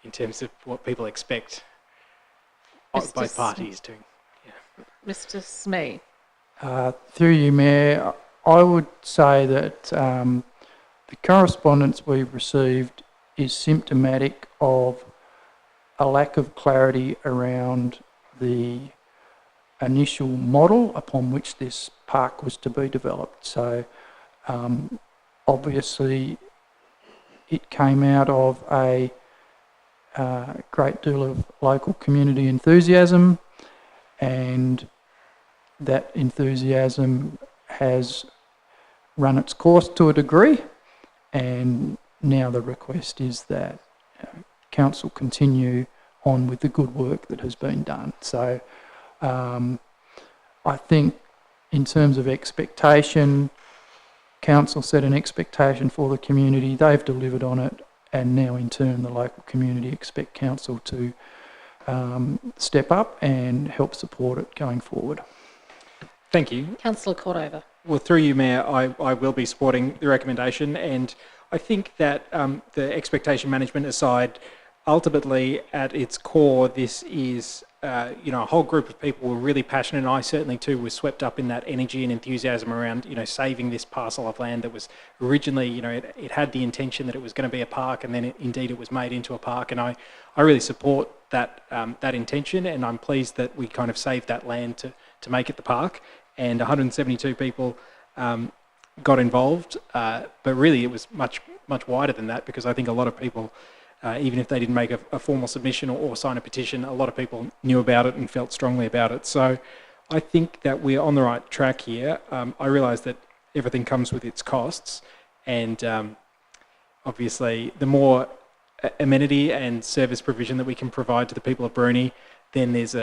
in terms of what people expect both parties to? Yeah. Mr. Smee. Through you, Mayor, I would say that the correspondence we've received is symptomatic of a lack of clarity around the initial model upon which this park was to be developed. So obviously it came out of a great deal of local community enthusiasm, and that enthusiasm has run its course to a degree, and now the request is that council continue on with the good work that has been done. So I think in terms of expectation, council set an expectation for the community, they've delivered on it, and now in turn the local community expect council to step up and help support it going forward. Thank you. Councillor Cordover. Well, through you, Mayor, I will be supporting the recommendation, and I think that the expectation management aside, ultimately, at its core, this is, a whole group of people were really passionate, and I certainly too was swept up in that energy and enthusiasm around, saving this parcel of land that was originally, it had the intention that it was going to be a park, and then indeed it was made into a park, and I really support that that intention, and I'm pleased that we kind of saved that land to make it the park, and 172 people got involved, but really it was much wider than that, because I think a lot of people, even if they didn't make a formal submission or sign a petition, a lot of people knew about it and felt strongly about it. So I think that we're on the right track here. I realise that everything comes with its costs, and obviously the more amenity and service provision that we can provide to the people of Bruny, then there's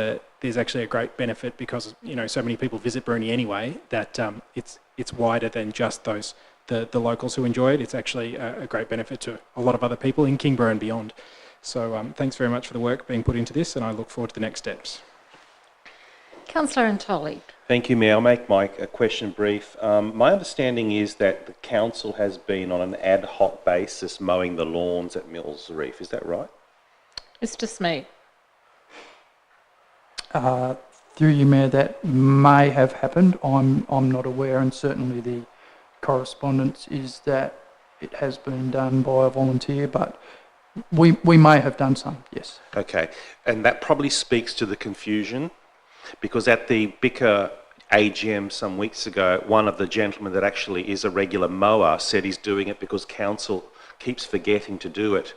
actually a great benefit, because so many people visit Bruny anyway, that it's wider than just the locals who enjoy it. It's actually a great benefit to a lot of other people in Kingborough and beyond. So thanks very much for the work being put into this, and I look forward to the next steps. Councillor Antoli. Thank you, Mayor. I'll make my question brief. My understanding is that the council has been on an ad hoc basis mowing the lawns at Mills Reef. Is that right? Mr. Smee. Through you, Mayor, that may have happened. I'm not aware, and certainly the correspondence is that it has been done by a volunteer, but we may have done some, yes. Okay, and that probably speaks to the confusion, because at the Bicker AGM some weeks ago, one of the gentlemen that actually is a regular mower said he's doing it because council keeps forgetting to do it.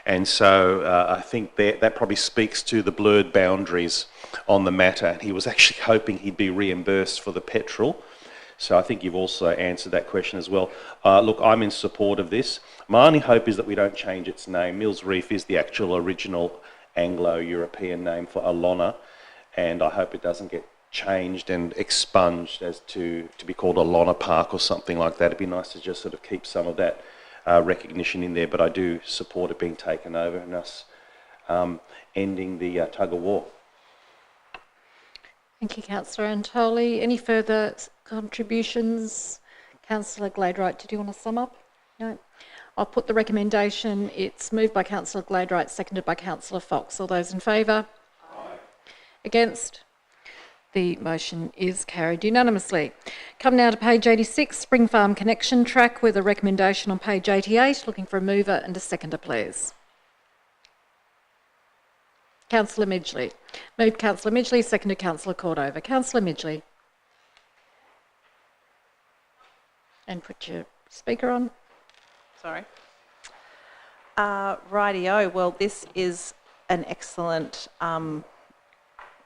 And so I think that probably speaks to the blurred boundaries on the matter. And he was actually hoping he'd be reimbursed for the petrol. So I think you've also answered that question as well. Look, I'm in support of this. My only hope is that we don't change its name. Mills Reef is the actual original Anglo-European name for Alona, and I hope it doesn't get changed and expunged as to be called Alona Park or something like that. It'd be nice to just sort of keep some of that recognition in there, but I do support it being taken over and us ending the tug of war. Thank you, Councillor Antoli. Any further contributions? Councillor Gladwright, did you want to sum up? No. I'll put the recommendation. It's moved by Councillor Gladwright, seconded by Councillor Fox. All those in favour? Aye. Against? The motion is carried unanimously. Come now to page 86, Spring Farm Connection Track, with a recommendation on page 88. Looking for a mover and a seconder, please. Councillor Midgley. Moved Councillor Midgley, seconded Councillor Cordova. Councillor Midgley. And put your speaker on. Sorry. Rightio. Well, this is an excellent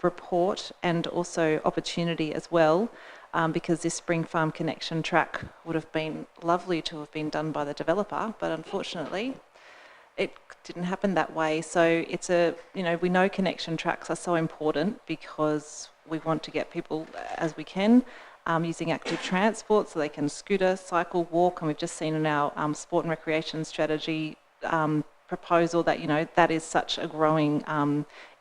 report and also opportunity as well, because this Spring Farm Connection Track would have been lovely to have been done by the developer, but unfortunately it didn't happen that way. So it's we know connection tracks are so important because we want to get people as we can using active transport, so they can scooter, cycle, walk, and we've just seen in our sport and recreation strategy proposal that that is such a growing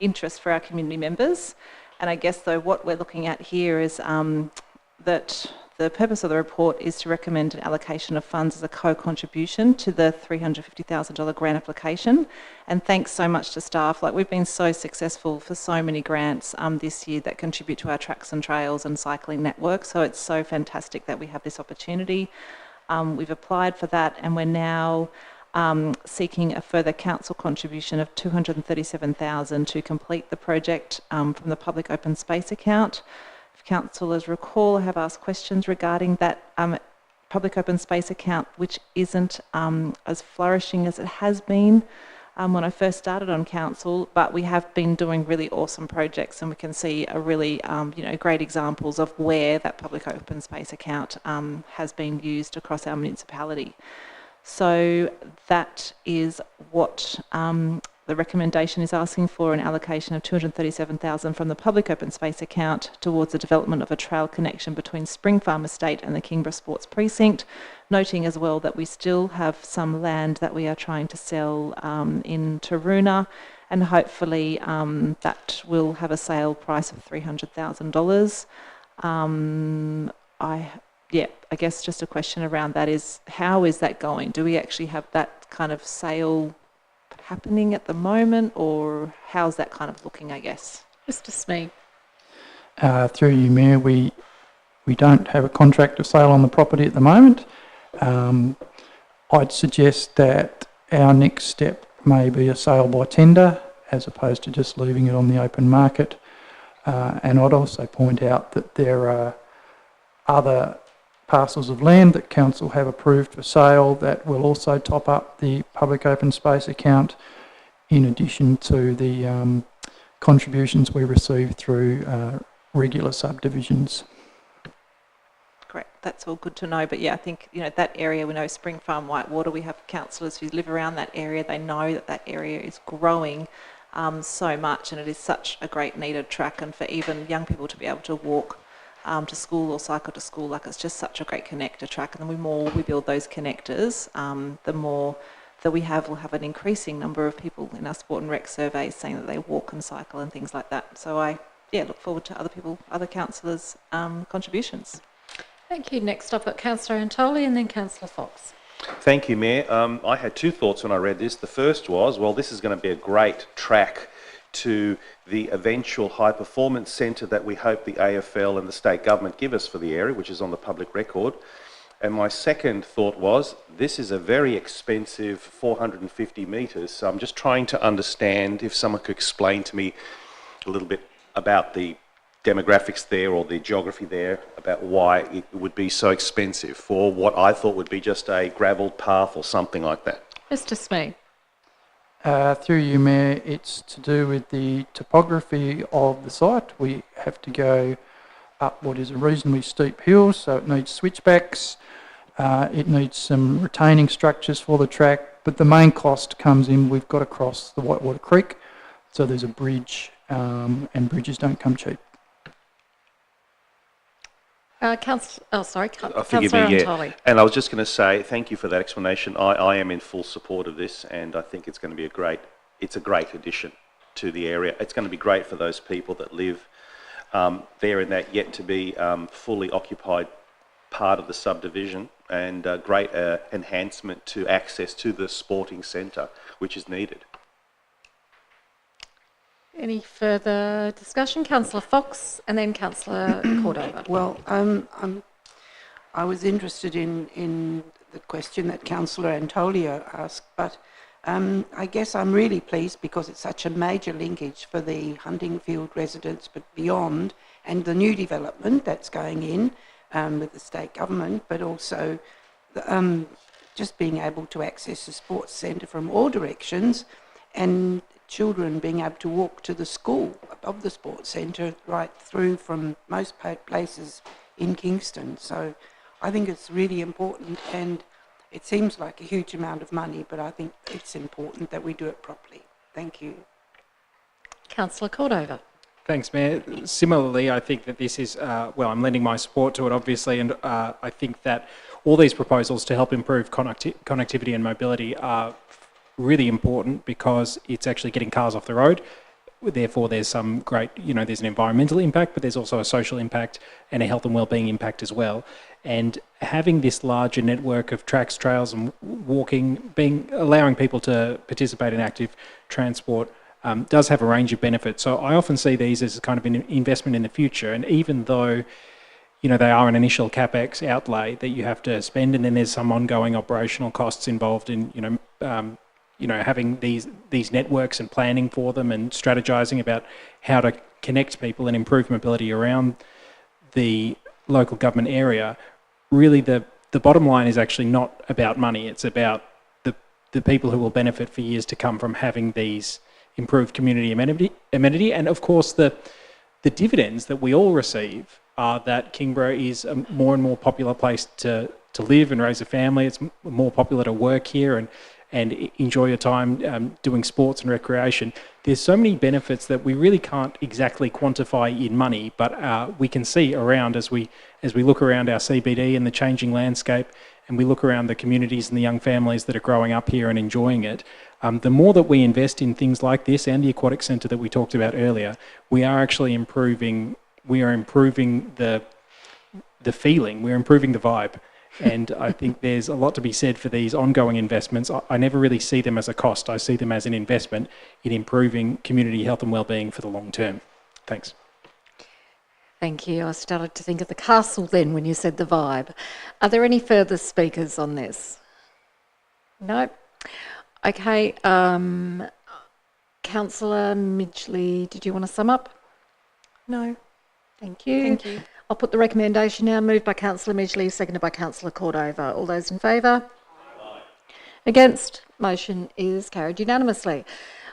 interest for our community members. And I guess though what we're looking at here is that the purpose of the report is to recommend an allocation of funds as a co-contribution to the $350,000 grant application. And thanks so much to staff. Like, we've been so successful for so many grants this year that contribute to our tracks and trails and cycling network. So it's so fantastic that we have this opportunity. We've applied for that, and we're now seeking a further council contribution of $237,000 to complete the project from the public open space account. If councillors recall, I have asked questions regarding that public open space account, which isn't as flourishing as it has been when I first started on council, but we have been doing really awesome projects, and we can see a really great examples of where that public open space account has been used across our municipality. So that is what the recommendation is asking for, an allocation of $237,000 from the public open space account towards the development of a trail connection between Spring Farm Estate and the Kingborough Sports Precinct, noting as well that we still have some land that we are trying to sell in Taroona, and hopefully that will have a sale price of $300,000. I guess just a question around that is, how is that going? Do we actually have that kind of sale happening at the moment, or how's that kind of looking, I guess? Mr. Smee. Through you, Mayor, we don't have a contract of sale on the property at the moment. I'd suggest that our next step may be a sale by tender as opposed to just leaving it on the open market. And I'd also point out that there are other parcels of land that Council have approved for sale that will also top up the public open space account, in addition to the contributions we receive through regular subdivisions. Great, that's all good to know. But yeah, I think, you know, that area, we know Spring Farm, Whitewater, we have councillors who live around that area. They know that that area is growing so much, and it is such a great needed track, and for even young people to be able to walk to school or cycle to school, like, it's just such a great connector track. And the more we build those connectors, the more that we'll have an increasing number of people in our sport and rec surveys saying that they walk and cycle and things like that. So I look forward to other councillors' contributions. Thank you. Next up, got Councillor Antoli and then Councillor Fox. Thank you, Mayor. I had two thoughts when I read this. The first was, well, this is going to be a great track to the eventual high performance centre that we hope the AFL and the state government give us for the area, which is on the public record. And my second thought was, this is a very expensive 450 metres, so I'm just trying to understand if someone could explain to me a little bit about the demographics there or the geography there, about why it would be so expensive for what I thought would be just a gravelled path or something like that. Mr. Smee. Through you, Mayor, it's to do with the topography of the site. We have to go up what is a reasonably steep hill, so it needs switchbacks. It needs some retaining structures for the track, but the main cost comes in, we've got to cross the Whitewater Creek, so there's a bridge, and bridges don't come cheap. Councillor Forgive me, Antoli. And I was just going to say, thank you for that explanation. I am in full support of this, and I think it's going to be a great addition to the area. It's going to be great for those people that live there in that yet to be fully occupied part of the subdivision, and great enhancement to access to the sporting centre, which is needed. Any further discussion? Councillor Fox and then Councillor Cordova. Well, I was interested in the question that Councillor Antolio asked, but I guess I'm really pleased because it's such a major linkage for the Huntingfield residents, but beyond, and the new development that's going in with the state government, but also just being able to access the sports centre from all directions, and children being able to walk to the school above the sports centre right through from most places in Kingston. So I think it's really important, and it seems like a huge amount of money, but I think it's important that we do it properly. Thank you. Councillor Cordova. Thanks, Mayor. Similarly, I think that this is, well, I'm lending my support to it, obviously, and I think that all these proposals to help improve connectivity and mobility are really important because it's actually getting cars off the road. Therefore, there's some great, there's an environmental impact, but there's also a social impact and a health and wellbeing impact as well. And having this larger network of tracks, trails and walking, allowing people to participate in active transport does have a range of benefits. So I often see these as kind of an investment in the future. And even though, they are an initial CapEx outlay that you have to spend, and then there's some ongoing operational costs involved in, having these networks and planning for them and strategizing about how to connect people and improve mobility around the local government area. Really, the bottom line is actually not about money. It's about the people who will benefit for years to come from having these improved community amenity. And of course, the dividends that we all receive are that Kingborough is a more and more popular place to live and raise a family. It's more popular to work here and enjoy your time doing sports and recreation. There's so many benefits that we really can't exactly quantify in money, but we can see around as we look around our CBD and the changing landscape, and we look around the communities and the young families that are growing up here and enjoying it. The more that we invest in things like this and the aquatic centre that we talked about earlier, we are actually improving the feeling, we're improving the vibe. And I think there's a lot to be said for these ongoing investments. I never really see them as a cost. I see them as an investment in improving community health and wellbeing for the long term. Thanks. Thank you. I started to think of the castle then when you said the vibe. Are there any further speakers on this? No? Okay. Councillor Midgley, did you want to sum up? No. Thank you. Thank you. I'll put the recommendation now. Moved by Councillor Midgley, seconded by Councillor Cordova. All those in favour? Against? Motion is carried unanimously.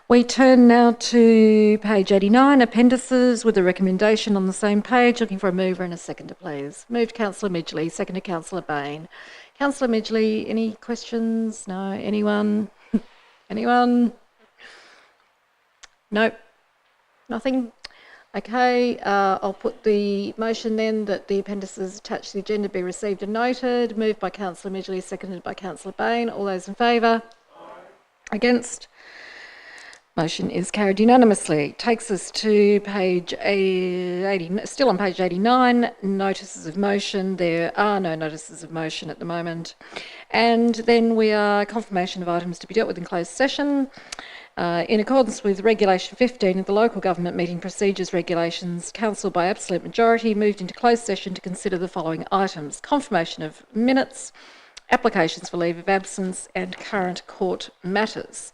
We turn now to page 89, appendices, with a recommendation on the same page. Looking for a mover and a seconder, please. Moved Councillor Midgley, seconded Councillor Bain. Councillor Midgley, any questions? No? Anyone? Anyone? Nope. Nothing? Okay, I'll put the motion then that the appendices attached to the agenda be received and noted. Moved by Councillor Midgley, seconded by Councillor Bain. All those in favour? Against? Motion is carried unanimously. Takes us to page 80, still on page 89, notices of motion. There are no notices of motion at the moment. And then we are confirmation of items to be dealt with in closed session. In accordance with Regulation 15 of the Local Government Meeting Procedures Regulations, Council by absolute majority moved into closed session to consider the following items: confirmation of minutes, applications for leave of absence and current court matters.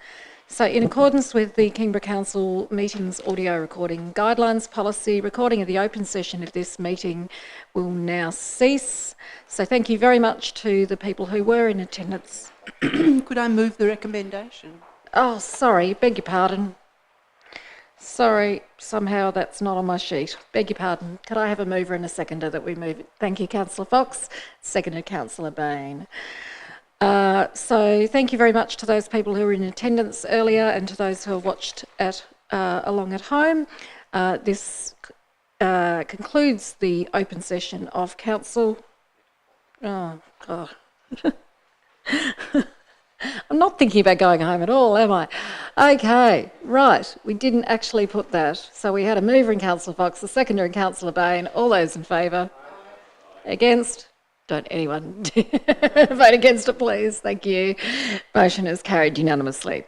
So in accordance with the Kingborough Council Meetings Audio Recording Guidelines Policy, recording of the open session of this meeting will now cease. So thank you very much to the people who were in attendance. Could I move the recommendation? Oh, sorry, beg your pardon. Sorry, somehow that's not on my sheet. Beg your pardon. Could I have a mover and a seconder that we move it? Thank you, Councillor Fox. Seconded, Councillor Bain. So thank you very much to those people who were in attendance earlier and to those who have watched along at home. This concludes the open session of Council. Oh, God. I'm not thinking about going home at all, am I? Okay, right. We didn't actually put that. So we had a mover in Councillor Fox, a seconder in Councillor Bain. All those in favour? Against? Don't anyone vote against it, please. Thank you. Motion is carried unanimously.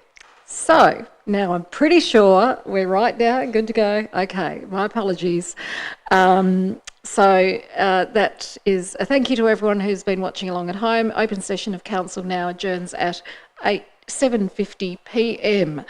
So now I'm pretty sure we're right now, good to go. Okay, my apologies. That is a thank you to everyone who's been watching along at home. Open session of council now adjourns at 7:50 p.m.